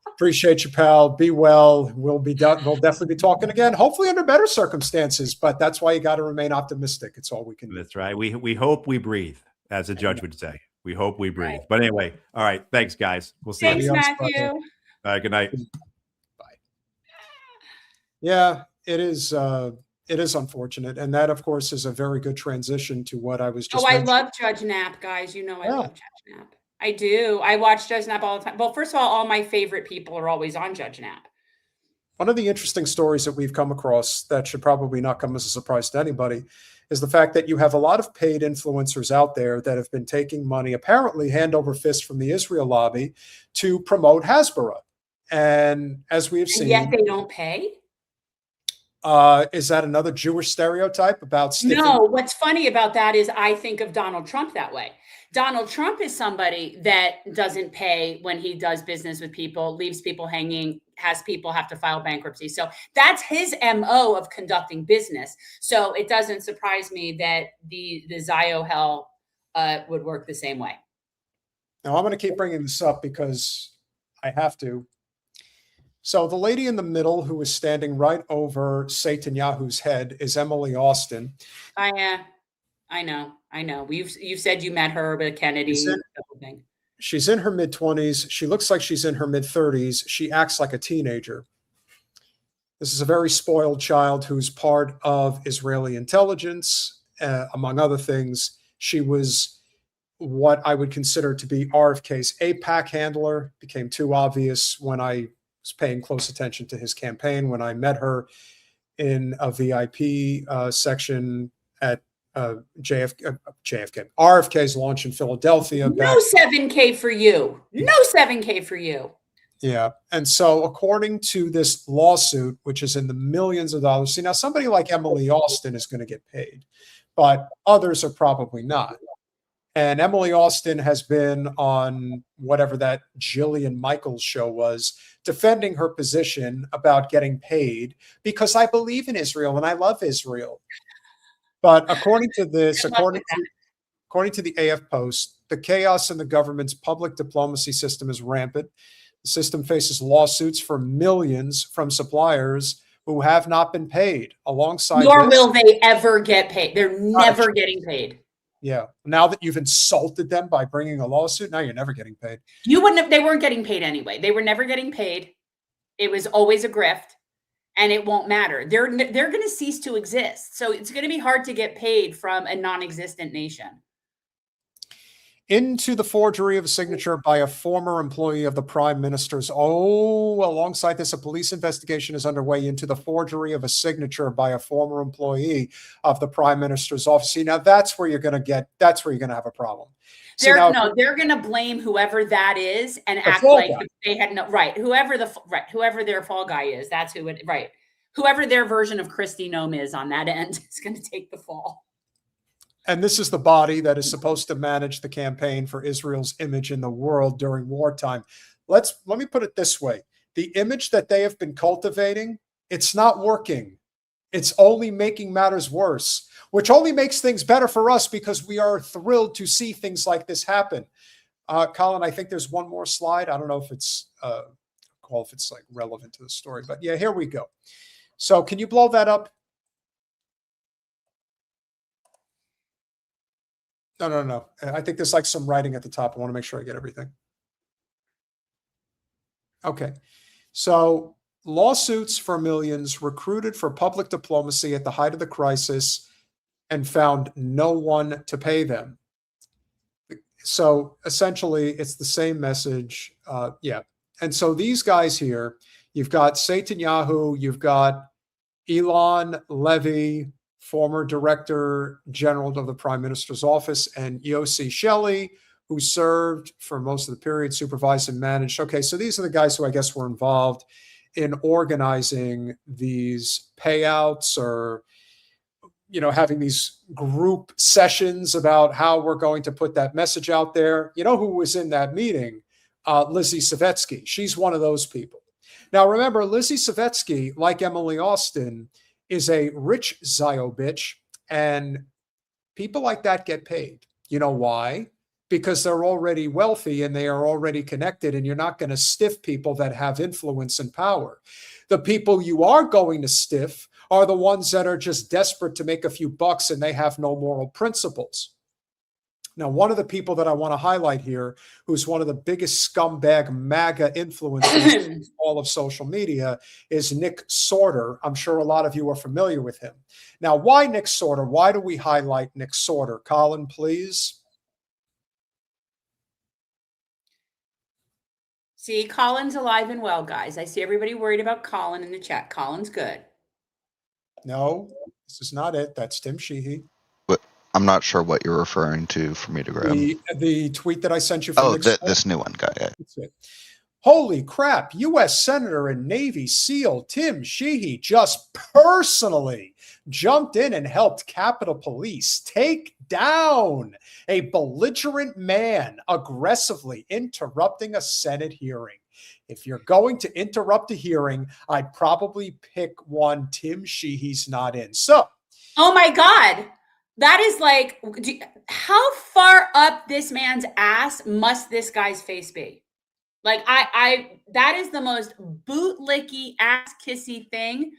Appreciate you, pal. Be well. We'll definitely be talking again, hopefully under better circumstances, but that's why you got to remain optimistic. It's all we can do. That's right. We hope we breathe, as a judge would say. We hope we breathe. Right. But anyway, all right. Thanks, guys. We'll see you. Thanks, Matthew. All right. Good night. Bye. Yeah, it is unfortunate. And that, of course, is a very good transition to what I was just mentioning. I love Judge Knapp, guys. I love Judge Knapp. I do. I watch Judge Knapp all the time. Well, first of all my favorite people are always on Judge Knapp. One of the interesting stories that we've come across that should probably not come as a surprise to anybody is the fact that you have a lot of paid influencers out there that have been taking money, apparently hand over fist from the Israel lobby, to promote Hasbara. And as we have seen, yet they don't pay. Is that another Jewish stereotype about sticking? No, what's funny about that is I think of Donald Trump that way. Donald Trump is somebody that doesn't pay when he does business with people, leaves people hanging, has people have to file bankruptcy. So that's his MO of conducting business. So it doesn't surprise me that the Zio hell would work the same way. Now I'm going to keep bringing this up because I have to. So the lady in the middle who is standing right over Netanyahu's head is Emily Austin. I know. You've said you met her with Kennedy. She's in her mid-20s. She looks like she's in her mid-30s. She acts like a teenager. This is a very spoiled child who's part of Israeli intelligence, among other things. She was what I would consider to be RFK's AIPAC handler. Became too obvious when I was paying close attention to his campaign, when I met her in a VIP section at RFK's launch in Philadelphia. No 7K for you. No 7K for you. Yeah. And so according to this lawsuit, which is in the millions of dollars, see, now somebody like Emily Austin is going to get paid, but others are probably not. And Emily Austin has been on whatever that Jillian Michaels show was, defending her position about getting paid because I believe in Israel and I love Israel. But according to this, according to the AF Post, the chaos in the government's public diplomacy system is rampant. The system faces lawsuits for millions from suppliers who have not been paid. Alongside Nor will they ever get paid. They're never getting paid. Yeah. Now that you've insulted them by bringing a lawsuit, now you're never getting paid. You wouldn't have, they weren't getting paid anyway. They were never getting paid. It was always a grift, and it won't matter. They're going to cease to exist. So it's going to be hard to get paid from a non-existent nation. Into the forgery of a signature by a former employee of the prime minister's. Alongside this, a police investigation is underway into the forgery of a signature by a former employee of the prime minister's office. See, now that's where you're going to have a problem. See, they're going to blame whoever that is and act like they had no right. Whoever their fall guy is, that's who it, right. Whoever their version of Kristi Noem is on that end is going to take the fall. And this is the body that is supposed to manage the campaign for Israel's image in the world during wartime. Let me put it this way. The image that they have been cultivating, it's not working. It's only making matters worse, which only makes things better for us because we are thrilled to see things like this happen. Colin, I think there's one more slide. I don't know if it's like relevant to the story, but yeah, here we go. So can you blow that up? No. I think there's like some writing at the top. I want to make sure I get everything. Okay. So lawsuits for millions, recruited for public diplomacy at the height of the crisis and found no one to pay them. So essentially it's the same message. Yeah. And so these guys here, you've got Netanyahu, you've got Elon Levy, former Director General of the Prime Minister's Office, and Yossi Shelley, who served for most of the period, supervised and managed. Okay, so these are the guys who I guess were involved in organizing these payouts or, having these group sessions about how we're going to put that message out there. You know who was in that meeting? Lizzie Savetsky. She's one of those people. Now, remember, Lizzie Savetsky, like Emily Austin, is a rich Zio bitch, and people like that get paid. You know why? Because they're already wealthy and they are already connected, and you're not going to stiff people that have influence and power. The people you are going to stiff are the ones that are just desperate to make a few bucks and they have no moral principles. Now, one of the people that I want to highlight here, who's one of the biggest scumbag MAGA influencers in all of social media, is Nick Sorter. I'm sure a lot of you are familiar with him. Now, why Nick Sorter? Why do we highlight Nick Sorter? Colin, please. See, Colin's alive and well, guys. I see everybody worried about Colin in the chat. Colin's good. No, this is not it. That's Tim Sheehy. I'm not sure what you're referring to for me to grab. The tweet that I sent you from this new one, guy. That's it. Holy crap, U.S. Senator and Navy SEAL Tim Sheehy just personally jumped in and helped Capitol Police take down a belligerent man aggressively interrupting a Senate hearing. If you're going to interrupt a hearing, I'd probably pick one Tim Sheehy's not in. So, oh my God. That is like, how far up this man's ass must this guy's face be? Like, that is the most bootlicky, ass-kissy thing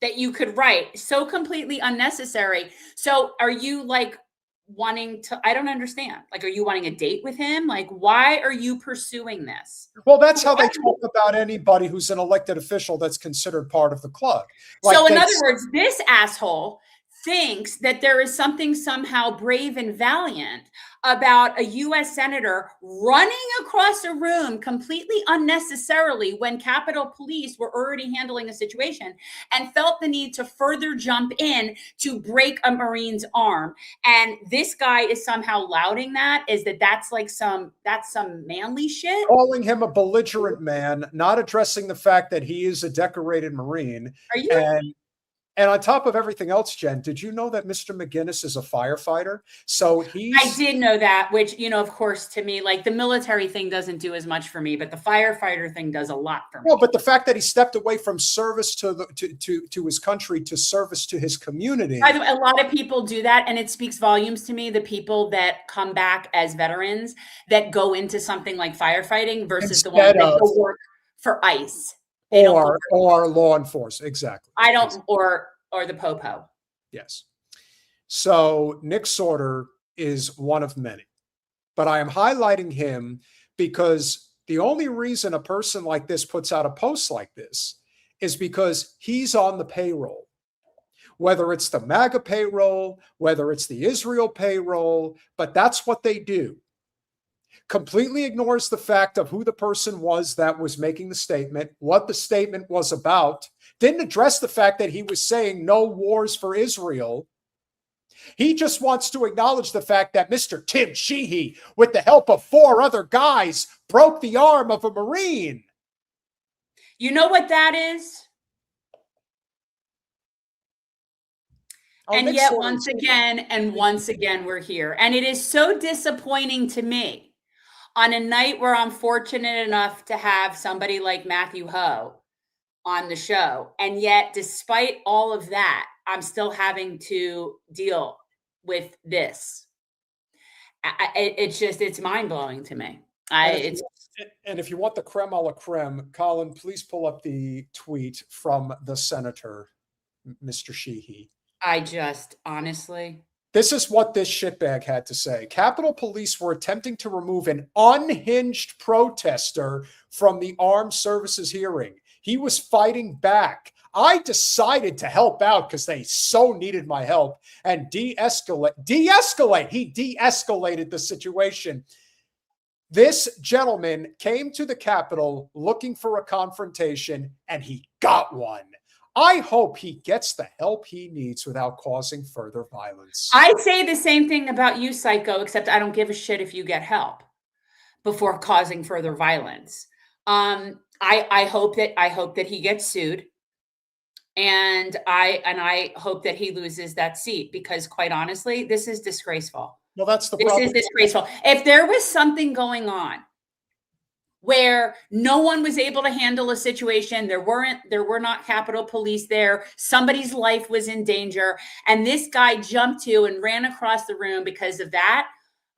that you could write. So completely unnecessary. So are you like wanting to, I don't understand. Like, are you wanting a date with him? Like, why are you pursuing this? Well, that's how they talk about anybody who's an elected official that's considered part of the club. Like, so in other words, this asshole thinks that there is something somehow brave and valiant about a U.S. senator running across a room completely unnecessarily when Capitol Police were already handling a situation, and felt the need to further jump in to break a Marine's arm. And this guy is somehow lauding that's some manly shit. Calling him a belligerent man, not addressing the fact that he is a decorated Marine. Are you? And on top of everything else, Jen, did you know that Mr. McGinnis is a firefighter? So I did know that, which, of course, to me, like, the military thing doesn't do as much for me, but the firefighter thing does a lot for me. Well, but the fact that he stepped away from service to his country to service to his community. By the way, a lot of people do that, and it speaks volumes to me, the people that come back as veterans that go into something like firefighting versus the ones that go work for ICE. Or law enforcement, exactly. I don't, or the popo. Yes. So Nick Sorter is one of many, but I am highlighting him because the only reason a person like this puts out a post like this is because he's on the payroll. Whether it's the MAGA payroll, whether it's the Israel payroll, but that's what they do. Completely ignores the fact of who the person was that was making the statement, what the statement was about, didn't address the fact that he was saying no wars for Israel. He just wants to acknowledge the fact that Mr. Tim Sheehy, with the help of 4 other guys, broke the arm of a Marine. You know what that is? And yet once again, we're here. And it is so disappointing to me on a night where I'm fortunate enough to have somebody like Matthew Hoh on the show. And yet, despite all of that, I'm still having to deal with this. It's mind-blowing to me. And if you want the creme a la creme, Colin, please pull up the tweet from the senator, Mr. Sheehy. Honestly. This is what this shitbag had to say. Capitol Police were attempting to remove an unhinged protester from the armed services hearing. He was fighting back. I decided to help out because they so needed my help and de-escalate. He de-escalated the situation. This gentleman came to the Capitol looking for a confrontation, and he got one. I hope he gets the help he needs without causing further violence. I say the same thing about you, Psycho, except I don't give a shit if you get help before causing further violence. I hope that he gets sued, and I hope that he loses that seat, because quite honestly, this is disgraceful. Well, that's the problem. This is disgraceful. If there was something going on where no one was able to handle a situation, there were not Capitol Police there, somebody's life was in danger, and this guy jumped to and ran across the room because of that,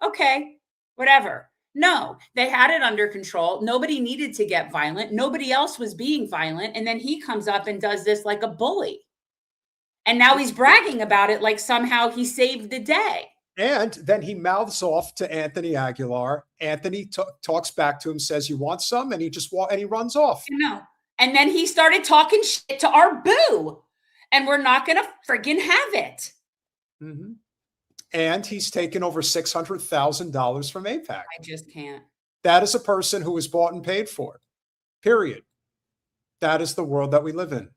okay, whatever. No, they had it under control. Nobody needed to get violent. Nobody else was being violent. And then he comes up and does this like a bully. And now he's bragging about it like somehow he saved the day. And then he mouths off to Anthony Aguilar. Anthony talks back to him, says, "You want some?" And he just and he runs off. No. And then he started talking shit to our boo, and we're not going to friggin' have it. Mm-hmm. And he's taken over $600,000 from AIPAC. I just can't. That is a person who was bought and paid for. Period. That is the world that we live in.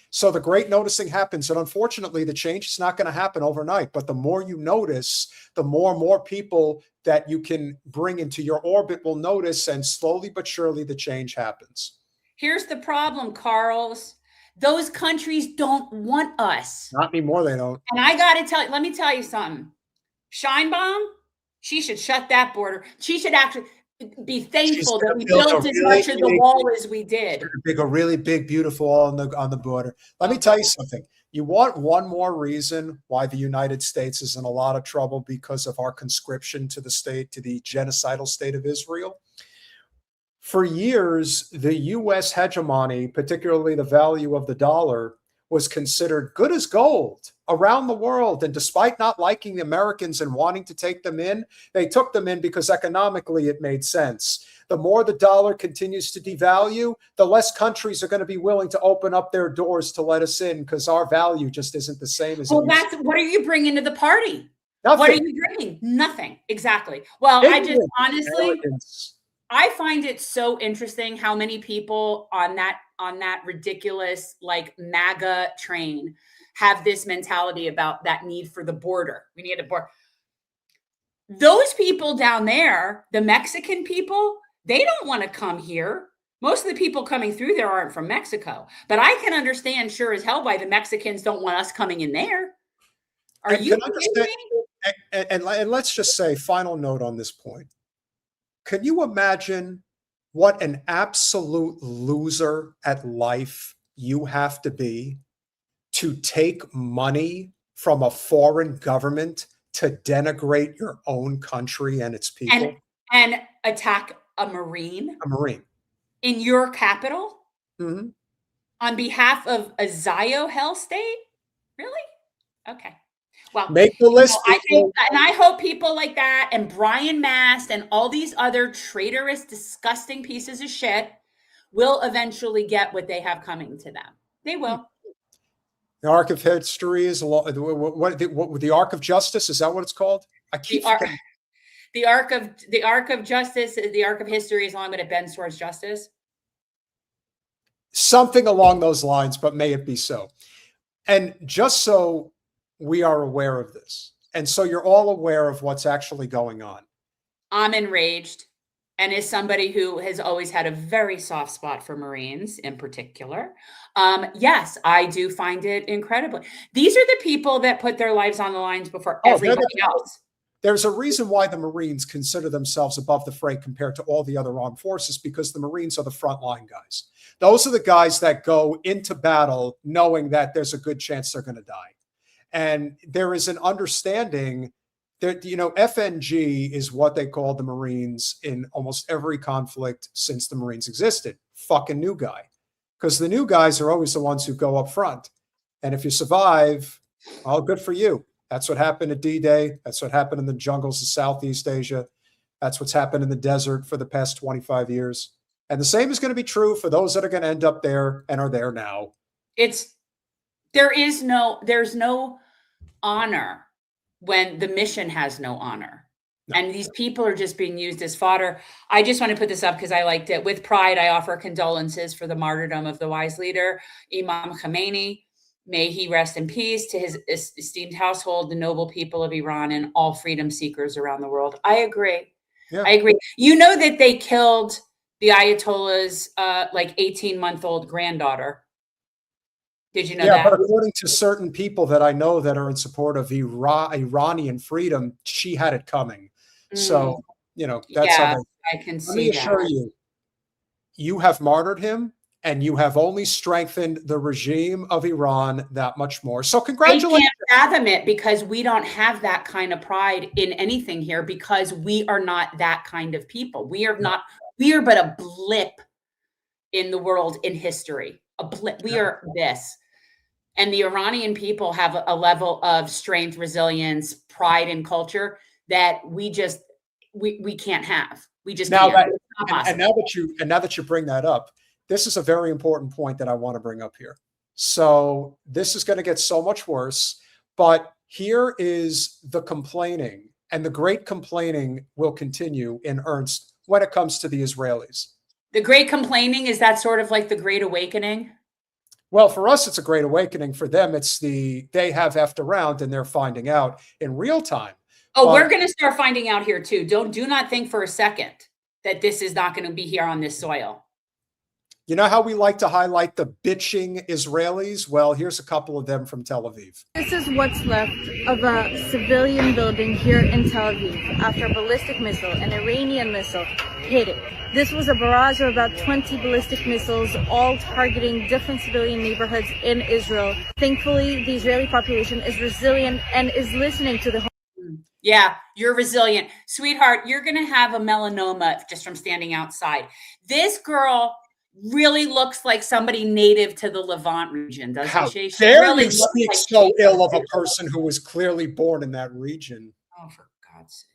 So the great noticing happens, and unfortunately, the change is not going to happen overnight. But the more you notice, the more people that you can bring into your orbit will notice, and slowly but surely, the change happens. Here's the problem, Carls. Those countries don't want us. Not anymore, they don't. And I got to tell you, let me tell you something. Sheinbaum, she should shut that border. She should actually be thankful that we built as much of the wall as we did. A really big, beautiful wall on the border. Let me tell you something. You want one more reason why the United States is in a lot of trouble because of our conscription to the genocidal state of Israel? For years, the U.S. hegemony, particularly the value of the dollar, was considered good as gold around the world. And despite not liking the Americans and wanting to take them in, they took them in because economically it made sense. The more the dollar continues to devalue, the less countries are going to be willing to open up their doors to let us in because our value just isn't the same as. Well, what are you bringing to the party? Nothing. What are you bringing? Nothing. Exactly. Well, I just honestly, I find it so interesting how many people on that ridiculous like MAGA train have this mentality about that need for the border. We need a border. Those people down there, the Mexican people, they don't want to come here. Most of the people coming through there aren't from Mexico. But I can understand sure as hell why the Mexicans don't want us coming in there. Are you kidding me? And let's just say, final note on this point. Can you imagine what an absolute loser at life you have to be to take money from a foreign government to denigrate your own country and its people? And attack a Marine? A Marine. In your capital? Mm-hmm. On behalf of a Zio hell state? Really? Okay. Well, make the list. I think, and I hope people like that and Brian Mast and all these other traitorous, disgusting pieces of shit will eventually get what they have coming to them. They will. The arc of history is what the arc of justice, is that what it's called? I keep the arc of justice is the arc of history as long as it bends towards justice. Something along those lines, but may it be so. And just so we are aware of this, and so you're all aware of what's actually going on. I'm enraged, and as somebody who has always had a very soft spot for Marines in particular, yes, I do find it incredible. These are the people that put their lives on the lines before everybody else. There's a reason why the Marines consider themselves above the fray compared to all the other armed forces, because the Marines are the frontline guys. Those are the guys that go into battle knowing that there's a good chance they're going to die. And there is an understanding that, FNG is what they call the Marines in almost every conflict since the Marines existed. Fucking new guy. Because the new guys are always the ones who go up front. And if you survive, well, good for you. That's what happened at D-Day. That's what happened in the jungles of Southeast Asia. That's what's happened in the desert for the past 25 years. And the same is going to be true for those that are going to end up there and are there now. There's no honor when the mission has no honor. No. And these people are just being used as fodder. I just want to put this up because I liked it. With pride, I offer condolences for the martyrdom of the wise leader, Imam Khomeini. May he rest in peace, to his esteemed household, the noble people of Iran, and all freedom seekers around the world. I agree. Yeah. I agree. You know that they killed the Ayatollah's 18-month-old granddaughter. Did you know that? Yeah, but according to certain people that I know that are in support of Iranian freedom, she had it coming. So, that's how I can see that. Let me assure you, you have martyred him, and you have only strengthened the regime of Iran that much more. So congratulations. I can't fathom it because we don't have that kind of pride in anything here because we are not that kind of people. We are but a blip in the world in history. A blip. We are this. And the Iranian people have a level of strength, resilience, pride, and culture that we can't have. We just can't. And now that you bring that up, this is a very important point that I want to bring up here. So this is going to get so much worse, but here is the complaining, and the great complaining will continue in earnest when it comes to the Israelis. The great complaining, is that sort of like the Great Awakening? Well, for us, it's a great awakening. For them, it's they have effed around and they're finding out in real time. Oh, we're going to start finding out here too. Do not think for a second that this is not going to be here on this soil. You know how we like to highlight the bitching Israelis? Well, here's a couple of them from Tel Aviv. This is what's left of a civilian building here in Tel Aviv after a ballistic missile, an Iranian missile, hit it. This was a barrage of about 20 ballistic missiles, all targeting different civilian neighborhoods in Israel. Thankfully, the Israeli population is resilient and is listening to the... Yeah, you're resilient. Sweetheart, you're going to have a melanoma just from standing outside. This girl... really looks like somebody native to the Levant region, doesn't How she? She dare really you looks speak like so ill of a person who was clearly born in that region? Oh, for God's sake.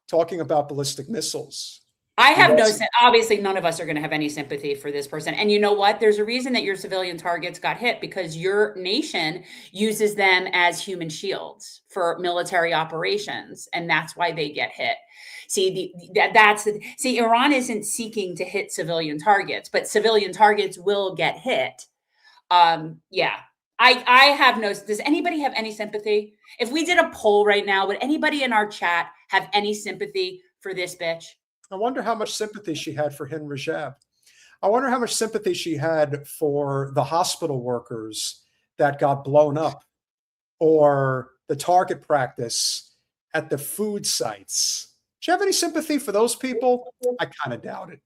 Talking about ballistic missiles. I have no, obviously none of us are going to have any sympathy for this person. And you know what? There's a reason that your civilian targets got hit, because your nation uses them as human shields for military operations. And that's why they get hit. See, see, Iran isn't seeking to hit civilian targets, but civilian targets will get hit. Yeah. I have no, does anybody have any sympathy? If we did a poll right now, would anybody in our chat have any sympathy for this bitch? I wonder how much sympathy she had for Hind Rajab. I wonder how much sympathy she had for the hospital workers that got blown up, or the target practice at the food sites. Do you have any sympathy for those people? I kind of doubt it.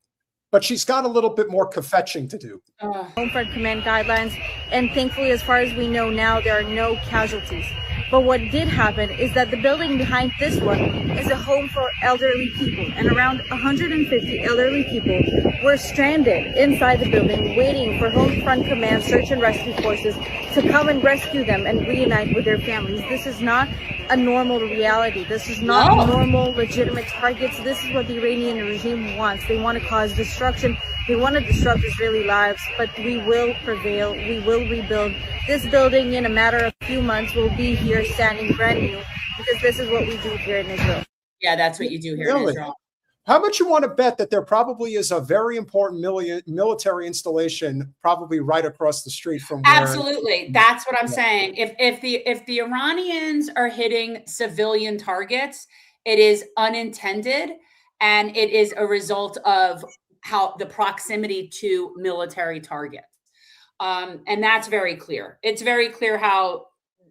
But she's got a little bit more kvetching to do. Home Front Command guidelines, and thankfully, as far as we know now, there are no casualties. But what did happen is that the building behind this one is a home for elderly people, and around 150 elderly people were stranded inside the building waiting for Home Front Command search and rescue forces to come and rescue them and reunite with their families. This is not a normal reality. This is not normal, legitimate targets. This is what the Iranian regime wants. They want to cause destruction. They want to disrupt Israeli lives, but we will prevail. We will rebuild. This building in a matter of a few months will be here standing brand new, because this is what we do here in Israel. Yeah, that's what you do here in Israel. How much you want to bet that there probably is a very important military installation probably right across the street from where... Absolutely. That's what I'm saying. If the Iranians are hitting civilian targets, it is unintended, and it is a result of how the proximity to military targets. And that's very clear. It's very clear how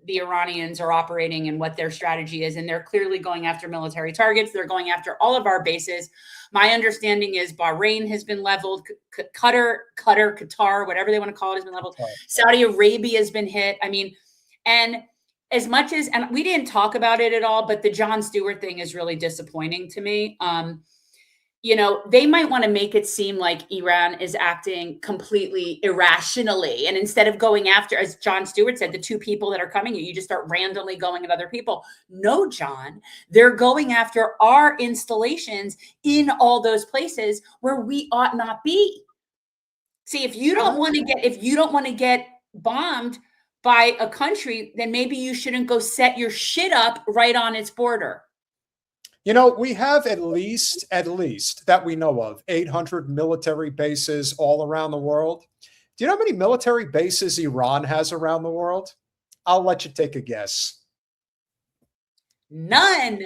the Iranians are operating and what their strategy is. And they're clearly going after military targets. They're going after all of our bases. My understanding is Bahrain has been leveled. Qatar, whatever they want to call it, has been leveled. Saudi Arabia has been hit. I mean, and as much as, and we didn't talk about it at all, but the Jon Stewart thing is really disappointing to me. You know, they might want to make it seem like Iran is acting completely irrationally. And instead of going after, as Jon Stewart said, the two people that are coming, you just start randomly going at other people. No, John, they're going after our installations in all those places where we ought not be. See, if you don't want to get bombed by a country, then maybe you shouldn't go set your shit up right on its border. You know, we have at least that we know of 800 military bases all around the world. Do you know how many military bases Iran has around the world? I'll let you take a guess. None.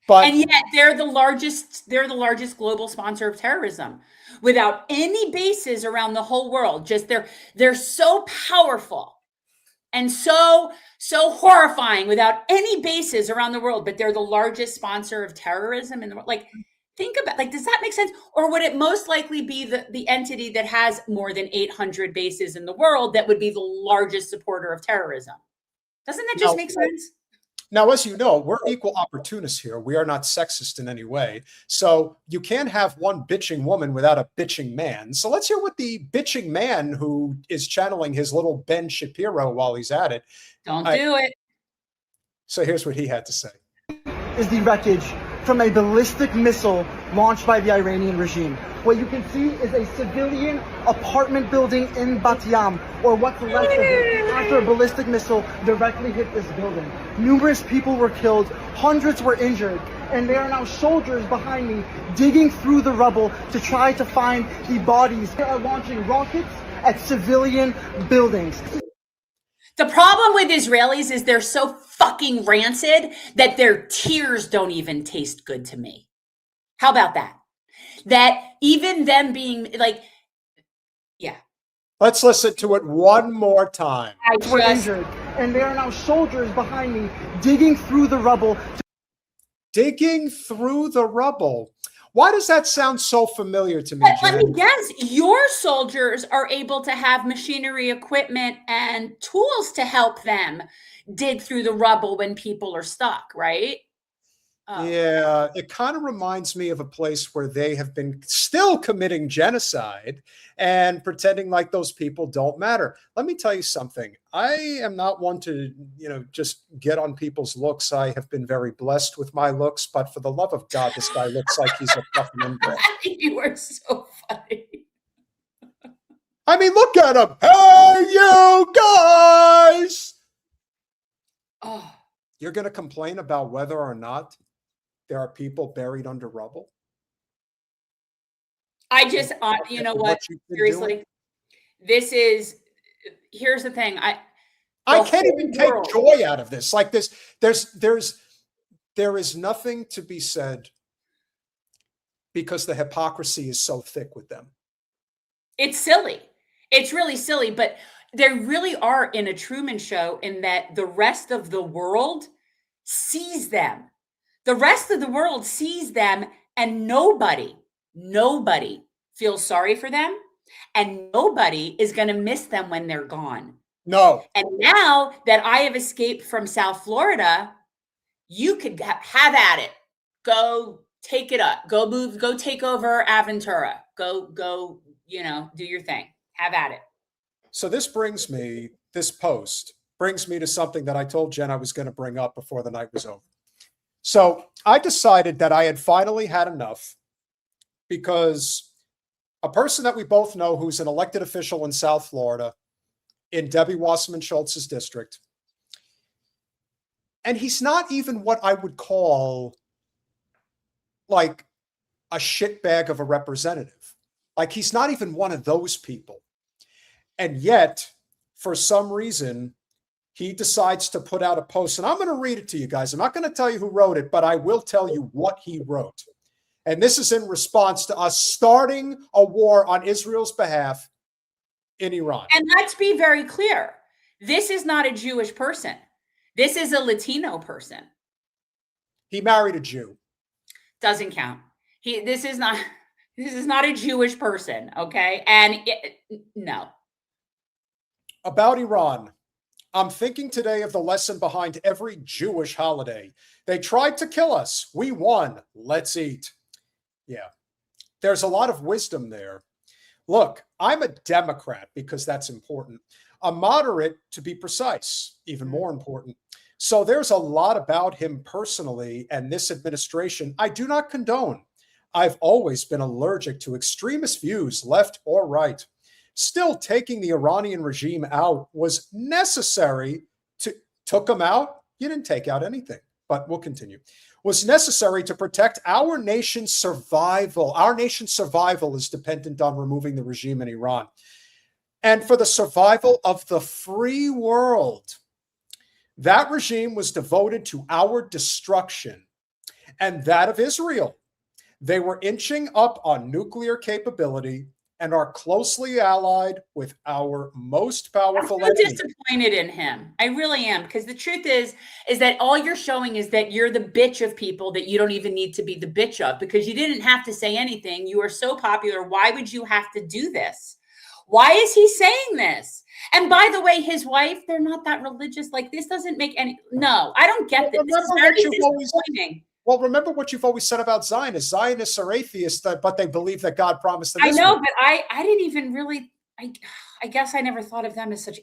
But, and yet they're the largest global sponsor of terrorism, without any bases around the whole world. Just they're so powerful and so horrifying without any bases around the world, but they're the largest sponsor of terrorism in the world. Like, think about, like, does that make sense? Or would it most likely be the entity that has more than 800 bases in the world that would be the largest supporter of terrorism? Doesn't that just make sense? Now, as you know, we're equal opportunists here. We are not sexist in any way. So you can't have one bitching woman without a bitching man. So let's hear what the bitching man who is channeling his little Ben Shapiro while he's at it. Don't do it. So here's what he had to say. Is the wreckage from a ballistic missile launched by the Iranian regime. What you can see is a civilian apartment building in Bat Yam, or what's left of it, after a ballistic missile directly hit this building. Numerous people were killed, hundreds were injured, and there are now soldiers behind me digging through the rubble to try to find the bodies. They are launching rockets at civilian buildings. The problem with Israelis is they're so fucking rancid that their tears don't even taste good to me. How about that? That even them being like, yeah. Let's listen to it one more time. Were injured, and there are now soldiers behind me digging through the rubble. Digging through the rubble. Why does that sound so familiar to me, Jen? Let me guess, your soldiers are able to have machinery, equipment, and tools to help them dig through the rubble when people are stuck, right? Yeah, it kind of reminds me of a place where they have been still committing genocide and pretending like those people don't matter. Let me tell you something. I am not one to, just get on people's looks. I have been very blessed with my looks, but for the love of God, this guy looks like he's a fucking inbred. You are so funny. I mean, look at him. Hey, you guys! Oh. You're going to complain about whether or not there are people buried under rubble? I just, you know what? Seriously, here's the thing. I can't even take joy out of this. Like this, there is nothing to be said because the hypocrisy is so thick with them. It's silly. It's really silly, but they really are in a Truman Show in that the rest of the world sees them. The rest of the world sees them, and nobody feels sorry for them, and nobody is going to miss them when they're gone. No. And now that I have escaped from South Florida, you could have at it. Go take it up. Go move. Go take over Aventura. Go, do your thing. Have at it. So this post brings me to something that I told Jen I was going to bring up before the night was over. So I decided that I had finally had enough because a person that we both know who's an elected official in South Florida in Debbie Wasserman Schultz's district, and he's not even what I would call like a shitbag of a representative. Like he's not even one of those people. And yet, for some reason, he decides to put out a post. And I'm going to read it to you guys. I'm not going to tell you who wrote it, but I will tell you what he wrote. And this is in response to us starting a war on Israel's behalf in Iran. And let's be very clear. This is not a Jewish person. This is a Latino person. He married a Jew. Doesn't count. This is not a Jewish person, okay? And no. About Iran, I'm thinking today of the lesson behind every Jewish holiday. They tried to kill us. We won. Let's eat. Yeah, there's a lot of wisdom there. Look, I'm a Democrat because that's important. A moderate, to be precise, even more important. So there's a lot about him personally and this administration I do not condone. I've always been allergic to extremist views, left or right. Still, taking the Iranian regime out was necessary took them out. You didn't take out anything, but we'll continue. Was necessary to protect our nation's survival. Our nation's survival is dependent on removing the regime in Iran. And for the survival of the free world, that regime was devoted to our destruction and that of Israel. They were inching up on nuclear capability and are closely allied with our most powerful enemy. I'm so disappointed in him. I really am, because the truth is that all you're showing is that you're the bitch of people that you don't even need to be the bitch of, because you didn't have to say anything. You are so popular. Why would you have to do this? Why is he saying this? And by the way, his wife, they're not that religious. Like, this doesn't make any, no, I don't get this. This is very disappointing. Well, remember what you've always said about Zionists. Zionists are atheists, but they believe that God promised them. I know, but I didn't even really, I guess I never thought of them as such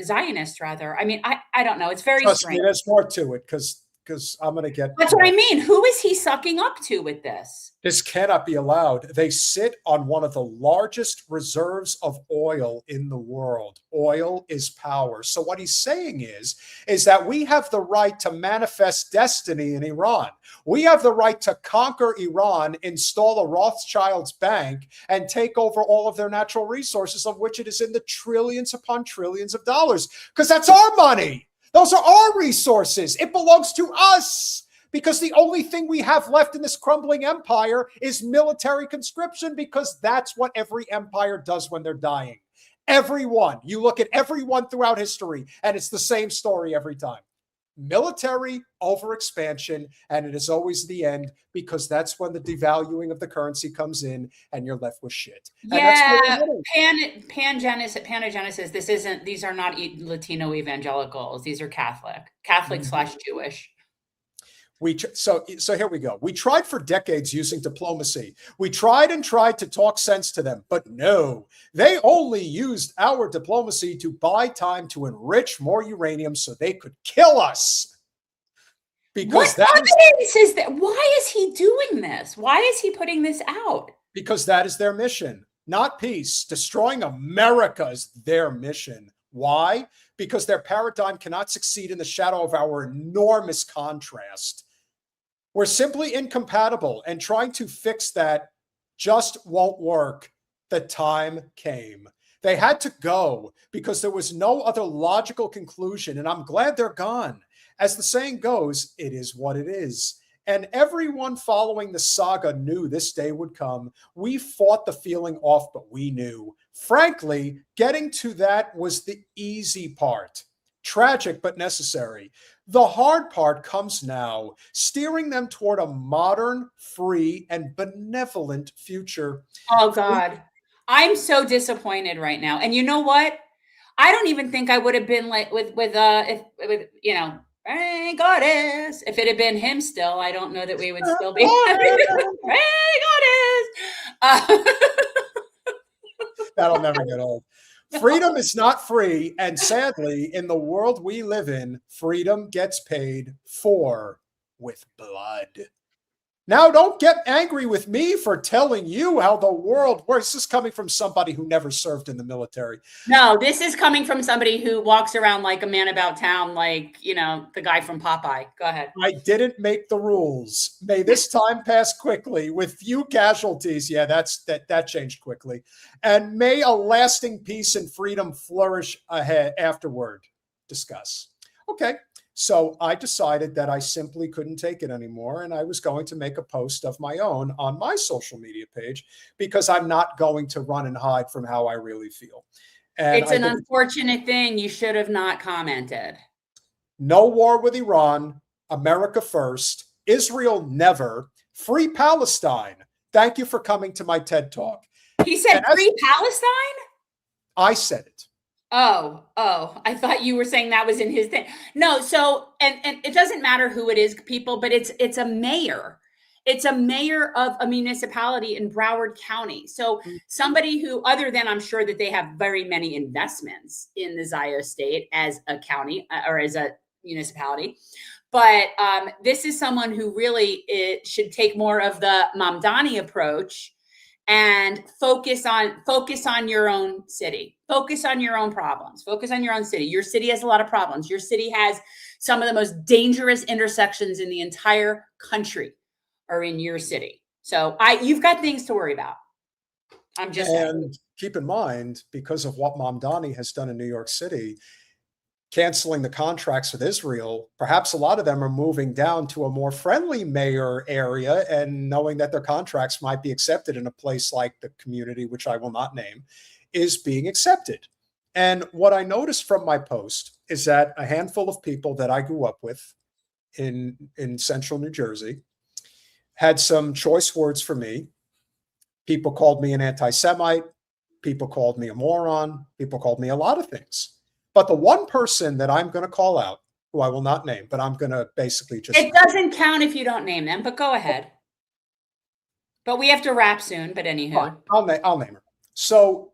Zionists, rather. I mean, I don't know. It's very strange. There's more to it, because I'm going to get... That's what I mean. Who is he sucking up to with this? This cannot be allowed. They sit on one of the largest reserves of oil in the world. Oil is power. So what he's saying is that we have the right to manifest destiny in Iran. We have the right to conquer Iran, install a Rothschild's bank, and take over all of their natural resources, of which it is in the trillions upon trillions of dollars, because that's our money. Those are our resources. It belongs to us, because the only thing we have left in this crumbling empire is military conscription, because that's what every empire does when they're dying. Everyone. You look at everyone throughout history, and it's the same story every time. Military overexpansion, and it is always the end, because that's when the devaluing of the currency comes in and you're left with shit. Yeah, Panagenesis, these are not Latino evangelicals. These are Catholic/Jewish. So here we go. We tried for decades using diplomacy. We tried and tried to talk sense to them, but no, they only used our diplomacy to buy time to enrich more uranium so they could kill us. Because what evidence is that? Why is he doing this? Why is he putting this out? Because that is their mission, not peace. Destroying America is their mission. Why? Because their paradigm cannot succeed in the shadow of our enormous contrast. We're simply incompatible, and trying to fix that just won't work. The time came. They had to go because there was no other logical conclusion, and I'm glad they're gone. As the saying goes, it is what it is. And everyone following the saga knew this day would come. We fought the feeling off, but we knew. Frankly, getting to that was the easy part. Tragic, but necessary. The hard part comes now, steering them toward a modern, free, and benevolent future. Oh, God. I'm so disappointed right now. And you know what? I don't even think I would have been like with you know, hey, goddess. If it had been him still, I don't know that we would still be. Hey, goddess. That'll never get old. Freedom is not free. And sadly, in the world we live in, freedom gets paid for with blood. Now, don't get angry with me for telling you how the world works. This is coming from somebody who never served in the military. No, this is coming from somebody who walks around like a man about town, like, you know, the guy from Popeye. Go ahead. I didn't make the rules. May this time pass quickly with few casualties. Yeah, that changed quickly. And may a lasting peace and freedom flourish ahead afterward. Discuss. Okay. So I decided that I simply couldn't take it anymore, and I was going to make a post of my own on my social media page because I'm not going to run and hide from how I really feel. And it's an unfortunate thing. You should have not commented. No war with Iran, America first, Israel never, free Palestine. Thank you for coming to my TED Talk. He said free Palestine? I said it. Oh, I thought you were saying that was in his thing. No, so, and it doesn't matter who it is, people, but it's a mayor. It's a mayor of a municipality in Broward County. So somebody who, other than I'm sure that they have very many investments in the Zionist state as a county or as a municipality. But this is someone who really should take more of the Mamdani approach and focus on your own city. Focus on your own problems. Focus on your own city. Your city has a lot of problems. Your city has some of the most dangerous intersections in the entire country are in your city. So you've got things to worry about. I'm just saying. Keep in mind, because of what Mamdani has done in New York City, canceling the contracts with Israel, perhaps a lot of them are moving down to a more friendly mayor area and knowing that their contracts might be accepted in a place like the community, which I will not name, is being accepted. And what I noticed from my post is that a handful of people that I grew up with in central New Jersey had some choice words for me. People called me an anti-Semite. People called me a moron. People called me a lot of things. But the one person that I'm going to call out, who I will not name, but I'm going to basically just... It doesn't count if you don't name them, but go ahead. But we have to wrap soon, but anywho. Fine. I'll name her. So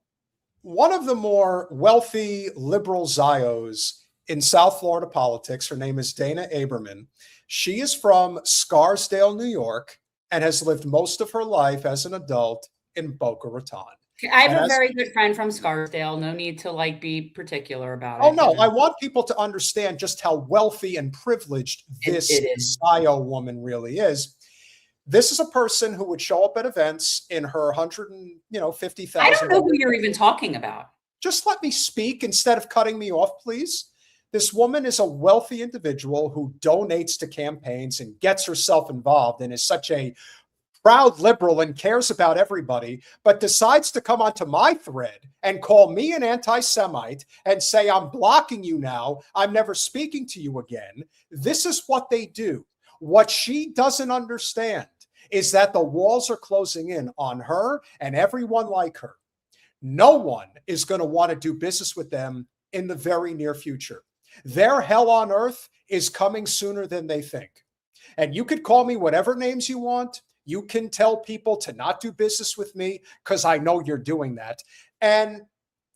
one of the more wealthy liberal Zios in South Florida politics, her name is Dana Aberman. She is from Scarsdale, New York, and has lived most of her life as an adult in Boca Raton. I have a very good friend from Scarsdale. No need to be particular about it. Oh, no. I want people to understand just how wealthy and privileged this Zio woman really is. This is a person who would show up at events in her $150,000. I don't know who you're even talking about. Just let me speak instead of cutting me off, please. This woman is a wealthy individual who donates to campaigns and gets herself involved and is such a proud liberal and cares about everybody, but decides to come onto my thread and call me an anti-Semite and say, I'm blocking you now. I'm never speaking to you again. This is what they do. What she doesn't understand is that the walls are closing in on her and everyone like her. No one is going to want to do business with them in the very near future. Their hell on earth is coming sooner than they think. And you could call me whatever names you want. You can tell people to not do business with me because I know you're doing that. And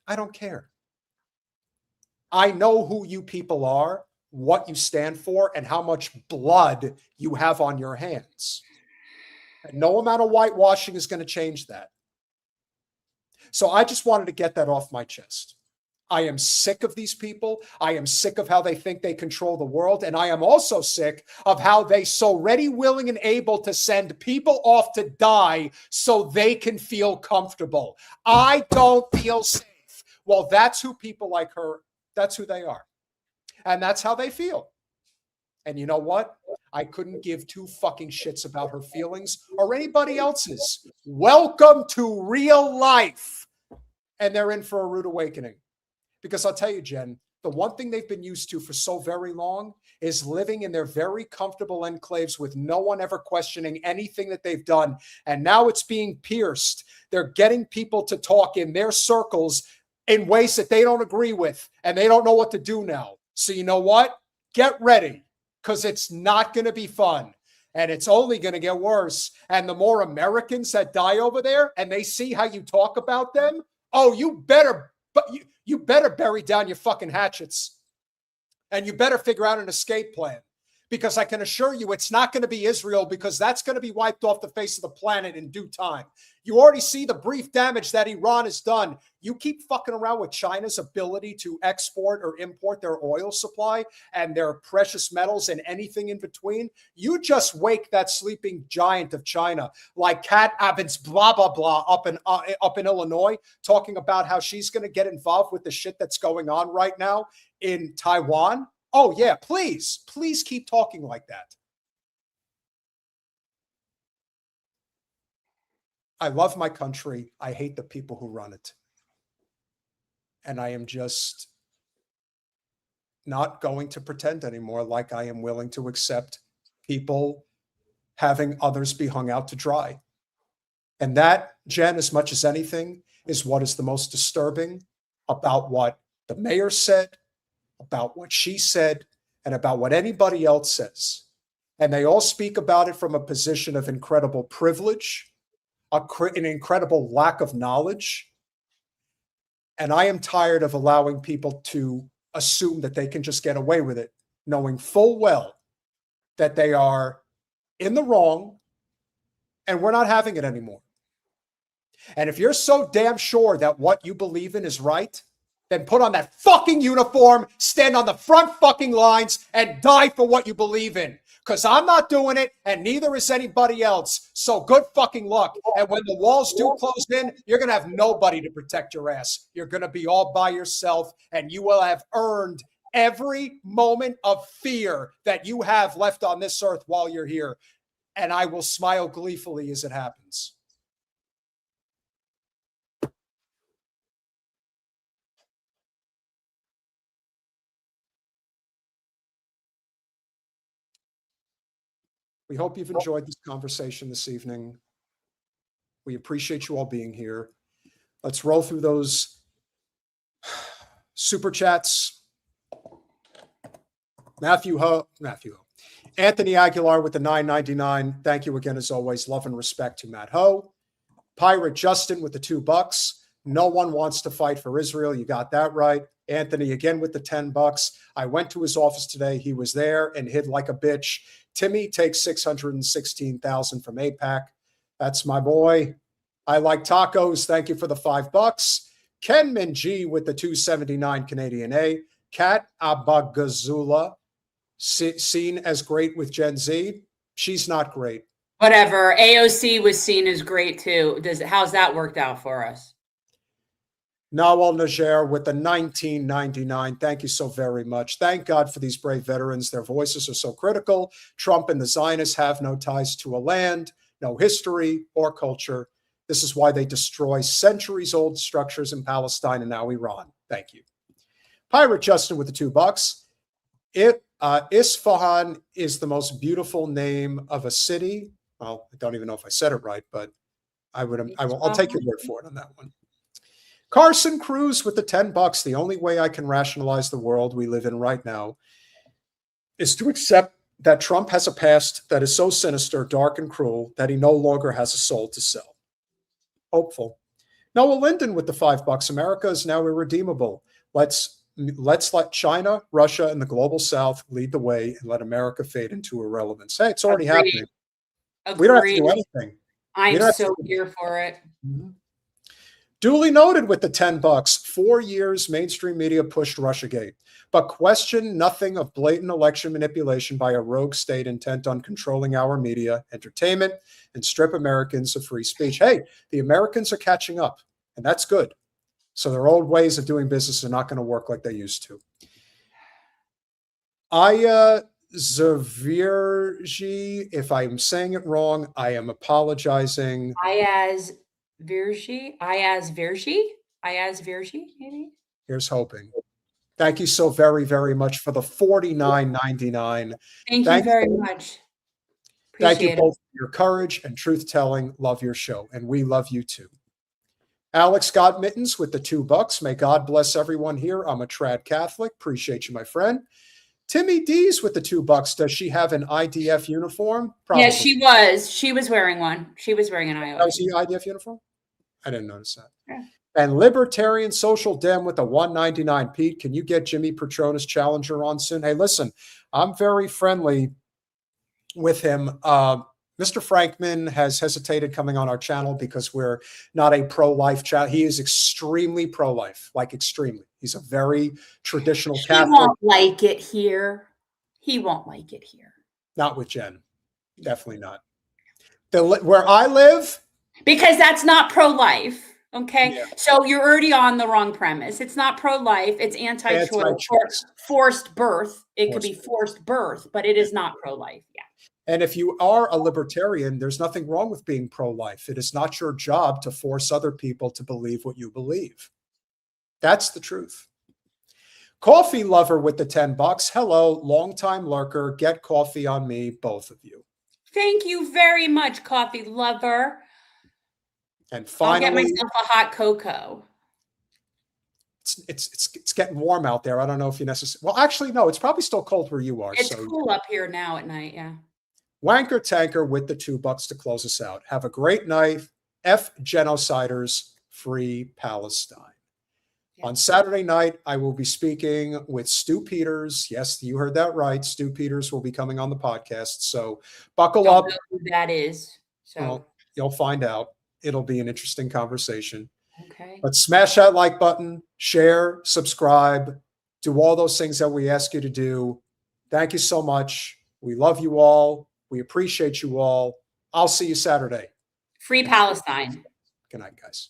I don't care. I know who you people are, what you stand for, and how much blood you have on your hands. And no amount of whitewashing is going to change that. So I just wanted to get that off my chest. I am sick of these people. I am sick of how they think they control the world. And I am also sick of how they so ready, willing, and able to send people off to die so they can feel comfortable. I don't feel safe. Well, that's who people like her, that's who they are. And that's how they feel. And you know what? I couldn't give two fucking shits about her feelings or anybody else's. Welcome to real life. And they're in for a rude awakening. Because I'll tell you, Jen, the one thing they've been used to for so very long is living in their very comfortable enclaves with no one ever questioning anything that they've done. And now it's being pierced. They're getting people to talk in their circles in ways that they don't agree with, and they don't know what to do now. So you know what? Get ready, because it's not going to be fun. And it's only going to get worse. And the more Americans that die over there, and they see how you talk about them, oh, you better bury down your fucking hatchets, and you better figure out an escape plan, because I can assure you it's not going to be Israel, because that's going to be wiped off the face of the planet in due time. You already see the brief damage that Iran has done. You keep fucking around with China's ability to export or import their oil supply and their precious metals and anything in between. You just wake that sleeping giant of China, like Kat Abbott's blah, blah, blah up in Illinois, talking about how she's going to get involved with the shit that's going on right now in Taiwan. Oh, yeah, please keep talking like that. I love my country. I hate the people who run it. And I am just not going to pretend anymore like I am willing to accept people having others be hung out to dry. And that, Jen, as much as anything, is what is the most disturbing about what the mayor said, about what she said, and about what anybody else says. And they all speak about it from a position of incredible privilege, an incredible lack of knowledge. And I am tired of allowing people to assume that they can just get away with it, knowing full well that they are in the wrong, and we're not having it anymore. And if you're so damn sure that what you believe in is right, then put on that fucking uniform, stand on the front fucking lines, and die for what you believe in. Because I'm not doing it, and neither is anybody else. So good fucking luck. And when the walls do close in, you're going to have nobody to protect your ass. You're going to be all by yourself, and you will have earned every moment of fear that you have left on this earth while you're here. And I will smile gleefully as it happens. We hope you've enjoyed this conversation this evening. We appreciate you all being here. Let's roll through those super chats. Matthew Hoh. Anthony Aguilar with the $9.99. Thank you again, as always. Love and respect to Matt Hoh. Pirate Justin with the $2. No one wants to fight for Israel. You got that right. Anthony again with the $10. I went to his office today. He was there and hid like a bitch. Timmy takes 616,000 from APAC. That's my boy. I like tacos. Thank you for the $5. Ken Minji with the 279 Canadian A. Kat Abagazula, seen as great with Gen Z. She's not great. Whatever. AOC was seen as great too. How's that worked out for us? Nawal Najer with the 1999. Thank you so very much. Thank God for these brave veterans. Their voices are so critical. Trump and the Zionists have no ties to a land, no history or culture. This is why they destroy centuries-old structures in Palestine and now Iran. Thank you. Pirate Justin with the $2. Isfahan is the most beautiful name of a city. Well, I don't even know if I said it right, but I'll take your word for it on that one. Carlson Cruz with the $10. The only way I can rationalize the world we live in right now is to accept that Trump has a past that is so sinister, dark, and cruel that he no longer has a soul to sell. Hopeful. Noah Linden with the $5. America is now irredeemable. Let's let China, Russia, and the global South lead the way and let America fade into irrelevance. Hey, it's already happening. We don't have to do anything. I'm so here for it. Mm-hmm. Duly noted with the $10. 4 years mainstream media pushed Russiagate, but question nothing of blatant election manipulation by a rogue state intent on controlling our media, entertainment, and strip Americans of free speech. Hey, the Americans are catching up, and that's good. So their old ways of doing business are not going to work like they used to. Aya Zavirji, if I'm saying it wrong, I am apologizing. Ayaz Virji, maybe? Here's hoping. Thank you so very, very much for the $49.99. Thank you very much. Thank you both for your courage and truth-telling. Love your show, and we love you too. Alex got mittens with the $2. May God bless everyone here. I'm a trad Catholic. Appreciate you, my friend. Timmy D's with the $2. Does she have an IDF uniform? Probably. Yeah, she was. She was wearing one. She was wearing an IDF. That was the IDF uniform? I didn't notice that. Yeah. And Libertarian Social Dem with the $1.99. Pete, can you get Jimmy Petronas Challenger on soon? Hey, listen, I'm very friendly with him. Mr. Frankman has hesitated coming on our channel because we're not a pro-life channel. He is extremely pro-life, like extremely. He's a very traditional Catholic. He won't like it here. He won't like it here. Not with Jen. Definitely not. Where I live. Because that's not pro-life. Okay. Yeah. So you're already on the wrong premise. It's not pro-life. It's anti-choice or forced birth. It could be forced birth, but it is not pro-life. Yeah. And if you are a libertarian, there's nothing wrong with being pro-life. It is not your job to force other people to believe what you believe. That's the truth. Coffee lover with the $10. Hello, longtime lurker. Get coffee on me, both of you. Thank you very much, coffee lover. And finally, I'll get myself a hot cocoa. It's getting warm out there. I don't know if you necessarily. Well, actually, no. It's probably still cold where you are. It's cool up here now at night. Yeah. Wanker Tanker with the $2 to close us out. Have a great night. F genociders, free Palestine. Yeah. On Saturday night, I will be speaking with Stu Peters. Yes, you heard that right. Stu Peters will be coming on the podcast. So buckle up. Know who that is. So well, you'll find out. It'll be an interesting conversation. Okay. But smash that like button, share, subscribe, do all those things that we ask you to do. Thank you so much. We love you all. We appreciate you all. I'll see you Saturday. Free Palestine. Good night, guys.